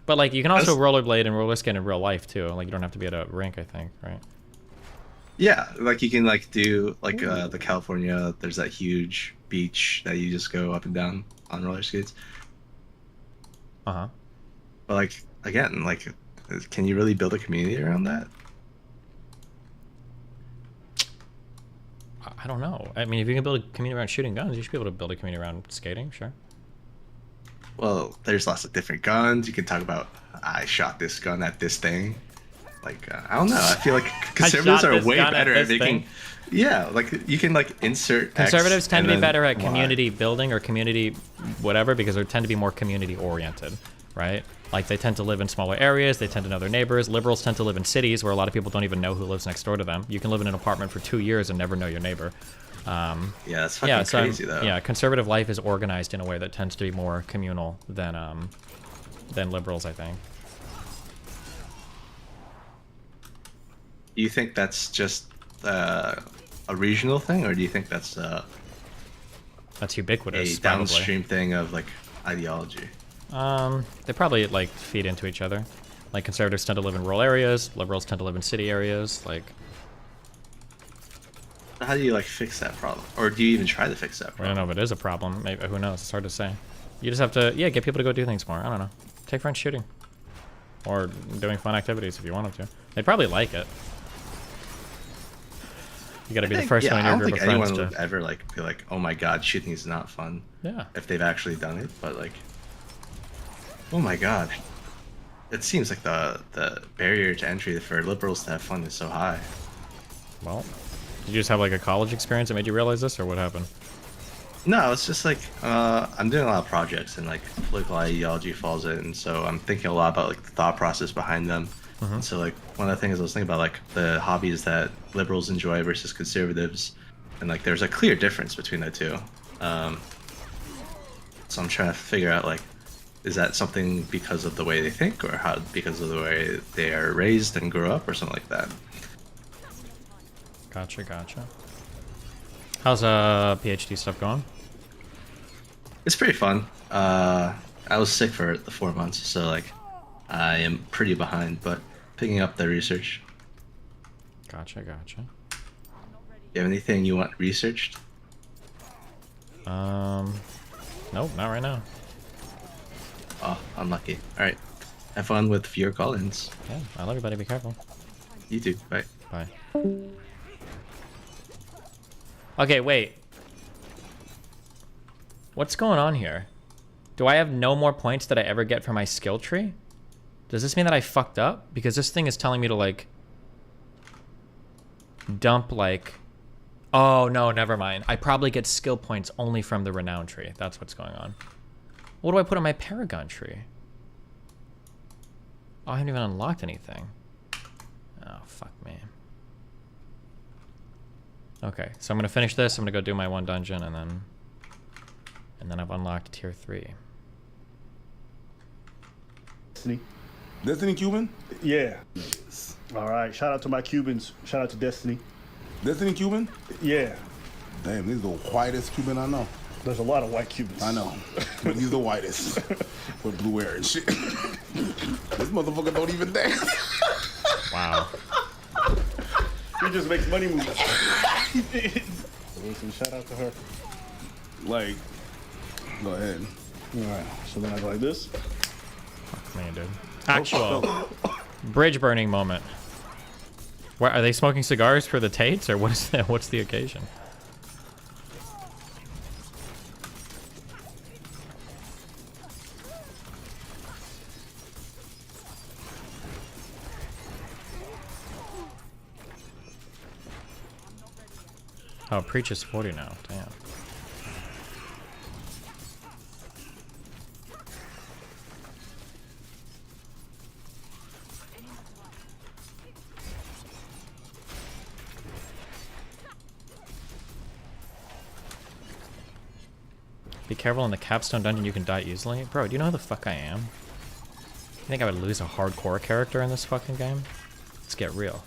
like, you can also rollerblade and roller skate in real life too. Like, you don't have to be at a rink, I think, right? Yeah, like you can like do like the California. There's that huge beach that you just go up and down on roller skates. Uh-huh. But like again, like, can you really build a community around that? I don't know. I mean, if you can build a community around shooting guns, you should be able to build a community around skating, sure. Well, there's lots of different guns. You can talk about, I shot this gun at this thing. Like, I don't know. I feel like conservatives are way better at making... Yeah, like, you can, like, insert Conservatives tend to be better at community building or community whatever because they tend to be more community-oriented, right? Like, they tend to live in smaller areas. They tend to know their neighbors. Liberals tend to live in cities where a lot of people don't even know who lives next door to them. You can live in an apartment for 2 years and never know your neighbor. Yeah, that's fucking crazy, though. Yeah, conservative life is organized in a way that tends to be more communal than liberals, I think. Do you think that's just a regional thing, or do you think that's ubiquitous? A downstream thing of like ideology? They probably like feed into each other. Like conservatives tend to live in rural areas, liberals tend to live in city areas. Like, how do you like fix that problem, or do you even try to fix that problem? I don't know if it is a problem. Maybe, who knows? It's hard to say. You just have to, get people to go do things more. I don't know. Take friends shooting, or doing fun activities if you wanted to. They'd probably like it. You gotta be the first one in your group of friends. I don't think anyone would ever like be like, "Oh my god, shooting is not fun." Yeah. If they've actually done it, but like, oh my god, it seems like the barrier to entry for liberals to have fun is so high. Well, did you just have like a college experience that made you realize this, or what happened? No, it's just like I'm doing a lot of projects and like political ideology falls in, so I'm thinking a lot about like the thought process behind them. Mm-hmm. So like one of the things I was thinking about, like the hobbies that liberals enjoy versus conservatives, and like there's a clear difference between the two. So I'm trying to figure out like, is that something because of the way they think, or because of the way they are raised and grew up, or something like that. Gotcha. How's PhD stuff going? It's pretty fun. I was sick for the 4 months, so like I am pretty behind, but picking up the research. Gotcha. You have anything you want researched? Nope, not right now. Oh, unlucky. Alright. Have fun with your call-ins. Yeah, I love everybody. Be careful. You too. Bye. Bye. Okay, wait. What's going on here? Do I have no more points that I ever get for my skill tree? Does this mean that I fucked up? Because this thing is telling me to like dump like, oh no, never mind. I probably get skill points only from the renown tree. That's what's going on. What do I put on my paragon tree? Oh, I haven't even unlocked anything. Oh, fuck me. Okay, so I'm gonna finish this. I'm gonna go do my one dungeon, and then I've unlocked tier 3. Destiny Cuban? Yeah. All right. Shout out to my Cubans. Shout out to Destiny. Destiny Cuban? Yeah. Damn, he's the whitest Cuban I know. There's a lot of white Cubans. I know, but he's the whitest with blue hair and shit. This motherfucker don't even dance. Wow. He just makes money moves. Listen, shout out to her. Like, go ahead. Alright, so then I go like this. Man, dude. Actual bridge burning moment. What, are they smoking cigars for the Tates, or what is that? What's the occasion? Oh, Preach is 40 now. Damn. Be careful in the capstone dungeon, you can die easily. Bro, do you know who the fuck I am? You think I would lose a hardcore character in this fucking game? Let's get real.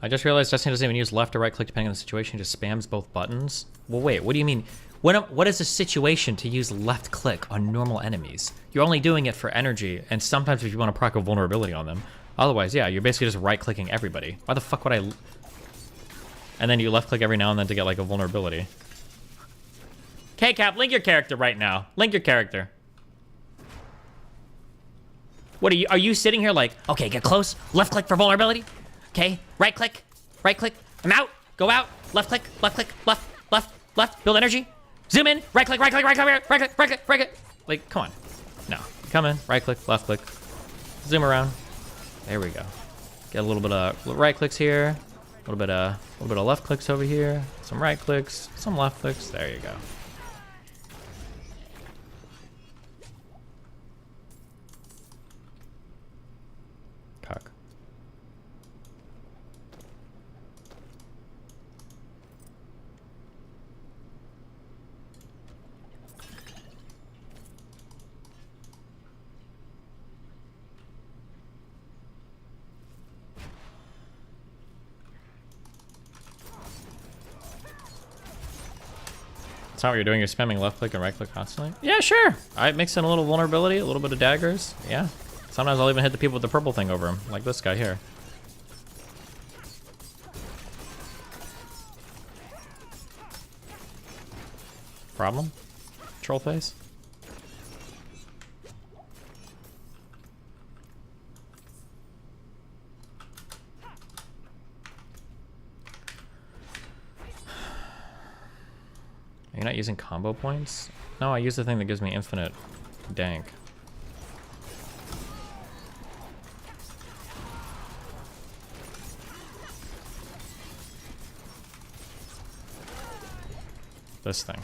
I just realized Destiny doesn't even use left or right click depending on the situation, just spams both buttons. Well, wait, what do you mean? What is the situation to use left click on normal enemies? You're only doing it for energy, and sometimes if you want to proc a vulnerability on them. Otherwise, yeah, you're basically just right clicking everybody. Why the fuck would I... And then you left click every now and then to get like a vulnerability. K-Cap, link your character right now. Link your character. What are you sitting here like, okay, get close, left click for vulnerability? Okay, right click, I'm out, go out, left click, left, build energy, zoom in, right click, right click. Like, come on. No, come in, right click, zoom around. There we go. Get a little bit of right clicks here, a little bit of left clicks over here, some right clicks, some left clicks. There you go. Cock. That's not what you're doing. You're spamming left click and right click constantly. Yeah, sure. I mix in a little vulnerability, a little bit of daggers. Yeah. Sometimes I'll even hit the people with the purple thing over them, like this guy here. Problem? Troll face? Are you not using combo points? No, I use the thing that gives me infinite dank. This thing.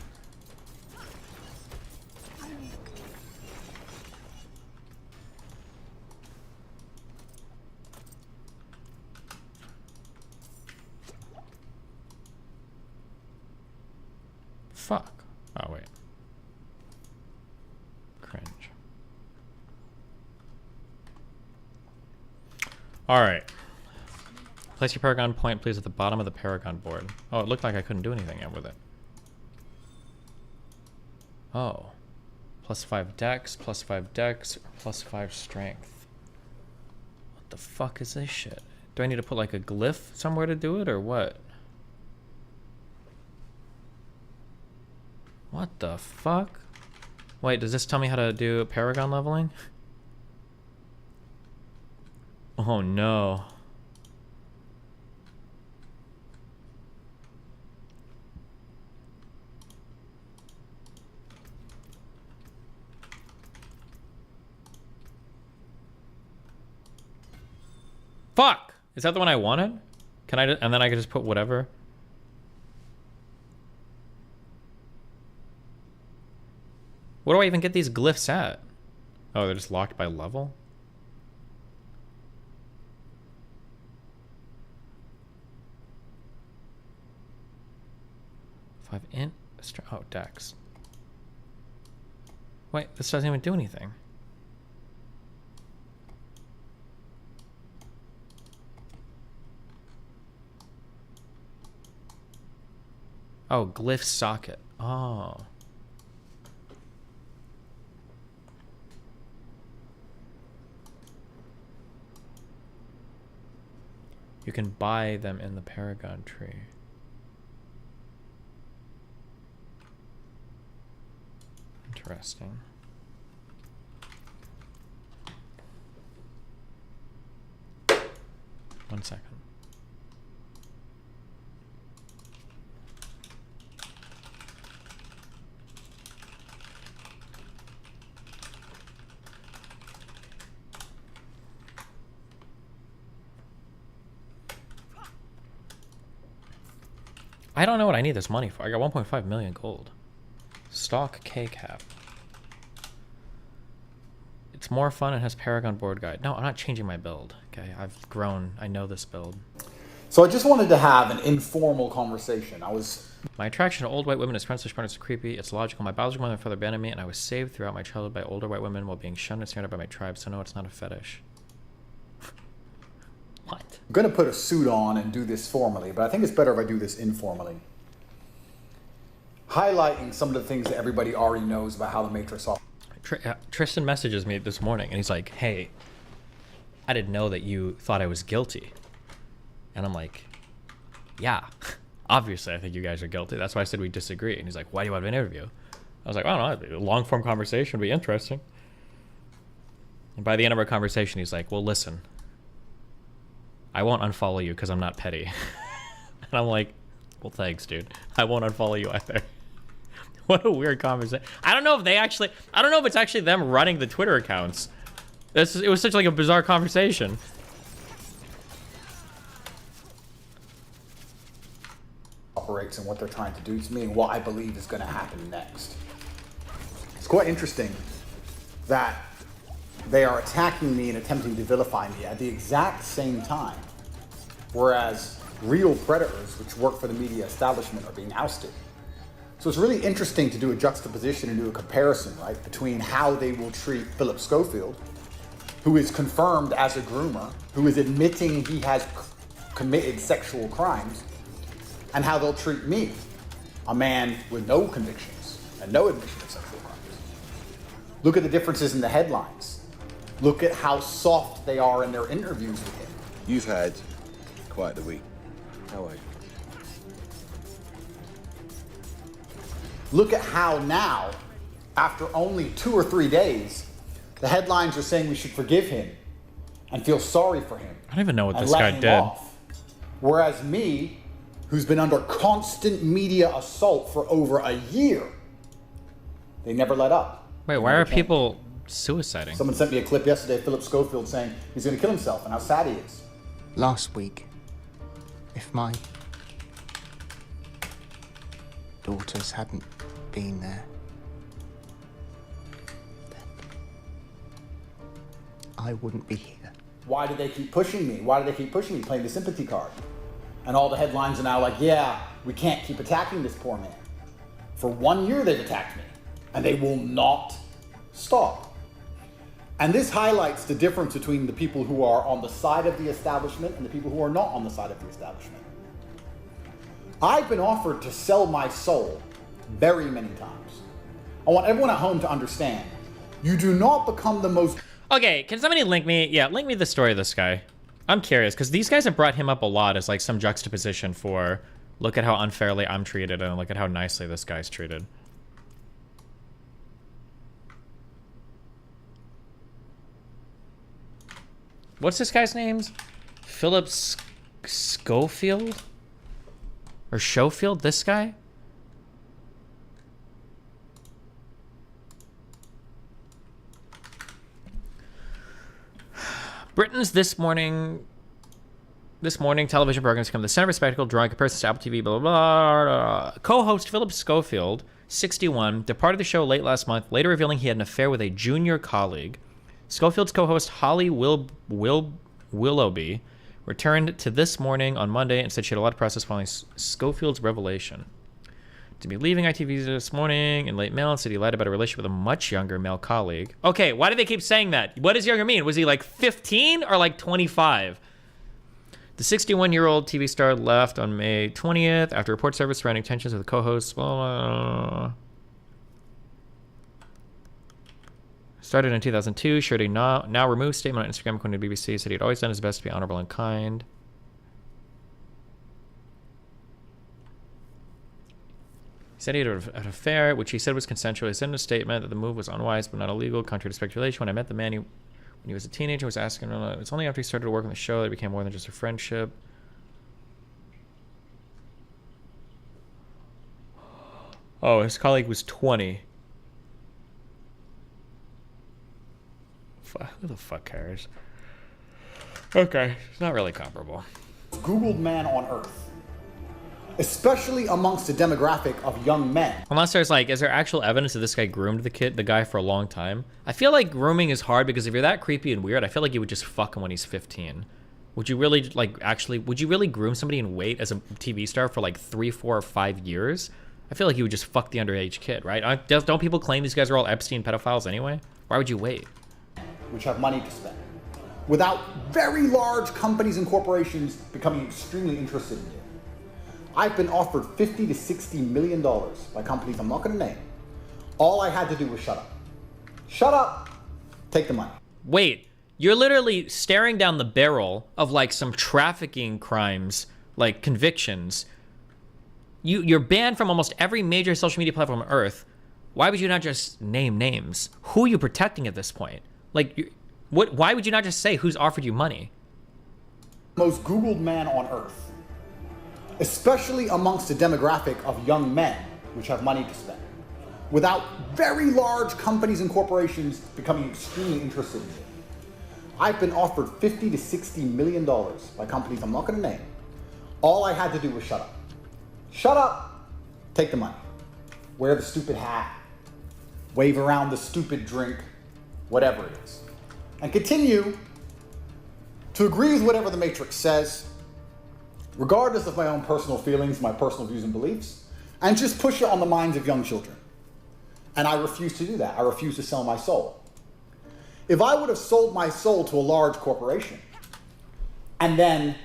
Fuck. Oh, wait. Cringe. Alright. Place your Paragon point, please, at the bottom of the Paragon board. Oh, it looked like I couldn't do anything yet with it. Oh. +5 dex, +5 dex, +5 strength. What the fuck is this shit? Do I need to put like a glyph somewhere to do it, or what? What the fuck? Wait, does this tell me how to do Paragon leveling? Oh no. Fuck! Is that the one I wanted? Can I, and then I can just put whatever? Where do I even get these glyphs at? Oh, they're just locked by level? 5 int. Oh, Dex. Wait, this doesn't even do anything. Oh, glyph socket. Oh. You can buy them in the Paragon tree. Interesting. One second. I don't know what I need this money for. I got 1.5 million gold. Stock K cap. It's more fun and has Paragon board guide. No, I'm not changing my build. Okay, I've grown. I know this build. So I just wanted to have an informal conversation. My attraction to old white women is friendly, smart, and creepy. It's logical. My biological mother and father abandoned me, and I was saved throughout my childhood by older white women while being shunned and surrounded by my tribe. So no, it's not a fetish. What? I'm going to put a suit on and do this formally, but I think it's better if I do this informally. Highlighting some of the things that everybody already knows about how the Matrix operates. Tristan messages me this morning, and he's like, hey, I didn't know that you thought I was guilty. And I'm like, yeah, obviously I think you guys are guilty. That's why I said we disagree. And he's like, why do you want an interview? I was like, I don't know, a long-form conversation would be interesting. And by the end of our conversation, he's like, well, listen, I won't unfollow you because I'm not petty. And I'm like, well, thanks, dude. I won't unfollow you either. What a weird conversation. I don't know if it's actually them running the Twitter accounts. It was such like a bizarre conversation. Operates and what they're trying to do to me and what I believe is going to happen next. It's quite interesting that they are attacking me and attempting to vilify me at the exact same time, whereas real predators, which work for the media establishment, are being ousted. So it's really interesting to do a juxtaposition and do a comparison, right, between how they will treat Philip Schofield, who is confirmed as a groomer, who is admitting he has committed sexual crimes, and how they'll treat me, a man with no convictions and no admission of sexual crimes. Look at the differences in the headlines. Look at how soft they are in their interviews with him. You've had quite the week. How are you? Look at how now, after only 2 or 3 days, the headlines are saying we should forgive him and feel sorry for him. I don't even know what this guy did. Whereas me, who's been under constant media assault for over a year, they never let up. Wait, why are people suiciding? Someone sent me a clip yesterday of Philip Schofield saying he's going to kill himself and how sad he is. Last week, if my daughters hadn't been there, then I wouldn't be here. Why do they keep pushing me? Why do they keep pushing me, playing the sympathy card? And all the headlines are now like, yeah, we can't keep attacking this poor man. For 1 year they've attacked me, and they will not stop. And this highlights the difference between the people who are on the side of the establishment and the people who are not on the side of the establishment. I've been offered to sell my soul very many times. I want everyone at home to understand, you do not become the most... Okay, can somebody link me? Yeah, link me the story of this guy. I'm curious, because these guys have brought him up a lot as like some juxtaposition for, look at how unfairly I'm treated and look at how nicely this guy's treated. What's this guy's name? Philip Schofield? Or Schofield? This guy? Britain's This Morning This morning, television programs become the center of spectacle, drawing comparisons to Apple TV, blah, blah, blah, blah. Co-host Philip Schofield, 61, departed the show late last month, later revealing he had an affair with a junior colleague. Schofield's co-host Holly Willoughby returned to This Morning on Monday and said she had a lot of process following Schofield's revelation. To be leaving ITV This Morning in late mail and said he lied about a relationship with a much younger male colleague. Okay, why do they keep saying that? What does younger mean? Was he like 15 or like 25? The 61-year-old TV star left on May 20th after report surfaced surrounding tensions with the co-hosts. Blah, blah, blah. Started in 2002, shared a now removed statement on Instagram according to BBC, said he'd always done his best to be honorable and kind. He said he had an affair, which he said was consensual. He said in a statement that the move was unwise but not illegal, contrary to speculation. When I met the man, when he was a teenager, was asking him. It's only after he started to work on the show that it became more than just a friendship. Oh, his colleague was 20. Who the fuck cares? Okay, it's not really comparable. Googled man on Earth. Especially amongst the demographic of young men. Unless there's like, is there actual evidence that this guy groomed the guy for a long time? I feel like grooming is hard because if you're that creepy and weird, I feel like you would just fuck him when he's 15. Would you really would you really groom somebody and wait as a TV star for like 3, 4, or 5 years? I feel like you would just fuck the underage kid, right? Don't people claim these guys are all Epstein pedophiles anyway? Why would you wait? Which have money to spend. Without very large companies and corporations becoming extremely interested in you. I've been offered $50 to $60 million by companies I'm not going to name. All I had to do was shut up. Shut up, take the money. Wait, you're literally staring down the barrel of like some trafficking crimes, like convictions. You're banned from almost every major social media platform on Earth. Why would you not just name names? Who are you protecting at this point? Like, why would you not just say who's offered you money? Most Googled man on Earth. Especially amongst the demographic of young men, which have money to spend. Without very large companies and corporations becoming extremely interested in you. I've been offered $50 to $60 million by companies I'm not going to name. All I had to do was shut up. Shut up, take the money. Wear the stupid hat. Wave around the stupid drink. Whatever it is. And continue to agree with whatever the Matrix says, regardless of my own personal feelings, my personal views and beliefs, and just push it on the minds of young children. And I refuse to do that. I refuse to sell my soul. If I would have sold my soul to a large corporation, and then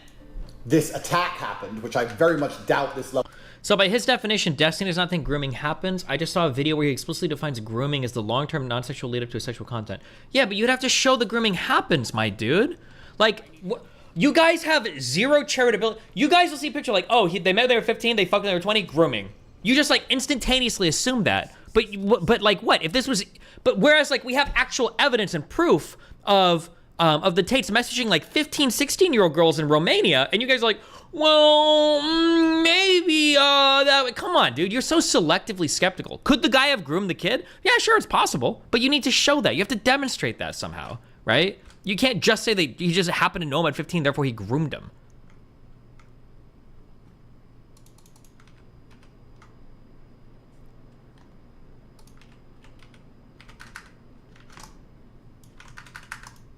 this attack happened, which I very much doubt this level. So by his definition, Destiny does not think grooming happens. I just saw a video where he explicitly defines grooming as the long-term non-sexual lead-up to a sexual content. Yeah, but you'd have to show the grooming happens, my dude. Like, you guys have zero charitability. You guys will see a picture like, oh, they met when they were 15, they fucked when they were 20, grooming. You just like instantaneously assume that. But like what? If this was, but whereas like we have actual evidence and proof of the Tates messaging like 15, 16-year-old girls in Romania, and you guys are like, well, maybe come on, dude, you're so selectively skeptical. Could the guy have groomed the kid? Yeah, sure, it's possible, but you need to show that. You have to demonstrate that somehow, right? You can't just say that he just happened to know him at 15, therefore he groomed him.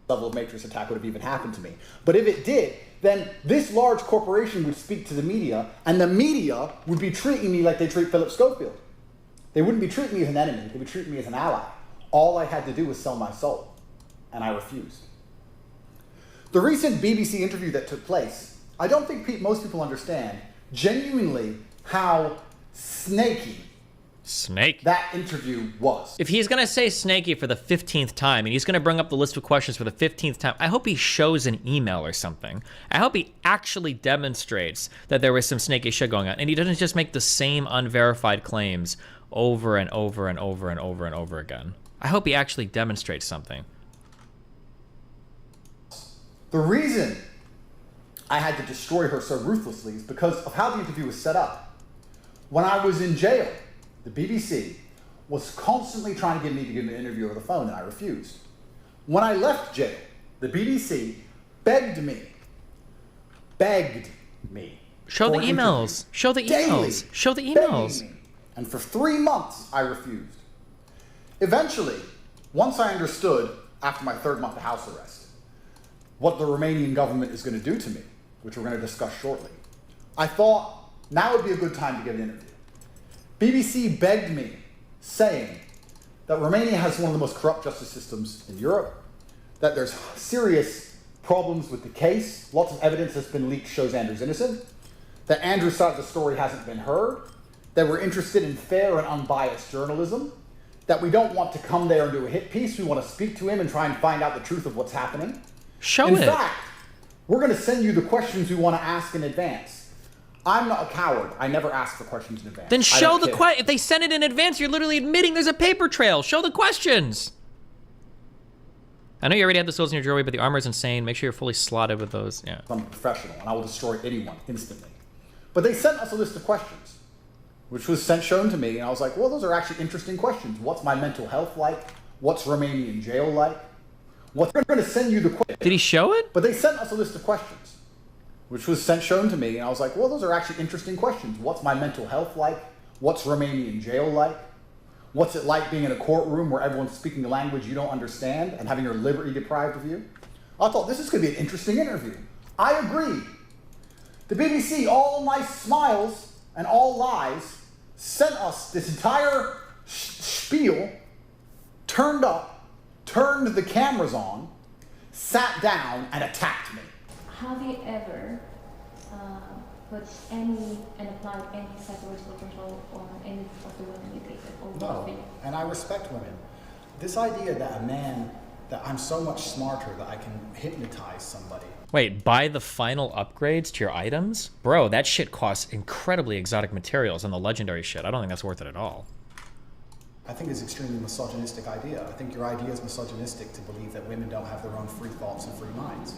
Level of Matrix attack would have even happened to me. But if it did, then this large corporation would speak to the media, and the media would be treating me like they treat Philip Schofield. They wouldn't be treating me as an enemy, they would treat me as an ally. All I had to do was sell my soul, and I refused. The recent BBC interview that took place, I don't think most people understand genuinely how snaky that interview was. If he's gonna say snaky for the 15th time and he's gonna bring up the list of questions for the 15th time, I hope he shows an email or something. I hope he actually demonstrates that there was some snaky shit going on and he doesn't just make the same unverified claims over and over and over and over and over again. I hope he actually demonstrates something. The reason I had to destroy her so ruthlessly is because of how the interview was set up. When I was in jail, the BBC was constantly trying to get me to give an interview over the phone, and I refused. When I left jail, the BBC begged me begged me. Show the for an emails. interview. Show the Daily, emails. Show the begging emails. me. And for 3 months, I refused. Eventually, once I understood, after my 3rd month of house arrest, what the Romanian government is going to do to me, which we're going to discuss shortly, I thought now would be a good time to give an interview. BBC begged me, saying that Romania has one of the most corrupt justice systems in Europe, that there's serious problems with the case, lots of evidence that's been leaked shows Andrew's innocent, that Andrew's side of the story hasn't been heard, that we're interested in fair and unbiased journalism, that we don't want to come there and do a hit piece, we want to speak to him and try and find out the truth of what's happening. Show in it. In fact, we're going to send you the questions we want to ask in advance. I'm not a coward. I never ask for questions in advance. Then show the question. If they send it in advance, you're literally admitting there's a paper trail. Show the questions. I know you already had the souls in your jewelry, but the armor is insane. Make sure you're fully slotted with those. Yeah. I'm a professional, and I will destroy anyone instantly. But they sent us a list of questions, which was shown to me, and I was like, well, those are actually interesting questions. What's my mental health like? What's Romanian jail like? They're going to send you the questions. Did he show it? But they sent us a list of questions, which was shown to me, and I was like, well, those are actually interesting questions. What's my mental health like? What's Romanian jail like? What's it like being in a courtroom where everyone's speaking a language you don't understand and having your liberty deprived of you? I thought this is going to be an interesting interview. I agreed. The BBC, all nice smiles and all lies, sent us this entire spiel, turned up, turned the cameras on, sat down, and attacked me. Have you ever put any and applied any psychological control on any of the women you dated? No, and I respect women. This idea that that I'm so much smarter that I can hypnotize somebody. Wait, buy the final upgrades to your items? Bro, that shit costs incredibly exotic materials and the legendary shit. I don't think that's worth it at all. I think it's an extremely misogynistic idea. I think your idea is misogynistic to believe that women don't have their own free thoughts and free minds.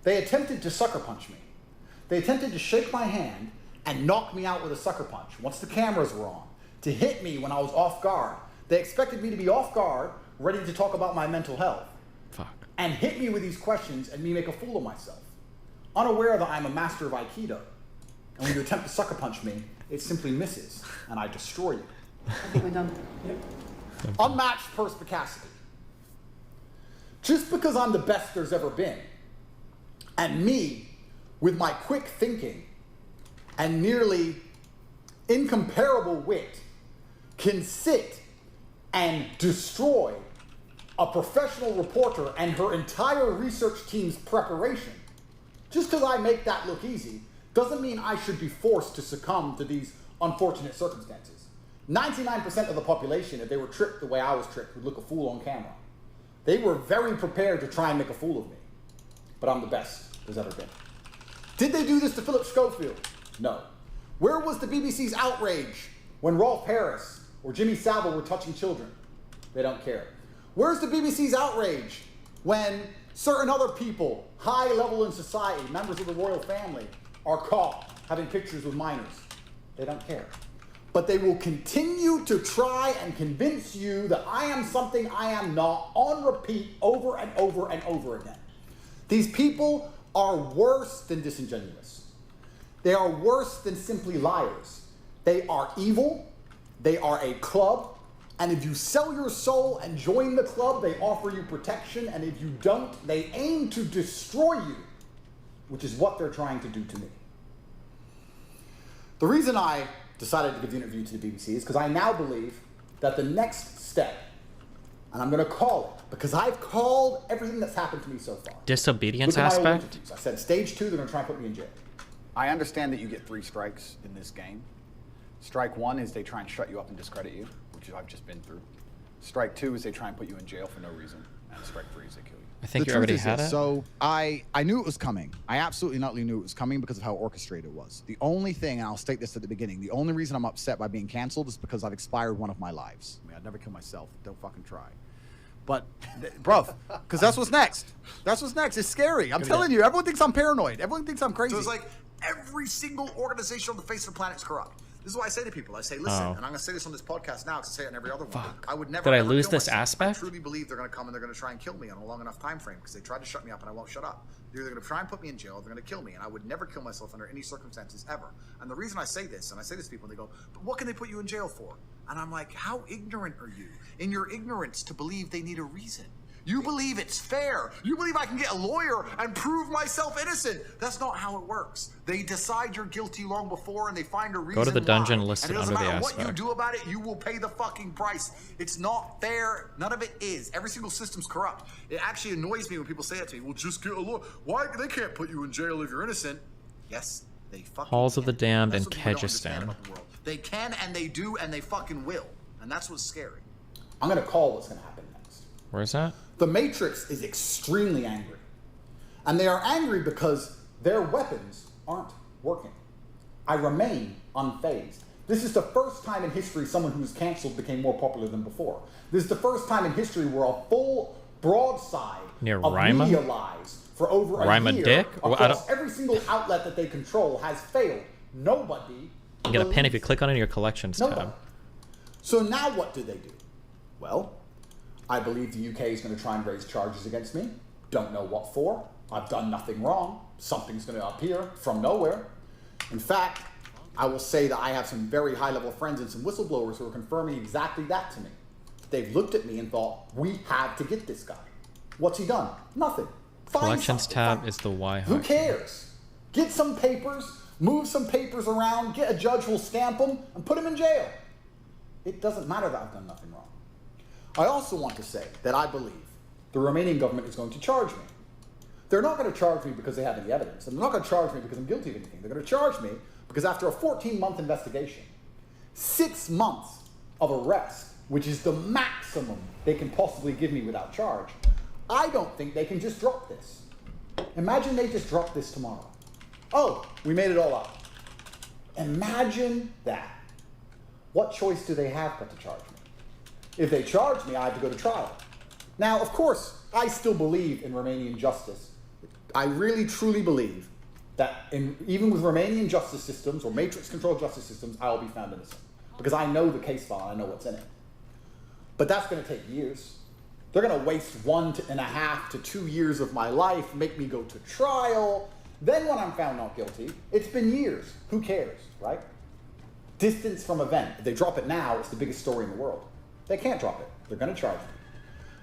They attempted to sucker punch me. They attempted to shake my hand and knock me out with a sucker punch once the cameras were on, to hit me when I was off guard. They expected me to be off guard, ready to talk about my mental health. Fuck. And hit me with these questions and me make a fool of myself, unaware that I'm a master of Aikido. And when you attempt to sucker punch me, it simply misses, and I destroy you. I think we're done. Yep. Unmatched perspicacity. Just because I'm the best there's ever been, and me, with my quick thinking and nearly incomparable wit, can sit and destroy a professional reporter and her entire research team's preparation, just because I make that look easy, doesn't mean I should be forced to succumb to these unfortunate circumstances. 99% of the population, if they were tricked the way I was tricked, would look a fool on camera. They were very prepared to try and make a fool of me. But I'm the best there's ever been. Did they do this to Philip Schofield? No. Where was the BBC's outrage when Rolf Harris or Jimmy Savile were touching children? They don't care. Where's the BBC's outrage when certain other people, high level in society, members of the royal family, are caught having pictures with minors? They don't care. But they will continue to try and convince you that I am something I am not, on repeat, over and over and over again. These people are worse than disingenuous. They are worse than simply liars. They are evil, they are a club, and if you sell your soul and join the club, they offer you protection, and if you don't, they aim to destroy you, which is what they're trying to do to me. The reason I decided to give the interview to the BBC is because I now believe that the next step, and I'm going to call it, because I've called everything that's happened to me so far. Disobedience Look at my old aspect? interviews. I said stage 2, they're going to try and put me in jail. I understand that you get 3 strikes in this game. Strike 1 is they try and shut you up and discredit you, which I've just been through. Strike 2 is they try and put you in jail for no reason. And strike 3 is they kill you. I think The you already truth is had this, it. So I knew it was coming. I absolutely knew it was coming because of how orchestrated it was. The only thing, and I'll state this at the beginning, the only reason I'm upset by being canceled is because I've expired one of my lives. I mean, I'd never kill myself. Don't fucking try. But, bruv, because that's what's next. That's what's next. It's scary. I'm telling you, everyone thinks I'm paranoid. Everyone thinks I'm crazy. So it's like every single organization on the face of the planet is corrupt. This is what I say to people. I say, listen, Oh. and I'm going to say this on this podcast now because I say it on every other one. I would never. Did I ever lose kill this myself. aspect? I truly believe they're going to come and they're going to try and kill me on a long enough time frame because they tried to shut me up and I won't shut up. They're either going to try and put me in jail, or they're going to kill me, and I would never kill myself under any circumstances ever. And the reason I say this, and I say this to people, and they go, "But what can they put you in jail for?" And I'm like, how ignorant are you in your ignorance to believe they need a reason? You believe it's fair. You believe I can get a lawyer and prove myself innocent. That's not how it works. They decide you're guilty long before and they find a reason. Go to the dungeon why. listed And it doesn't under the matter what you aspect. do about it, you will pay the fucking price. It's not fair. None of it is. Every single system's corrupt. It actually annoys me when people say that to me. Well, just get a lawyer. Why? They can't put you in jail if you're innocent. Yes, they fucking Halls of the Damned and That's what people don't understand Kyrgyzstan. about the world. They can and they do and they fucking will. And that's what's scary. I'm going to call what's going to happen next. Where's that? The Matrix is extremely angry. And they are angry because their weapons aren't working. I remain unfazed. This is the first time in history someone who was canceled became more popular than before. This is the first time in history where a full broadside Near of Rima? media lies for over a Rima year Dick? Well, I across every single outlet that they control has failed. Nobody. You get a pin if you click on it in your collections Nobody. tab. So now what do they do? Well, I believe the UK is going to try and raise charges against me. Don't know what for. I've done nothing wrong. Something's going to appear from nowhere. In fact, I will say that I have some very high-level friends and some whistleblowers who are confirming exactly that to me. They've looked at me and thought, we have to get this guy. What's he done? Nothing. Find Collections something. tab is the Y. Who cares? Get some papers, move some papers around, get a judge who'll stamp them, and put him in jail. It doesn't matter that I've done nothing wrong. I also want to say that I believe the Romanian government is going to charge me. They're not going to charge me because they have any evidence, and they're not going to charge me because I'm guilty of anything. They're going to charge me because after a 14-month investigation, 6 months of arrest, which is the maximum they can possibly give me without charge, I don't think they can just drop this. Imagine they just drop this tomorrow. Oh, we made it all up. Imagine that. What choice do they have but to charge me? If they charge me, I have to go to trial. Now, of course, I still believe in Romanian justice. I really, truly believe that even with Romanian justice systems or matrix-controlled justice systems, I will be found innocent. Because I know the case file, I know what's in it. But that's going to take years. They're going to waste 1.5 to 2 years of my life, make me go to trial. Then when I'm found not guilty, it's been years. Who cares, right? Distance from event. If they drop it now, it's the biggest story in the world. They can't drop it. They're going to charge me.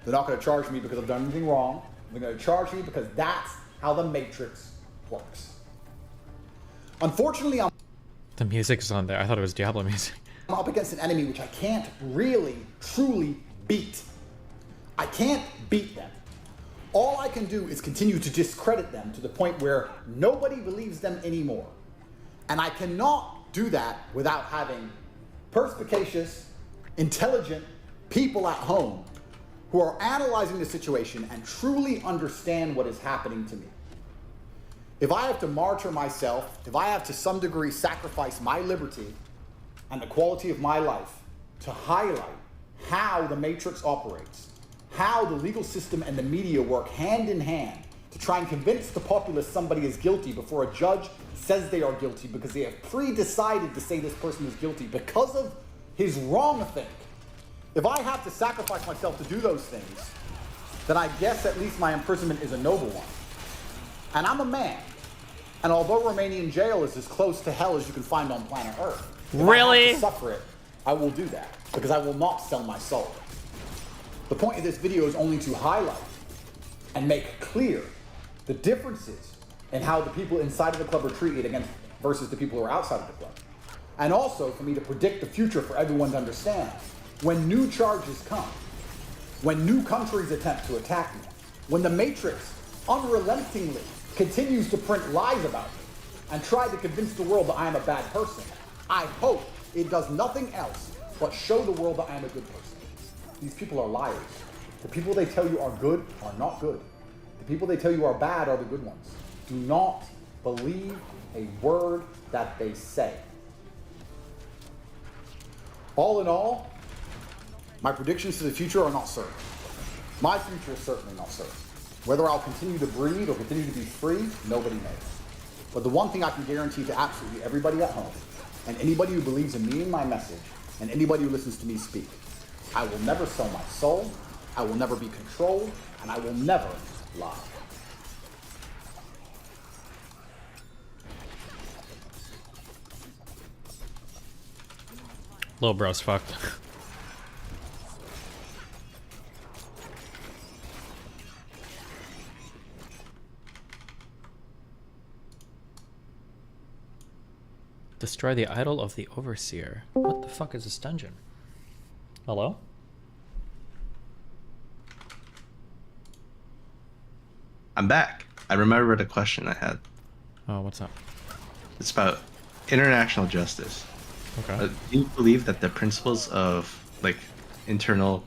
They're not going to charge me because I've done anything wrong. They're going to charge me because that's how the Matrix works. Unfortunately, I'm The music is on there. I thought it was Diablo music. up against an enemy which I can't really, truly beat. I can't beat them. All I can do is continue to discredit them to the point where nobody believes them anymore. And I cannot do that without having perspicacious, intelligent people at home who are analyzing the situation and truly understand what is happening to me. If I have to martyr myself, if I have to some degree sacrifice my liberty and the quality of my life to highlight how the Matrix operates, how the legal system and the media work hand in hand to try and convince the populace somebody is guilty before a judge says they are guilty because they have pre-decided to say this person is guilty because of his wrong think. If I have to sacrifice myself to do those things, then I guess at least my imprisonment is a noble one. And I'm a man. And although Romanian jail is as close to hell as you can find on planet Earth, if I have to suffer it, I will do that because I will not sell my soul. The point of this video is only to highlight and make clear the differences in how the people inside of the club are treated against versus the people who are outside of the club. And also for me to predict the future for everyone to understand. When new charges come, when new countries attempt to attack me, when the Matrix unrelentingly continues to print lies about me and try to convince the world that I am a bad person, I hope it does nothing else but show the world that I am a good person. These people are liars. The people they tell you are good are not good. The people they tell you are bad are the good ones. Do not believe a word that they say. All in all, my predictions to the future are not certain. My future is certainly not certain. Whether I'll continue to breathe or continue to be free, nobody knows. But the one thing I can guarantee to absolutely everybody at home and anybody who believes in me and my message, and anybody who listens to me speak. I will never sell my soul, I will never be controlled, and I will never lie. Little bro's fucked. Destroy the idol of the overseer. What the fuck is this dungeon? Hello? I'm back. I remembered a question I had. Oh, what's up? It's about international justice. Okay. Do you believe that the principles of like internal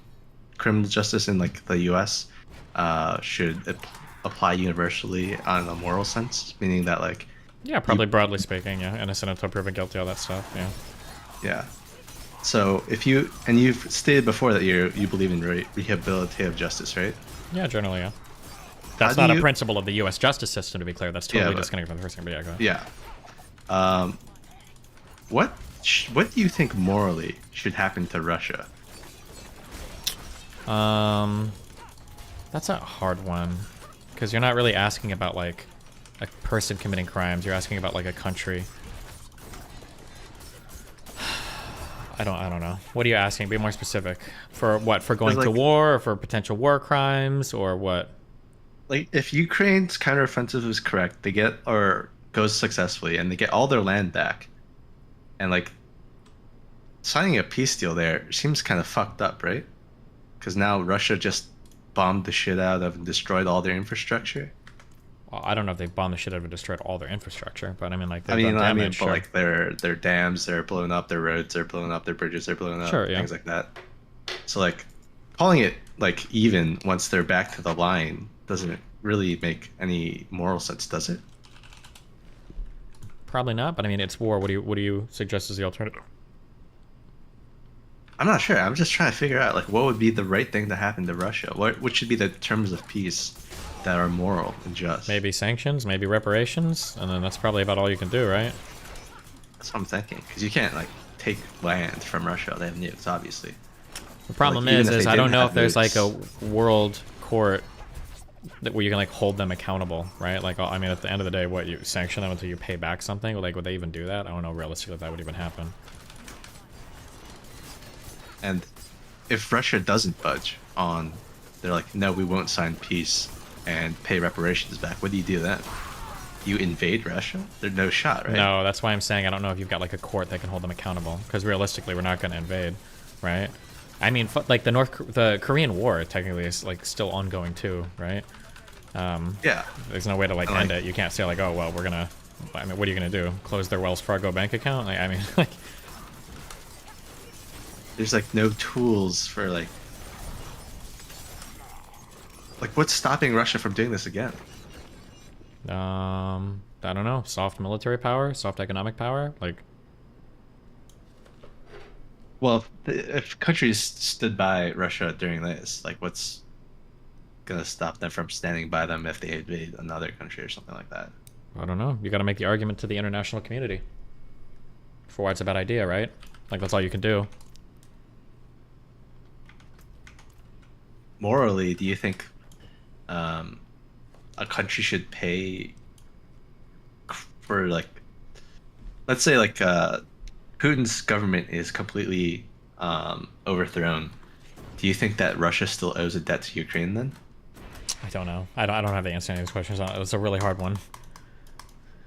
criminal justice in like the U.S. Should apply universally on a moral sense? Meaning that like Yeah, probably broadly speaking, yeah. Innocent until proven guilty, all that stuff, yeah. Yeah. So if you've stated before that you believe in rehabilitative justice, right? Yeah, generally, yeah. That's not a principle of the U.S. justice system, to be clear. That's totally disconnected from the first thing, but yeah, go ahead. Yeah. What do you think morally should happen to Russia? That's a hard one, because you're not really asking about like a person committing crimes. You're asking about like a country. I don't know. What are you asking? Be more specific. For what? For going to war, or for potential war crimes, or what? Like, if Ukraine's counteroffensive is correct, they get or goes successfully, and they get all their land back, and like signing a peace deal there seems kind of fucked up, right? Because now Russia just bombed the shit out of and destroyed all their infrastructure. Well, I don't know if they bombed the shit out of and destroyed all their infrastructure, but I mean, like, they've done damage, but like their dams, they're blowing up, their roads, they're blowing up, their bridges, they're blowing up, things like that. So like, calling it like even once they're back to the line doesn't really make any moral sense, does it? Probably not, but I mean, it's war. What do you suggest as the alternative? I'm not sure. I'm just trying to figure out like what would be the right thing to happen to Russia. What should be the terms of peace that are moral and just? Maybe sanctions, maybe reparations, and then that's probably about all you can do, right? That's what I'm thinking. Because you can't like take land from Russia. They have nukes, obviously. The problem is I don't know if there's like a world court where you can like hold them accountable, right? Like, I mean, at the end of the day, what, you sanction them until you pay back something? Like, would they even do that? I don't know realistically if that would even happen. And if Russia doesn't budge on, they're like, no, we won't sign peace and pay reparations back. What do you do then? You invade Russia? There's no shot, right? No, that's why I'm saying I don't know if you've got like a court that can hold them accountable. Because realistically, we're not going to invade, right? I mean, like the Korean War technically is like still ongoing too, right? Yeah. There's no way to like end it. You can't say like, oh well, we're gonna. I mean, what are you gonna do? Close their Wells Fargo bank account? Like, I mean, like. There's like no tools for like what's stopping Russia from doing this again? I don't know. Soft military power, soft economic power, like. Well, if countries stood by Russia during this, like, what's gonna stop them from standing by them if they invade another country or something like that? I don't know. You got to make the argument to the international community for why it's a bad idea, right? Like, that's all you can do. Morally, do you think a country should pay for, like, let's say, like, Putin's government is completely overthrown. Do you think that Russia still owes a debt to Ukraine then? I don't know. I don't have the answer to any of these questions. It's a really hard one.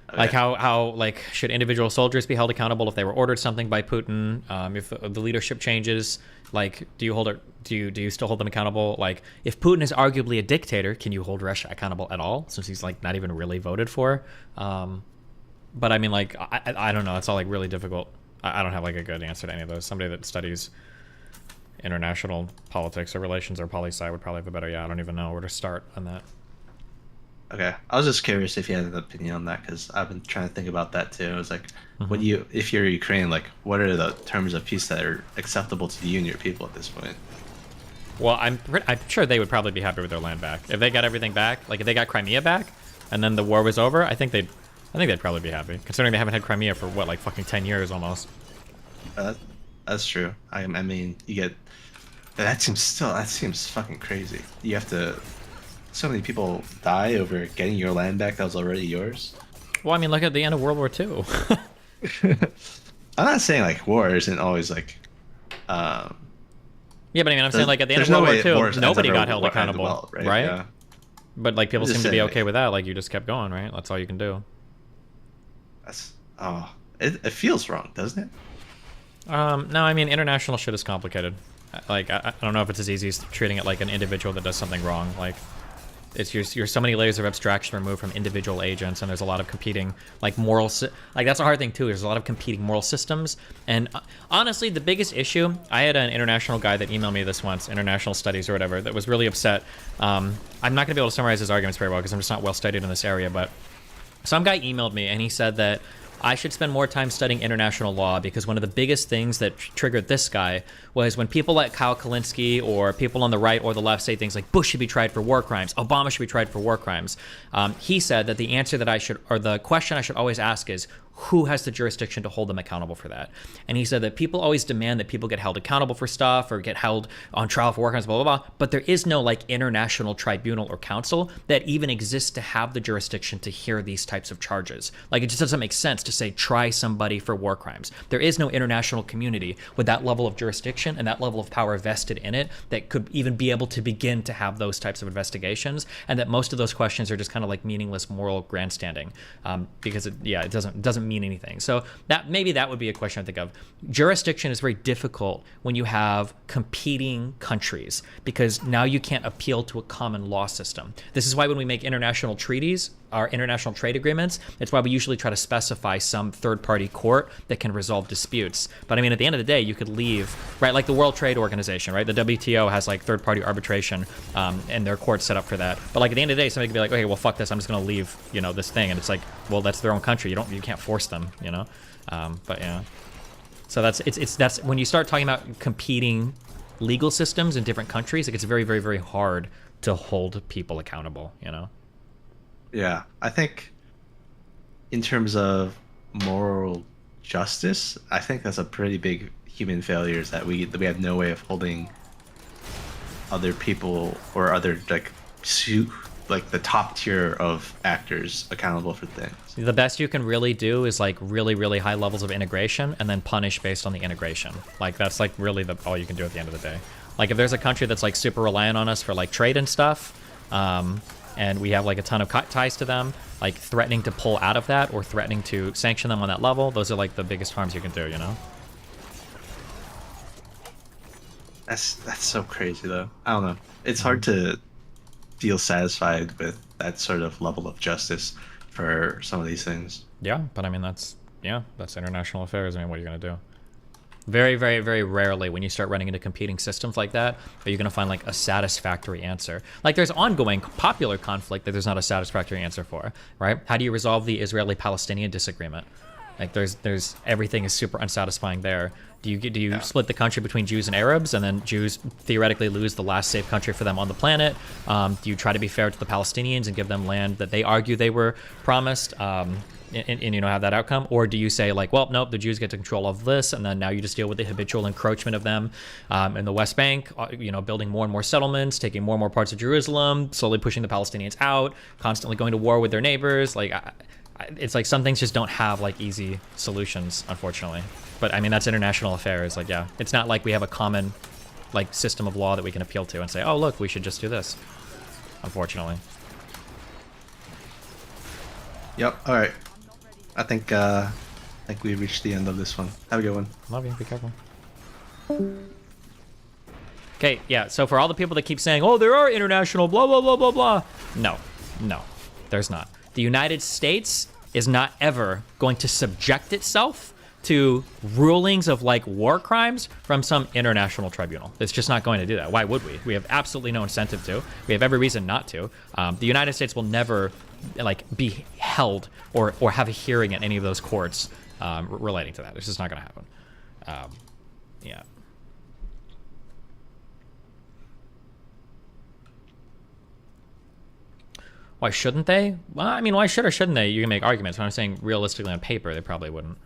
Okay. Like how like should individual soldiers be held accountable if they were ordered something by Putin? If the leadership changes, like do you still hold them accountable? Like if Putin is arguably a dictator, can you hold Russia accountable at all since he's like not even really voted for? But I mean, like I don't know. It's all like really difficult. I don't have like a good answer to any of those. Somebody that studies international politics or relations or poli-sci would probably have a better. Yeah, I don't even know where to start on that. Okay, I was just curious if you had an opinion on that because I've been trying to think about that too. I was like, what do you, if you're Ukraine, like, what are the terms of peace that are acceptable to you and your people at this point? Well, I'm sure they would probably be happy with their land back if they got everything back. Like if they got Crimea back, and then the war was over, I think I think they'd probably be happy, considering they haven't had Crimea for what, like fucking 10 years almost. That's true. I mean, you get that seems fucking crazy. You have to. So many people die over getting your land back that was already yours. Well, I mean, look at the end of World War II. I'm not saying like war isn't always like. Yeah, but I mean, I'm saying like at the end of there's World no War way II, nobody got held war ends accountable, well, right? Yeah. But like people I'm just seem to be saying, okay with that. Like you just kept going, right? That's all you can do. It feels wrong, doesn't it? No, I mean international shit is complicated. Like I don't know if it's as easy as treating it like an individual that does something wrong. Like it's you're so many layers of abstraction removed from individual agents, and there's a lot of competing like like that's a hard thing too. There's a lot of competing moral systems, and honestly, the biggest issue. I had an international guy that emailed me this once, international studies or whatever, that was really upset. I'm not gonna be able to summarize his arguments very well because I'm just not well studied in this area, but some guy emailed me and he said that I should spend more time studying international law because one of the biggest things that triggered this guy was when people like Kyle Kalinske or people on the right or the left say things like Bush should be tried for war crimes, Obama should be tried for war crimes. He said that the answer that I should, or the question I should always ask is, who has the jurisdiction to hold them accountable for that? And he said that people always demand that people get held accountable for stuff or get held on trial for war crimes, blah, blah, blah. But there is no like international tribunal or council that even exists to have the jurisdiction to hear these types of charges. Like it just doesn't make sense to say, try somebody for war crimes. There is no international community with that level of jurisdiction and that level of power vested in it that could even be able to begin to have those types of investigations. And that most of those questions are just kind of like meaningless moral grandstanding because it doesn't mean anything. So that maybe that would be a question I think of. Jurisdiction is very difficult when you have competing countries because now you can't appeal to a common law system. This is why when we make international treaties, our international trade agreements, it's why we usually try to specify some third-party court that can resolve disputes. But I mean, at the end of the day, you could leave, right? Like the World Trade Organization, right? The WTO has like third-party arbitration and their court's set up for that. But like at the end of the day, somebody could be like, okay, well, fuck this. I'm just going to leave, this thing. And it's like, well, that's their own country. You can't force them, But yeah. So that's when you start talking about competing legal systems in different countries, it gets very, very, very hard to hold people accountable, Yeah, I think in terms of moral justice, I think that's a pretty big human failure is that we have no way of holding other people or other like the top tier of actors accountable for things. The best you can really do is like really, really high levels of integration and then punish based on the integration. Like that's like really all you can do at the end of the day. Like if there's a country that's like super reliant on us for like trade and stuff, and we have like a ton of ties to them, like threatening to pull out of that or threatening to sanction them on that level, those are like the biggest harms you can do, That's so crazy though. I don't know. It's hard to feel satisfied with that sort of level of justice for some of these things. Yeah, but I mean that's international affairs. I mean, what are you gonna do? Very, very, very rarely when you start running into competing systems like that are you going to find like a satisfactory answer. Like there's ongoing popular conflict that there's not a satisfactory answer for, right? How do you resolve the Israeli-Palestinian disagreement? Like there's everything is super unsatisfying there. Do you split the country between Jews and Arabs and then Jews theoretically lose the last safe country for them on the planet? Do you try to be fair to the Palestinians and give them land that they argue they were promised? And have that outcome? Or do you say like, well, nope, the Jews get to control of this, and then now you just deal with the habitual encroachment of them in the West Bank, building more and more settlements, taking more and more parts of Jerusalem, slowly pushing the Palestinians out, constantly going to war with their neighbors. Like, it's like some things just don't have like easy solutions, unfortunately. But I mean, that's international affairs. Like, yeah, it's not like we have a common like system of law that we can appeal to and say, oh, look, we should just do this, unfortunately. Yep. All right. I think we reached the end of this one. Have a good one. Love you. Be careful. Okay, yeah, so for all the people that keep saying, oh, there are international blah, blah, blah, blah, blah. No, there's not. The United States is not ever going to subject itself to rulings of like war crimes from some international tribunal. It's just not going to do that. Why would we? We have absolutely no incentive to. We have every reason not to. The United States will never like be held or have a hearing at any of those courts relating to that. It's just not going to happen. Yeah. Why shouldn't they? Well, I mean, why should or shouldn't they? You can make arguments. When I'm saying realistically on paper, they probably wouldn't.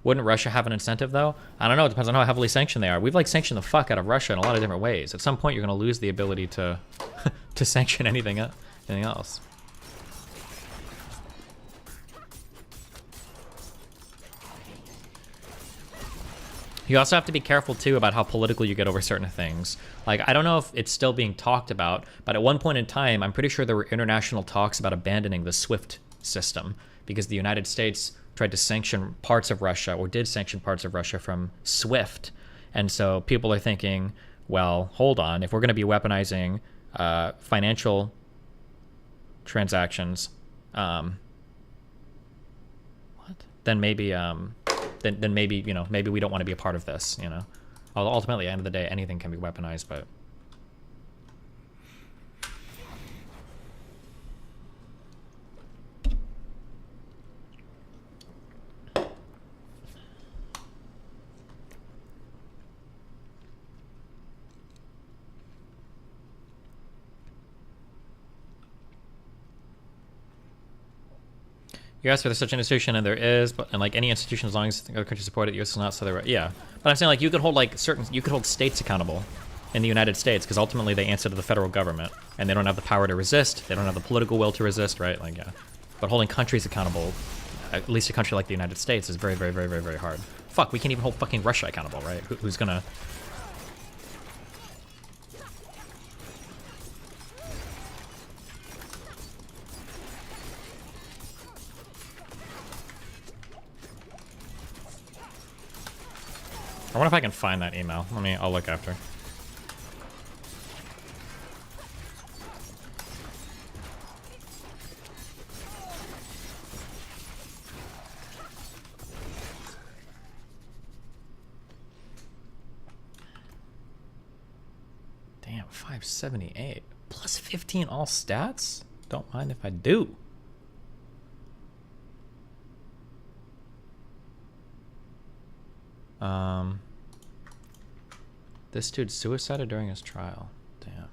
Wouldn't Russia have an incentive though? I don't know. It depends on how heavily sanctioned they are. We've like sanctioned the fuck out of Russia in a lot of different ways. At some point, you're going to lose the ability to to sanction anything else. You also have to be careful too about how political you get over certain things. Like, I don't know if it's still being talked about, but at one point in time, I'm pretty sure there were international talks about abandoning the SWIFT system because the United States tried to sanction parts of Russia, or did sanction parts of Russia from SWIFT. And so people are thinking, well, hold on, if we're going to be weaponizing financial transactions, then maybe then maybe, you know, maybe we don't want to be a part of this, you know. Ultimately, at the end of the day, anything can be weaponized, but you asked for there's such an institution, and there is, but and like any institution, as long as other countries support it, the U.S. is not. So they're yeah. But I'm saying like you could hold like you could hold states accountable in the United States because ultimately they answer to the federal government, and they don't have the power to resist. They don't have the political will to resist, right? Like yeah. But holding countries accountable, at least a country like the United States, is very, very, very, very, very hard. Fuck, we can't even hold fucking Russia accountable, right? Who's gonna? I wonder if I can find that email. I'll look after. Damn, 578. Plus 15 all stats? Don't mind if I do. This dude suicided during his trial. Damn.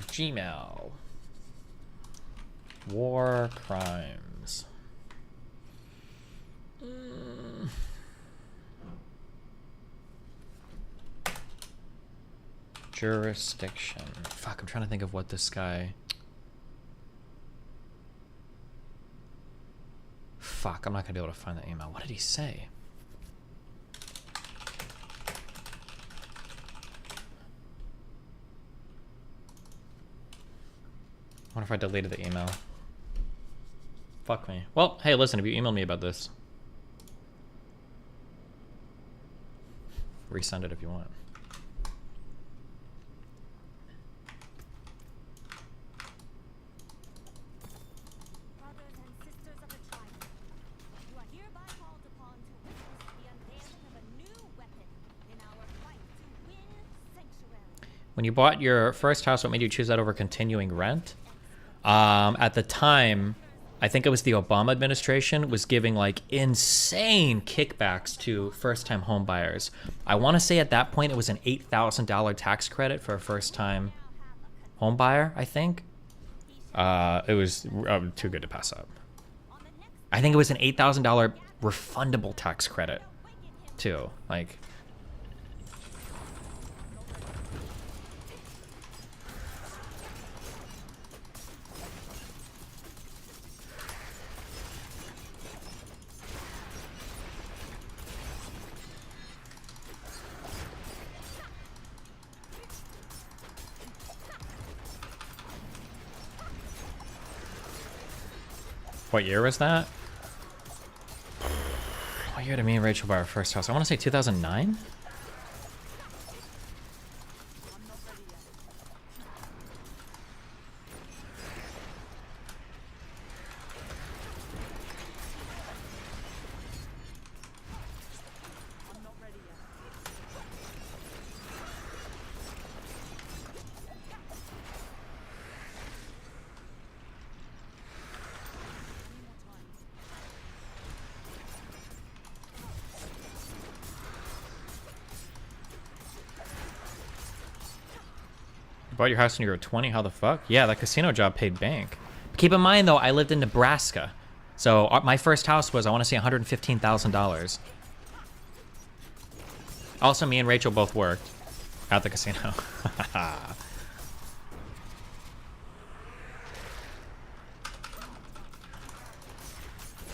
Gmail. War crimes. Jurisdiction. Fuck, I'm trying to think of what this guy... Fuck, I'm not gonna be able to find that email. What did he say? I wonder if I deleted the email. Fuck me. Well, hey, listen, if you emailed me about this, resend it if you want. When you bought your first house, what made you choose that over continuing rent? At the time, I think it was the Obama administration was giving like insane kickbacks to first-time home buyers. I want to say at that point it was an $8,000 tax credit for a first-time home buyer, I think. It was too good to pass up. I think it was an $8,000 refundable tax credit, too. Like... What year was that? What year did me and Rachel buy our first house? I want to say 2009? You bought your house when you were 20? How the fuck? Yeah, that casino job paid bank. Keep in mind, though, I lived in Nebraska. So my first house was, I want to say, $115,000. Also, me and Rachel both worked at the casino.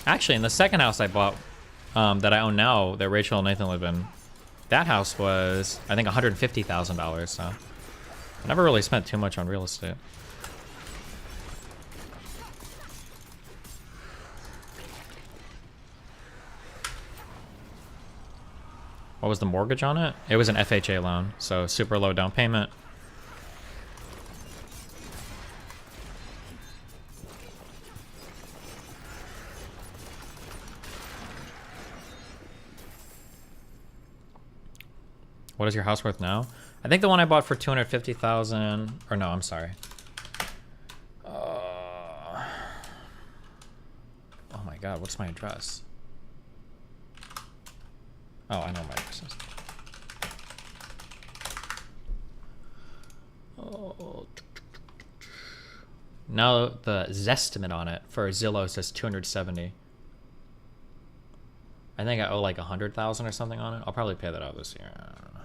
Actually, in the second house I bought, that I own now, that Rachel and Nathan live in, that house was, I think, $150,000. So I never really spent too much on real estate. What was the mortgage on it? It was an FHA loan, so super low down payment. What is your house worth now? I think the one I bought for $250,000, or no, I'm sorry. Oh my God, what's my address? Oh, I know my address. Oh. Now the Zestimate on it for Zillow says 270. I think I owe like 100,000 or something on it. I'll probably pay that out this year. I don't know.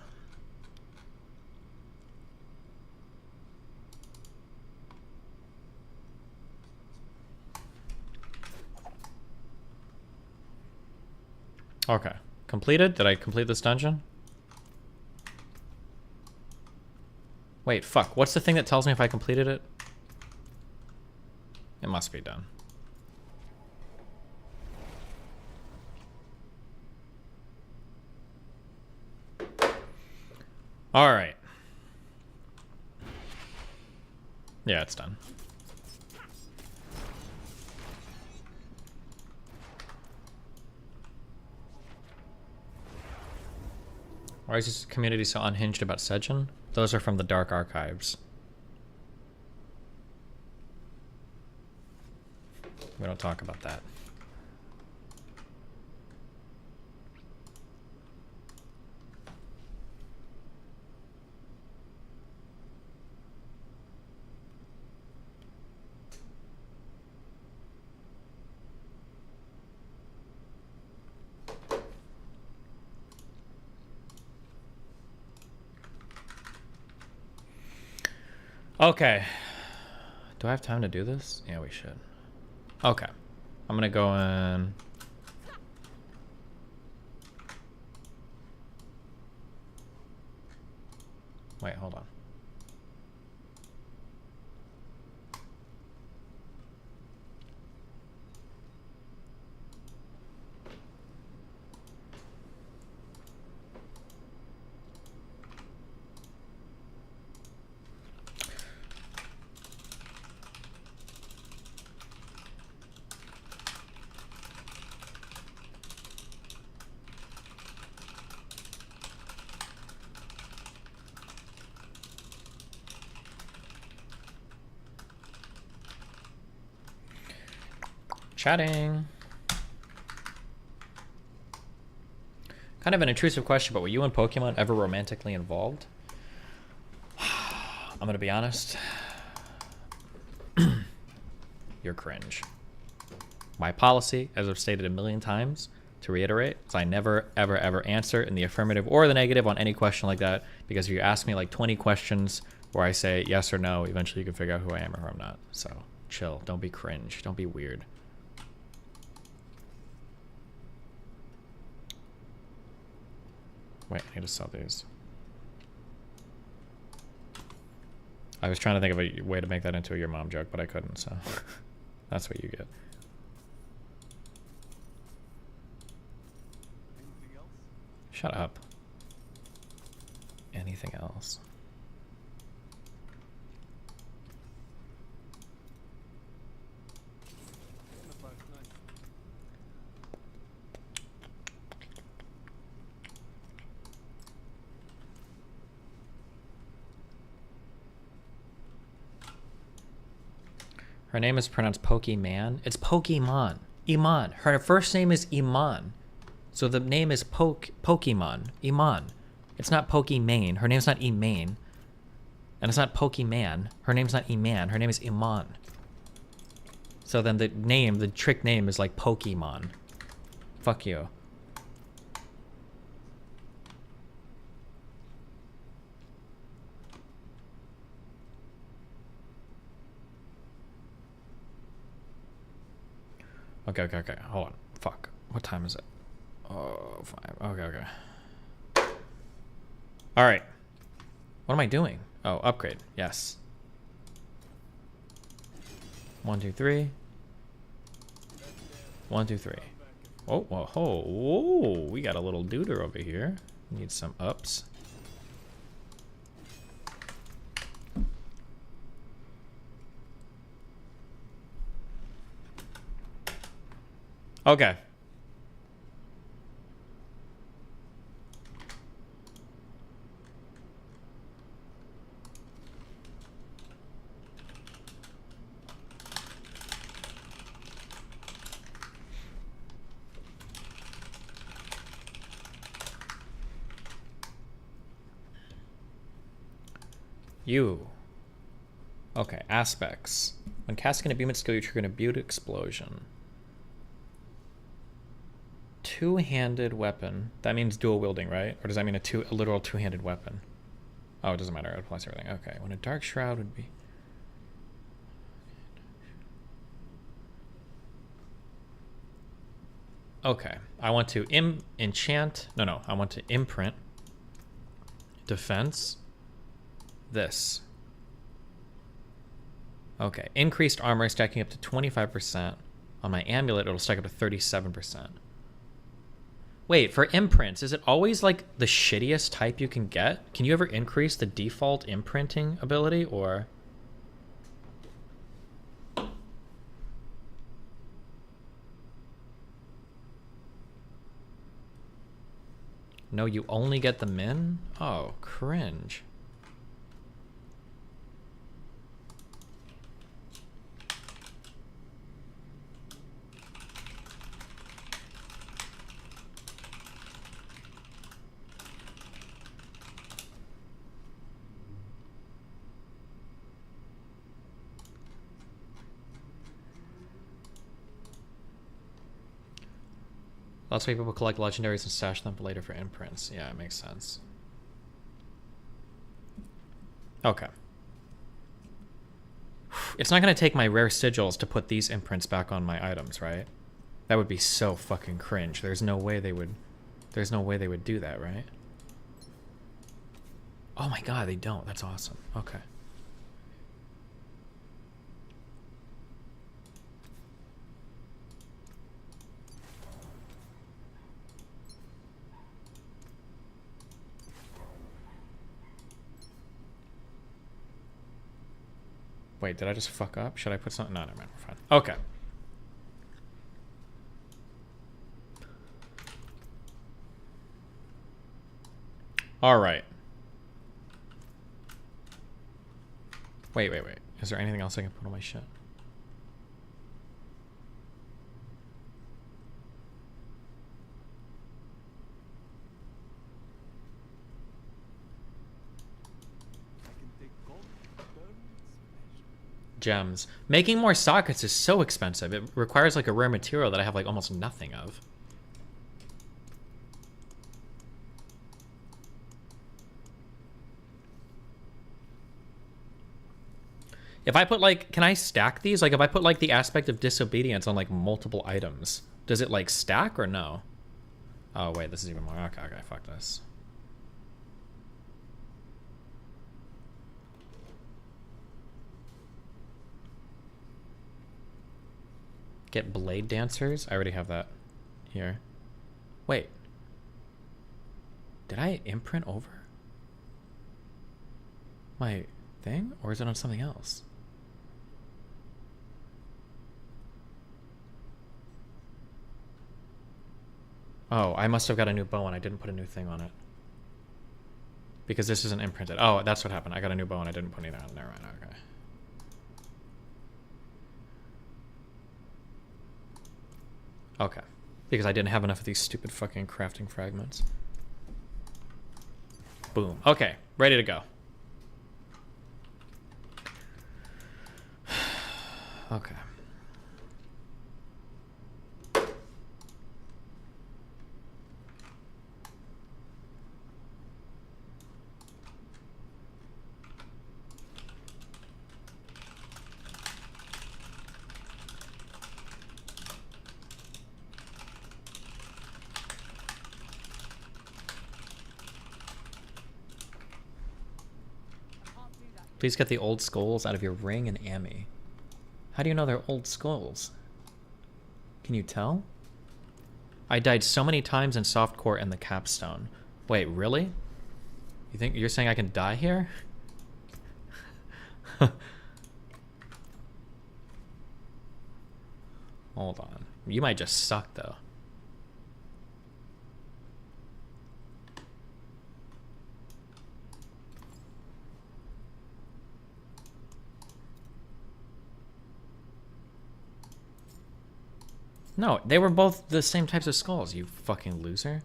Okay. Completed? Did I complete this dungeon? Wait, fuck. What's the thing that tells me if I completed it? It must be done. Alright. Yeah, it's done. Why is this community so unhinged about Sejin? Those are from the Dark Archives. We don't talk about that. Okay. Do I have time to do this? Yeah, we should. Okay. I'm gonna go in. Wait, hold on. Chatting. Kind of an intrusive question, but were you and Pokemon ever romantically involved? I'm gonna be honest. You're cringe. My policy, as I've stated a million times, to reiterate, is I never, ever, ever answer in the affirmative or the negative on any question like that, because if you ask me like 20 questions where I say yes or no, eventually you can figure out who I am or who I'm not. So chill. Don't be cringe. Don't be weird. Wait, I need to sell these. I was trying to think of a way to make that into a your mom joke, but I couldn't, so that's what you get. Shut up. Anything else? Her name is pronounced Pokemon. It's Pokemon. Iman. Her first name is Iman. So the name is Pokemon. Iman. It's not Pokimane. Her name's not Imane. And it's not Pokemon. Her name's not Iman. Her name is Iman. So then the name, the trick name is like Pokemon. Fuck you. Okay, okay, okay. Hold on. Fuck. What time is it? Oh, 5. Okay, okay. Alright. What am I doing? Oh, upgrade. Yes. 1, 2, 3. 1, 2, 3. Oh, whoa, whoa. We got a little duder over here. Need some ups. Okay. You. Okay, aspects. When casting a beam at skill, you trigger an imbued explosion. Two-handed weapon. That means dual wielding, right? Or does that mean a literal two-handed weapon? Oh, it doesn't matter. It applies to everything. Okay. When a dark shroud would be. Okay. I want to enchant. No. I want to imprint. Defense. This. Okay. Increased armor stacking up to 25%. On my amulet, it'll stack up to 37%. Wait, for imprints, is it always like the shittiest type you can get? Can you ever increase the default imprinting ability, or? No, you only get the min? Oh, cringe. Lots of people collect legendaries and stash them for later for imprints. Yeah, it makes sense. Okay. It's not going to take my rare sigils to put these imprints back on my items, right? That would be so fucking cringe. There's no way they would do that, right? Oh my god, they don't. That's awesome. Okay. Wait, did I just fuck up? Should I put something? No, never mind. We're fine. Okay. All right. Wait. Is there anything else I can put on my shit? Gems. Making more sockets is so expensive. It requires like a rare material that I have like almost nothing of. If I put like, can I stack these? Like if I put like the aspect of disobedience on like multiple items, does it like stack or no? Oh wait, this is even more. Okay, fuck this. Get blade dancers? I already have that here. Wait. Did I imprint over my thing? Or is it on something else? Oh, I must have got a new bow and I didn't put a new thing on it. Because this isn't imprinted. Oh, that's what happened. I got a new bow and I didn't put anything on it. Never mind. Okay. Okay. Because I didn't have enough of these stupid fucking crafting fragments. Boom. Okay. Ready to go. Okay. Please get the old skulls out of your ring and Ami. How do you know they're old skulls? Can you tell? I died so many times in softcore and the capstone. Wait, really? You think you're saying I can die here? Hold on. You might just suck though. No, they were both the same types of skulls, you fucking loser.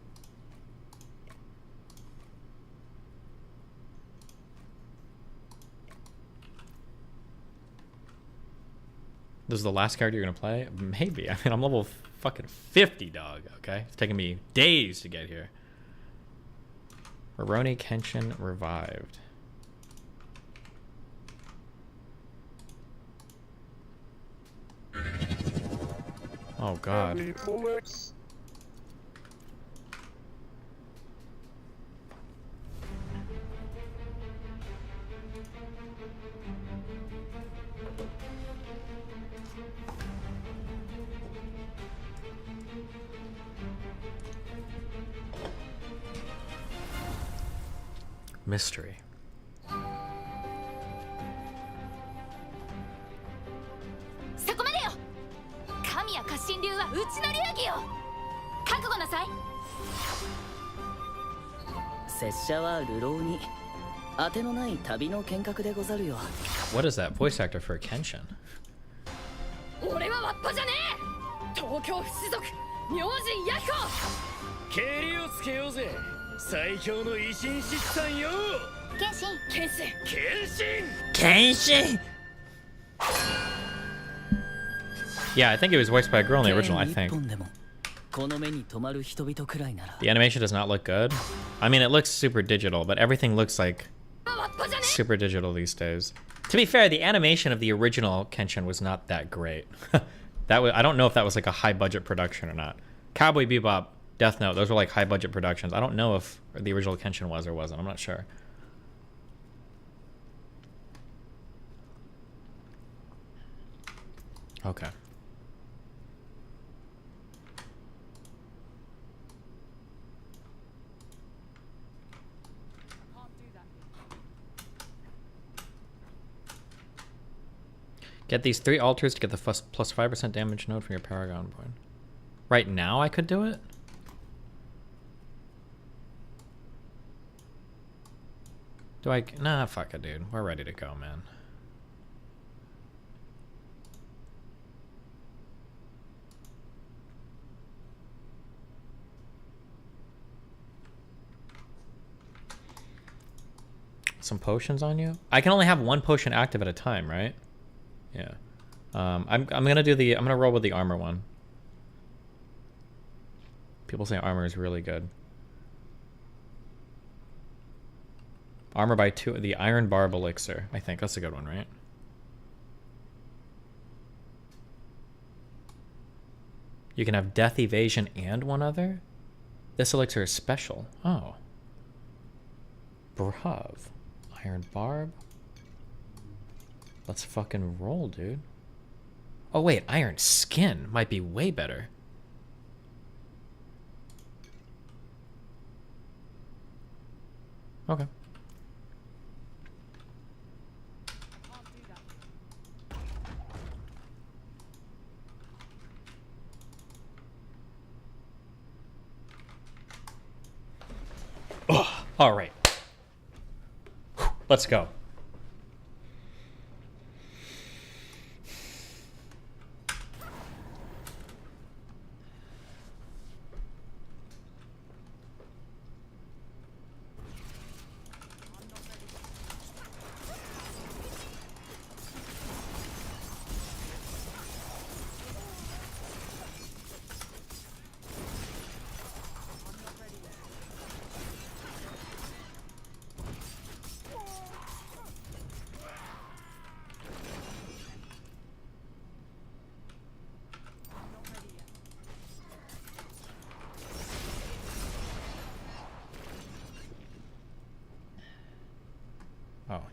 This is the last card you're gonna play? Maybe. I mean, I'm level fucking 50, dog, okay? It's taken me days to get here. Rurouni Kenshin revived. Oh god. Mystery. そこまでよ。神谷活心流はうちの流儀よ。覚悟なさい。拙者は流浪に当てのない旅の見学でござるよ。 What is that voice actor for Kenshin? 俺はわっぱじゃねえ。東京不死族明神ヤヒコ。蹴りをつけようぜ。最強の維新疾患よ。剣心剣心剣心 Yeah, I think it was voiced by a girl in the original, I think. The animation does not look good. I mean, it looks super digital, but everything looks like super digital these days. To be fair, the animation of the original Kenshin was not that great. I don't know if that was like a high budget production or not. Cowboy Bebop, Death Note, those were like high budget productions. I don't know if the original Kenshin was or wasn't. I'm not sure. Okay. Get these 3 altars to get the plus 5% damage node from your Paragon point. Right now I could do it? Do I? Nah, fuck it, dude. We're ready to go, man. Some potions on you? I can only have 1 potion active at a time, right? Yeah. I'm gonna roll with the armor one. People say armor is really good. Armor by 2, the Iron Barb Elixir. I think that's a good one, right? You can have Death Evasion and one other? This elixir is special. Oh. Bruv. Iron Barb. Let's fucking roll, dude. Oh wait, Iron Skin might be way better. Okay. Oh, all right. Let's go.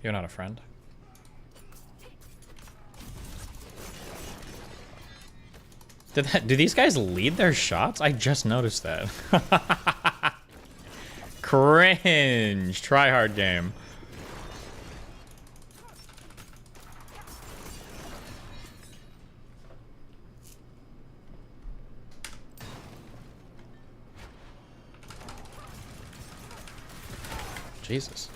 You're not a friend. Do these guys lead their shots? I just noticed that. Cringe. Try hard game. Jesus.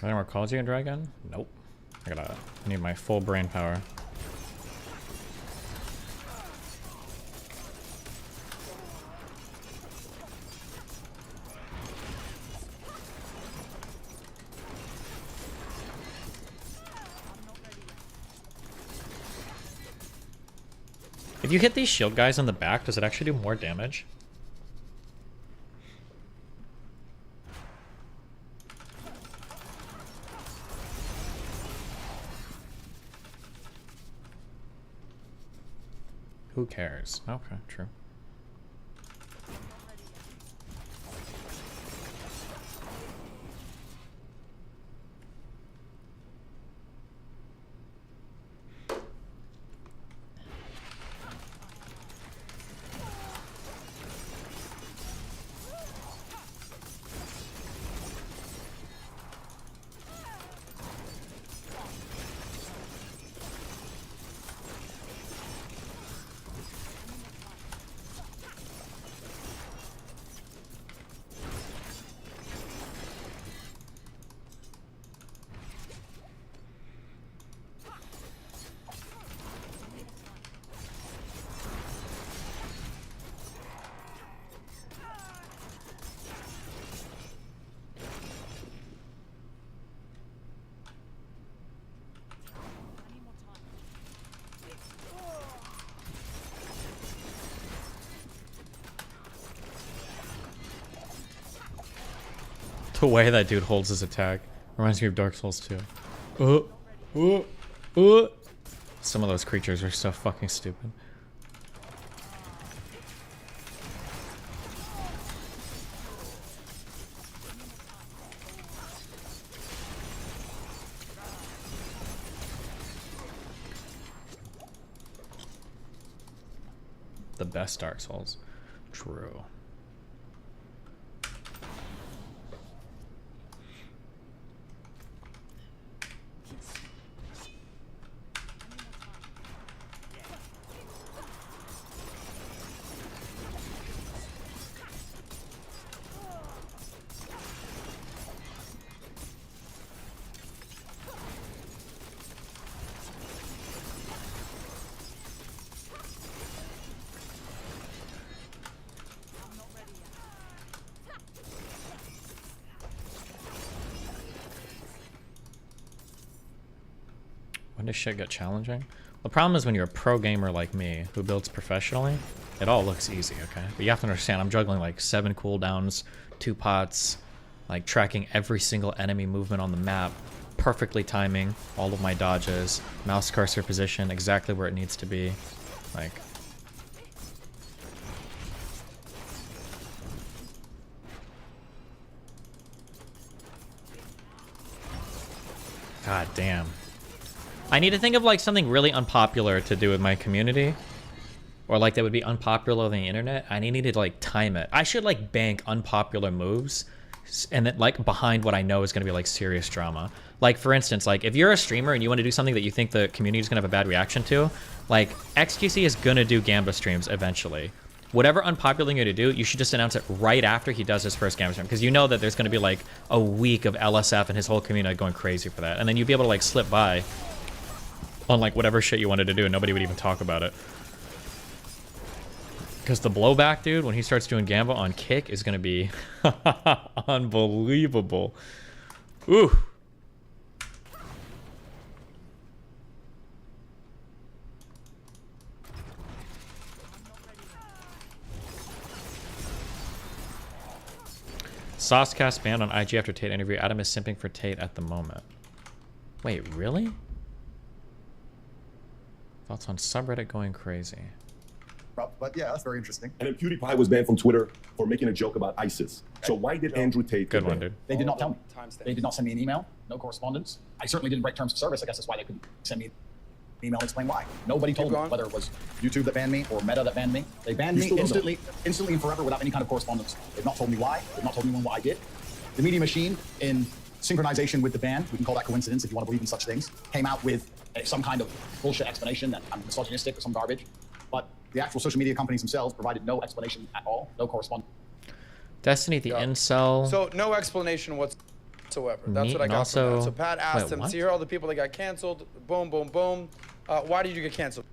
Any more calls you can drag in? Nope. I need my full brain power. If you hit these shield guys in the back, does it actually do more damage? Who cares? Okay, true. The way that dude holds his attack reminds me of Dark Souls 2. Some of those creatures are so fucking stupid. The best Dark Souls. True. When does shit get challenging? The problem is when you're a pro gamer like me, who builds professionally, it all looks easy, okay? But you have to understand, I'm juggling like 7 cooldowns, 2 pots, like tracking every single enemy movement on the map, perfectly timing all of my dodges, mouse cursor position exactly where it needs to be. Like, god damn. I need to think of like something really unpopular to do with my community, or like that would be unpopular on the internet. I need to like time it. I should like bank unpopular moves and then like behind what I know is going to be like serious drama. Like for instance, like if you're a streamer and you want to do something that you think the community is going to have a bad reaction to, like XQC is going to do Gamba streams eventually. whatever unpopular thing you're to do, you should just announce it right after he does his first Gambit stream, because you know that there's going to be like a week of LSF and his whole community going crazy for that, and then you'd be able to like slip by on like whatever shit you wanted to do, and nobody would even talk about it. Because the blowback, dude, when he starts doing Gambit on Kick is going to be unbelievable. Ooh. Saucecast banned on IG after Tate interview. Adam is simping for Tate at the moment. Wait, really? Thoughts on subreddit going crazy. But yeah, that's very interesting. And then PewDiePie was banned from Twitter for making a joke about ISIS. So why did Andrew Tate Good get one, banned? dude. They did not tell me. They did not send me an email. No correspondence. I certainly didn't break terms of service. I guess that's why they couldn't send me an email and explain why. Nobody told me whether it was YouTube that banned me or Meta that banned me. They banned me instantly and forever without any kind of correspondence. They've not told me why. They've not told me why I did. The Media Machine, in synchronization with the ban, we can call that coincidence if you want to believe in such things, came out with some kind of bullshit explanation that I'm misogynistic or some garbage. But the actual social media companies themselves provided no explanation at all, no correspondence. Destiny, the incel. So no explanation whatsoever. That's Neat, what I and got also- from that. So Pat asked wait, him, what? so here are all the people that got canceled. Boom, boom, boom. Why did you get canceled?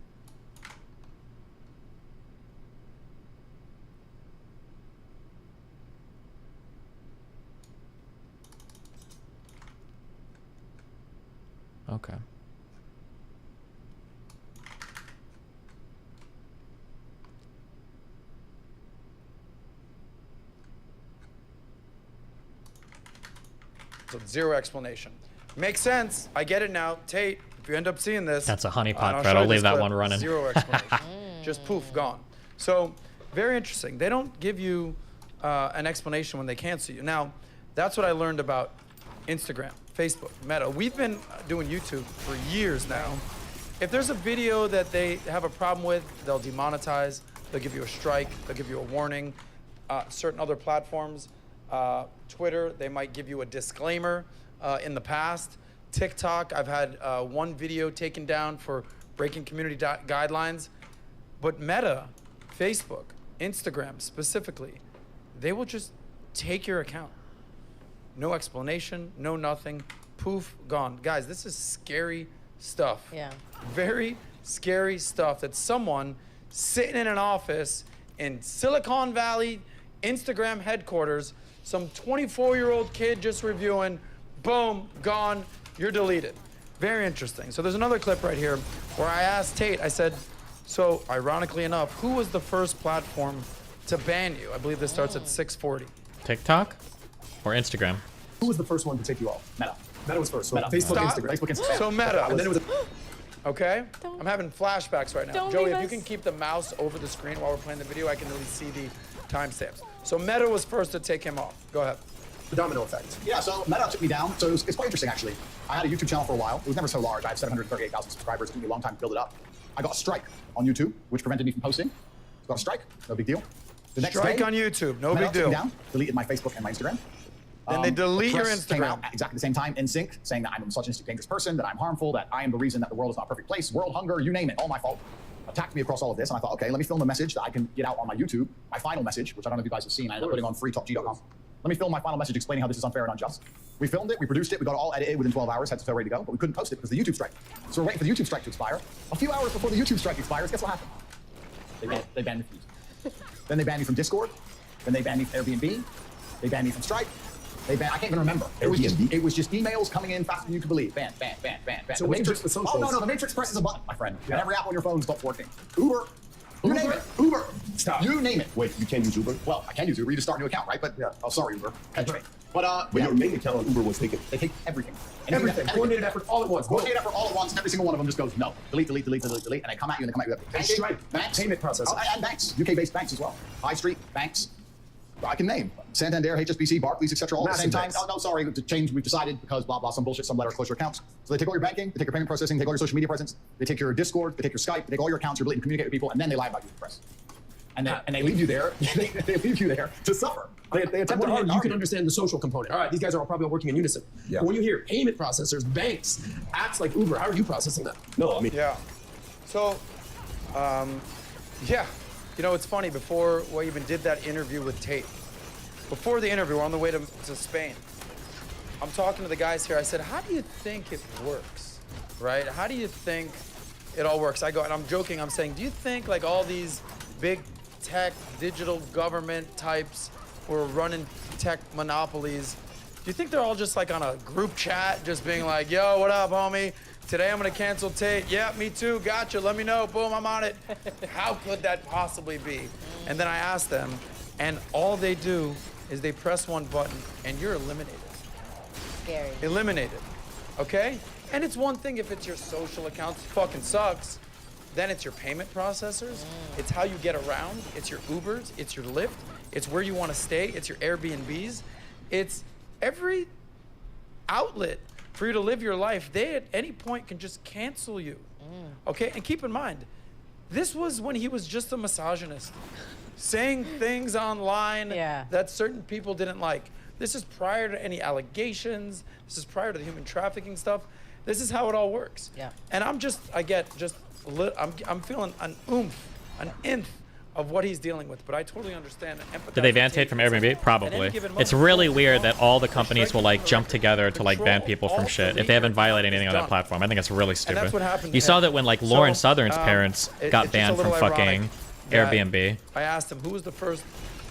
Okay. So zero explanation. Makes sense. I get it now. Tate, if you end up seeing this. That's a honeypot I'll thread. show I'll you leave this that clip. one running. Zero explanation. Just poof, gone. So very interesting. They don't give you an explanation when they cancel you. Now, that's what I learned about Instagram, Facebook, Meta. We've been doing YouTube for years now. If there's a video that they have a problem with, they'll demonetize. They'll give you a strike. They'll give you a warning. Certain other platforms, Twitter, they might give you a disclaimer in the past. TikTok, I've had one video taken down for breaking community guidelines. But Meta, Facebook, Instagram specifically, they will just take your account. No explanation, no nothing, poof, gone. Guys, this is scary stuff. Yeah. Very scary stuff that someone sitting in an office in Silicon Valley, Instagram headquarters, some 24-year-old kid just reviewing, boom, gone, you're deleted. Very interesting. So there's another clip right here where I asked Tate, I said, so ironically enough, who was the first platform to ban you? I believe this starts at 640. TikTok or Instagram? Who was the first one to take you off? Meta. Meta was first. So Meta. Facebook, Stop. Instagram. Facebook, Instagram. So Meta. And then it was Okay? I'm having flashbacks right now. Don't Joey, leave if you us. can keep the mouse over the screen while we're playing the video, I can at least see the timestamps. So Meta was first to take him off. Go ahead. the domino effect. Yeah, so Meta took me down. So it's quite interesting, actually. I had a YouTube channel for a while. It was never so large. I had 738,000 subscribers. It took me a long time to build it up. I got a strike on YouTube, which prevented me from posting. Got a strike. No big deal. The next Strike day, on YouTube. No Meta big took me deal. down, deleted my Facebook and my Instagram. Then they delete the your press came Instagram. out at exactly the same time in sync, saying that I'm a misogynistic, dangerous person, that I'm harmful, that I am the reason that the world is not a perfect place, world hunger, you name it, all my fault. Attacked me across all of this, and I thought, okay, let me film a message that I can get out on my YouTube, my final message, which I don't know if you guys have seen. I ended up putting on freetalkg.com. Let me film my final message explaining how this is unfair and unjust. We filmed it, we produced it, we got it all edited within 12 hours, had to ready to go, but we couldn't post it because of the YouTube strike. So we're waiting for the YouTube strike to expire. A few hours before the YouTube strike expires, guess what happened? They banned me from YouTube. Then they banned me from Discord. Then they banned me from Airbnb. They banned me from Stripe. I can't even remember. It was just emails coming in faster than you could believe. Ban. So The what's Matrix, the socials? oh no, the Matrix presses a button, my friend. Yeah. And every app on your phone stops working. Uber. You name it. Uber. Stop. You name it. Wait, you can't use Uber? Well, I can use Uber. You just start a new account, right? But oh, sorry, Uber. Catch me. But But yeah. your main account on Uber was taken. They take everything. Everything. Coordinated effort all at once. Coordinated effort all at once. Every single one of them just goes no. Delete. And they come at you and they come at you. And Banking, Stripe. banks, Payment processors. Oh, and banks. UK-based banks as well. High Street banks. I can name Santander, HSBC, Barclays, etc. all at the same time. Massive Oh no, sorry, to change. We've decided because blah blah some bullshit. Some letter close your accounts. So they take all your banking, they take your payment processing, they take all your social media presence, they take your Discord, they take your Skype, they take all your accounts, your ability to communicate with people, and then they lie about you to the press. And they leave you there. They leave you there to suffer. They attempt On to one hand, you can argue. understand the social component. All right, these guys are all probably working in unison. Yeah. But when you hear payment processors, banks, apps like Uber, how are you processing that? No, I mean, Yeah. So, yeah. You know, it's funny, before we even did that interview with Tate, before the interview, we're on the way to Spain. I'm talking to the guys here. I said, how do you think it works, right? How do you think it all works? I go, and I'm joking, I'm saying, do you think like all these big tech, digital government types who are running tech monopolies, do you think they're all just like on a group chat, just being like, yo, what up, homie? Today I'm gonna cancel Tate. Yeah, me too, gotcha, let me know, boom, I'm on it. How could that possibly be? And then I asked them, and all they do is they press one button and you're eliminated. Scary. Eliminated, okay? And it's one thing if it's your social accounts, fucking sucks. Then it's your payment processors. It's how you get around. It's your Ubers, it's your Lyft. It's where you wanna stay. It's your Airbnbs. It's every outlet for you to live your life. They at any point can just cancel you, okay? And keep in mind, this was when he was just a misogynist, saying things online that certain people didn't like. This is prior to any allegations. This is prior to the human trafficking stuff. This is how it all works. Yeah. And I'm feeling an inch of what he's dealing with, but I totally understand and empathize. Did they ban with Tate from because Airbnb? at Probably. any given It's moment, really weird that all the companies will like jump together to like ban people from shit if they haven't violated anything on that platform. I think it's really stupid. that's what happened to You saw him. that when like Lauren So, Southern's parents got it's just a banned from little fucking ironic that Airbnb. I asked him, who was the first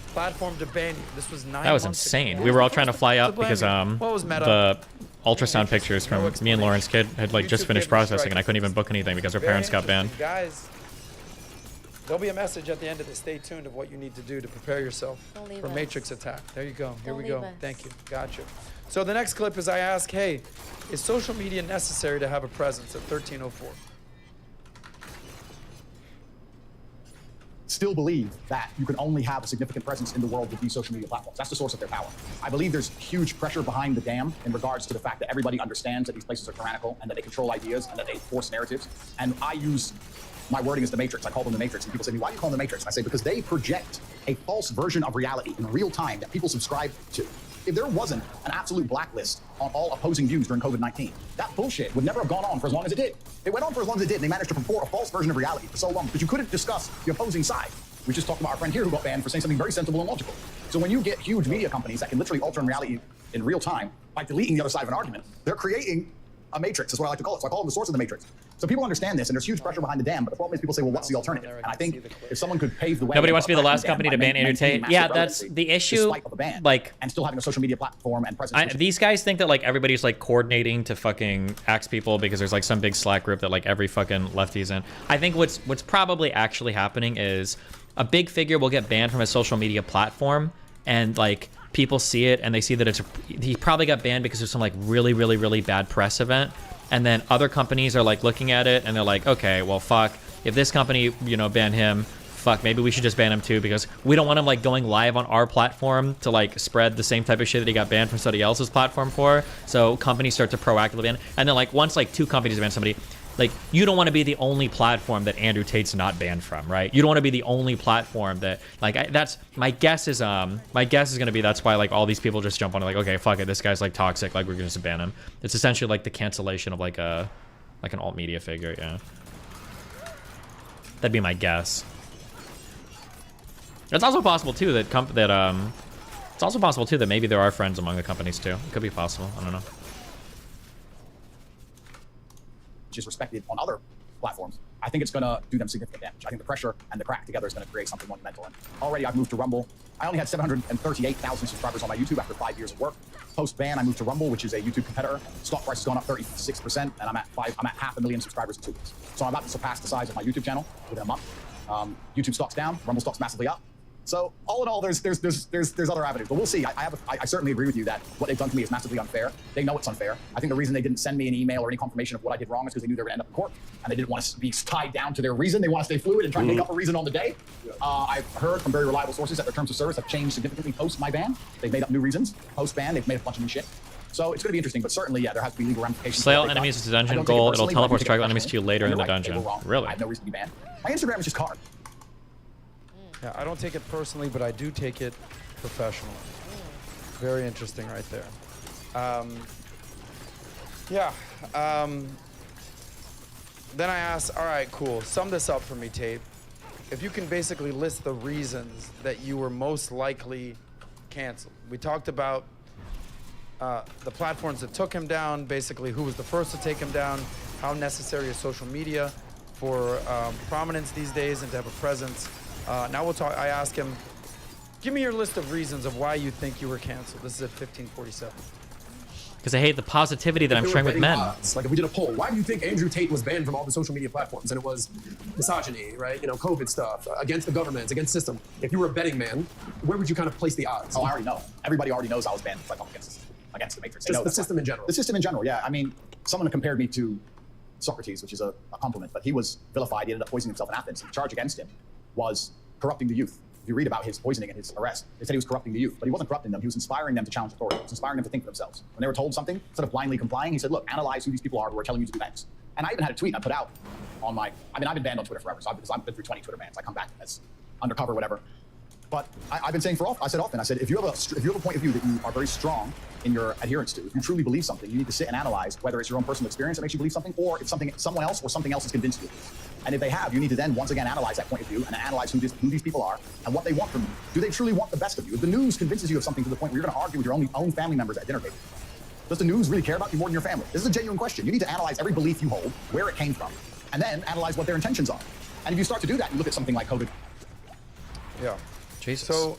platform to ban you? This was 9 That was months insane. ago. We were all trying to fly up blame because you? What was Meta? the ultrasound pictures from me and Lauren's kid had like just finished processing and I couldn't even book anything because her Very parents got banned. interesting. Guys, there'll be a message at the end of this. Stay tuned of what you need to do to prepare yourself Don't leave for us. Matrix attack. There you go. Here Don't we go. leave us. Thank you. Gotcha. So the next clip is I ask, hey, is social media necessary to have a presence at 1304? Still believe that you can only have a significant presence in the world with these social media platforms. That's the source of their power. I believe there's huge pressure behind the dam in regards to the fact that everybody understands that these places are tyrannical and that they control ideas and that they force narratives. And I use my wording as the Matrix. I call them the Matrix. And people say to me, why do you call them the Matrix? And I say, because they project a false version of reality in real time that people subscribe to. If there wasn't an absolute blacklist on all opposing views during COVID-19, that bullshit would never have gone on for as long as it did. It went on for as long as it did, and they managed to purport a false version of reality for so long because you couldn't discuss the opposing side. We just talked about our friend here who got banned for saying something very sensible and logical. So when you get huge media companies that can literally alter in reality in real time by deleting the other side of an argument, they're creating a matrix, is what I like to call it. So I call them the source of the matrix. So people understand this, and there's huge pressure behind the dam, but the problem is people say, well, what's the alternative? And I think if someone could pave the way... Nobody wants to be the last company to ban Andrew Tate. Yeah, that's the issue. Like, and still having a social media platform and presence. These guys think that like everybody's like coordinating to fucking axe people because there's like some big Slack group that like every fucking lefty's in. I think what's probably actually happening is a big figure will get banned from a social media platform, and like people see it and they see that he probably got banned because of some like really bad press event. And then other companies are like looking at it and they're like, okay, well, fuck, if this company, you know, banned him, fuck, maybe we should just ban him too, because we don't want him like going live on our platform to like spread the same type of shit that he got banned from somebody else's platform for. So companies start to proactively ban. And then like once like 2 companies ban somebody, like you don't want to be the only platform that Andrew Tate's not banned from, right? You don't want to be the only platform that like that's my guess is gonna be that's why like all these people just jump on it like, okay, fuck it, this guy's like toxic, like we're gonna just ban him. It's essentially like the cancellation of like an alt media figure. Yeah, that'd be my guess. It's also possible too that it's also possible too that maybe there are friends among the companies too. It could be possible. I don't know. Is respected on other platforms, I think it's going to do them significant damage. I think the pressure and the crack together is going to create something monumental. And already I've moved to Rumble. I only had 738,000 subscribers on my YouTube after 5 years of work. Post-ban, I moved to Rumble, which is a YouTube competitor. Stock price has gone up 36%, and I'm at 500,000 subscribers in 2 weeks. So I'm about to surpass the size of my YouTube channel within a month. YouTube stock's down, Rumble stock's massively up. So all in all, there's other avenues, but we'll see. I certainly agree with you that what they've done to me is massively unfair. They know it's unfair. I think the reason they didn't send me an email or any confirmation of what I did wrong is because they knew they were going to end up in court, and they didn't want to be tied down to their reason. They want to stay fluid and try to make up a reason on the day. I've heard from very reliable sources that their terms of service have changed significantly post my ban. They've made up new reasons. Post ban, they've made a bunch of new shit. So it's going to be interesting, but certainly, yeah, there has to be legal ramifications. Slay all enemies to dungeon goal. It'll teleport strike enemies to you later in the dungeon. Really? I have no reason to be banned. My Instagram is just card. Yeah, I don't take it personally, but I do take it professionally. Very interesting right there. Then I asked, all right, cool. Sum this up for me, Tate. if you can basically list the reasons that you were most likely canceled. We talked about the platforms that took him down, basically who was the first to take him down, how necessary is social media for prominence these days and to have a presence. Now we'll talk. I ask him, give me your list of reasons of why you think you were canceled. This is at 1547. Because I hate the positivity that I'm sharing with men. Like if we did a poll, why do you think Andrew Tate was banned from all the social media platforms? And it was misogyny, right? You know, COVID stuff, against the government, against system. If you were a betting man, where would you kind of place the odds? Oh, I already know. Everybody already knows I was banned from against the Matrix. They Just know the that's system why. in general. The system in general, yeah. I mean, someone compared me to Socrates, which is a compliment, but he was vilified. He ended up poisoning himself in Athens. The charge against him was corrupting the youth. If you read about his poisoning and his arrest, they said he was corrupting the youth, but he wasn't corrupting them. He was inspiring them to challenge authority. He was inspiring them to think for themselves. When they were told something, instead of blindly complying, he said, look, analyze who these people are who are telling you to do things. And I even had a tweet I put out on my, I've been banned on Twitter forever, so I've been through 20 Twitter bans. I come back as undercover, whatever. But I've been saying I said often, I said, if you have a point of view that you are very strong in your adherence to, if you truly believe something, you need to sit and analyze whether it's your own personal experience that makes you believe something, or if someone else has convinced you. And if they have, you need to then once again analyze that point of view and analyze who these people are and what they want from you. Do they truly want the best of you? If the news convinces you of something to the point where you're going to argue with your own family members at dinner table, does the news really care about you more than your family? This is a genuine question. You need to analyze every belief you hold, where it came from, and then analyze what their intentions are. And if you start to do that, you look at something like COVID. Yeah. Jesus. So,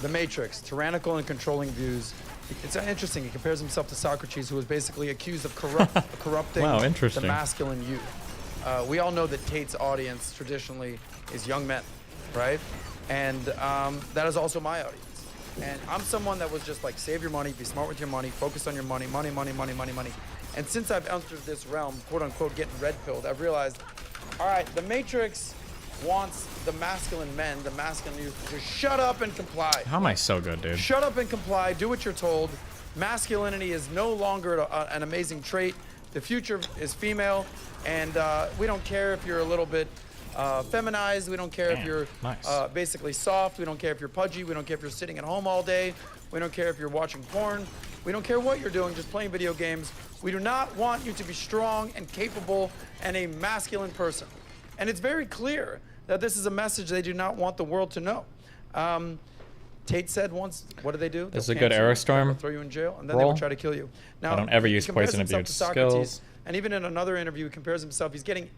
the Matrix, tyrannical and controlling views. It's interesting. He compares himself to Socrates, who was basically accused of corrupting Wow, the interesting. masculine youth. We all know that Tate's audience traditionally is young men, right? And that is also my audience. And I'm someone that was just like, save your money, be smart with your money, focus on your money, money, money, money, money, money. And since I've entered this realm, quote unquote, getting red-pilled, I've realized, all right, the Matrix wants the masculine men, the masculine youth, to shut up and comply. How am I so good, dude? Shut up and comply. Do what you're told. Masculinity is no longer an amazing trait. The future is female, and we don't care if you're a little bit feminized. We don't care if you're basically soft. We don't care if you're pudgy. We don't care if you're sitting at home all day. We don't care if you're watching porn. We don't care what you're doing, just playing video games. We do not want you to be strong and capable and a masculine person. And it's very clear that this is a message they do not want the world to know. Tate said once, what do they do? This is They'll a good cancel you, Aerostorm they'll throw you in jail, and then they roll. will try to kill you. Now, I don't ever he use compares poison himself abuse to Socrates, skills. and even in another interview, he compares himself. He's getting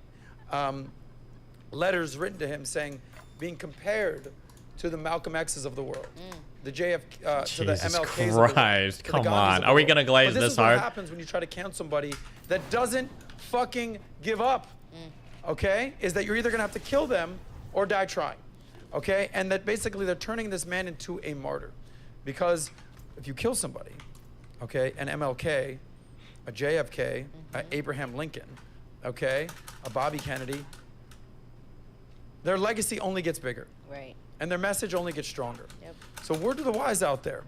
letters written to him saying, being compared to the Malcolm X's of the world, the to the Jesus MLKs of the world, Christ, to the come Gandhis on. of the Are we world. gonna glaze But this is what hard? happens when you try to cancel somebody that doesn't fucking give up. Okay, is that you're either gonna have to kill them or die trying. Okay, and that basically they're turning this man into a martyr, because if you kill somebody, okay, an MLK, a JFK, a Abraham Lincoln, okay, a Bobby Kennedy, their legacy only gets bigger. Right. And their message only gets stronger. Yep. So word to the wise out there.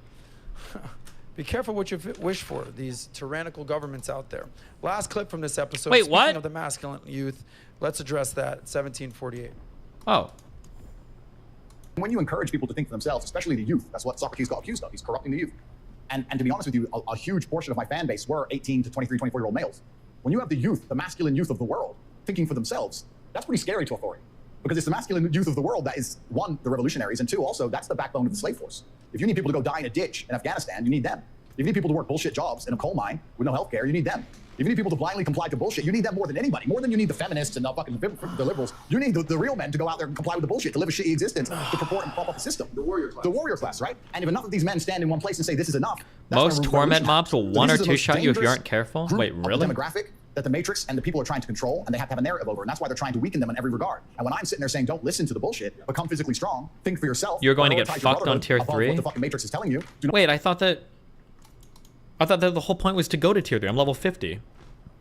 Be careful what you wish for, these tyrannical governments out there. Last clip from this episode. Wait, Speaking what? of the masculine youth, let's address that. 1748. Oh. When you encourage people to think for themselves, especially the youth, that's what Socrates got accused of. He's corrupting the youth. And to be honest with you, a huge portion of my fan base were 18 to 23, 24-year-old males. When you have the youth, the masculine youth of the world, thinking for themselves, that's pretty scary to authority. Because it's the masculine youth of the world that is, one, the revolutionaries, and two, also, that's the backbone of the slave force. If you need people to go die in a ditch in Afghanistan, you need them. If you need people to work bullshit jobs in a coal mine with no health care, you need them. If you need people to blindly comply to bullshit, you need them more than anybody. More than you need the feminists and the liberals. You need the real men to go out there and comply with the bullshit, to live a shitty existence, to purport and prop up the system. The warrior class. The warrior class, right? And if enough of these men stand in one place and say this is enough, that's Most when a torment revolution mobs will happens. one So or this is the two most shot you if you dangerous aren't careful. group Wait, of the really? demographic that the Matrix and the people are trying to control, and they have to have a narrative over, and that's why they're trying to weaken them in every regard. And when I'm sitting there saying, don't listen to the bullshit, become physically strong, think for yourself. You're going to get prioritize your fucked on brotherhood tier above 3? What the fucking Matrix is telling you. Do not Wait, I thought that the whole point was to go to tier 3. I'm level 50.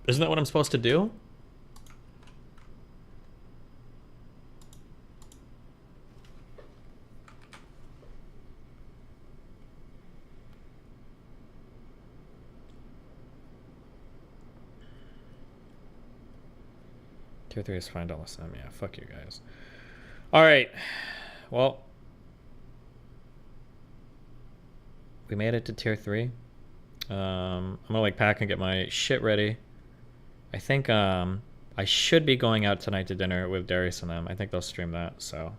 Isn't that what I'm supposed to do? Tier 3 is fine, don't listen. Yeah, fuck you guys. Alright. Well, we made it to tier 3. I'm gonna like pack and get my shit ready. I think I should be going out tonight to dinner with Darius and them. I think they'll stream that, so.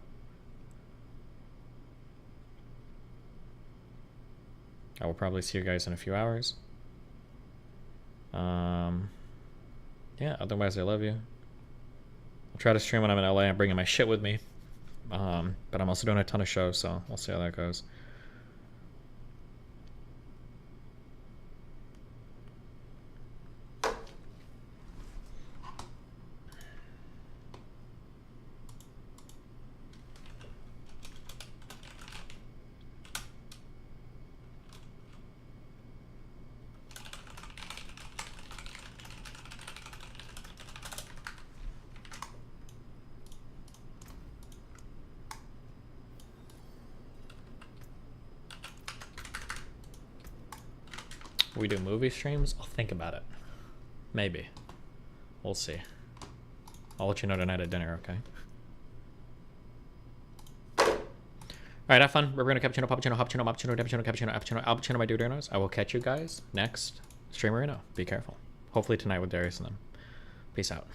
I will probably see you guys in a few hours. Yeah, otherwise I love you. I'll try to stream when I'm in LA. I'm bringing my shit with me. But I'm also doing a ton of shows, so we'll see how that goes. We do movie streams? I'll think about it. Maybe. We'll see. I'll let you know tonight at dinner, okay? Alright, have fun. We're gonna cappuccino, cappuccino, cappuccino, cappuccino, cappuccino, cappuccino, cappuccino, cappuccino, my dudernos. I will catch you guys next streamer. Be careful. Hopefully tonight with Darius and them. Peace out.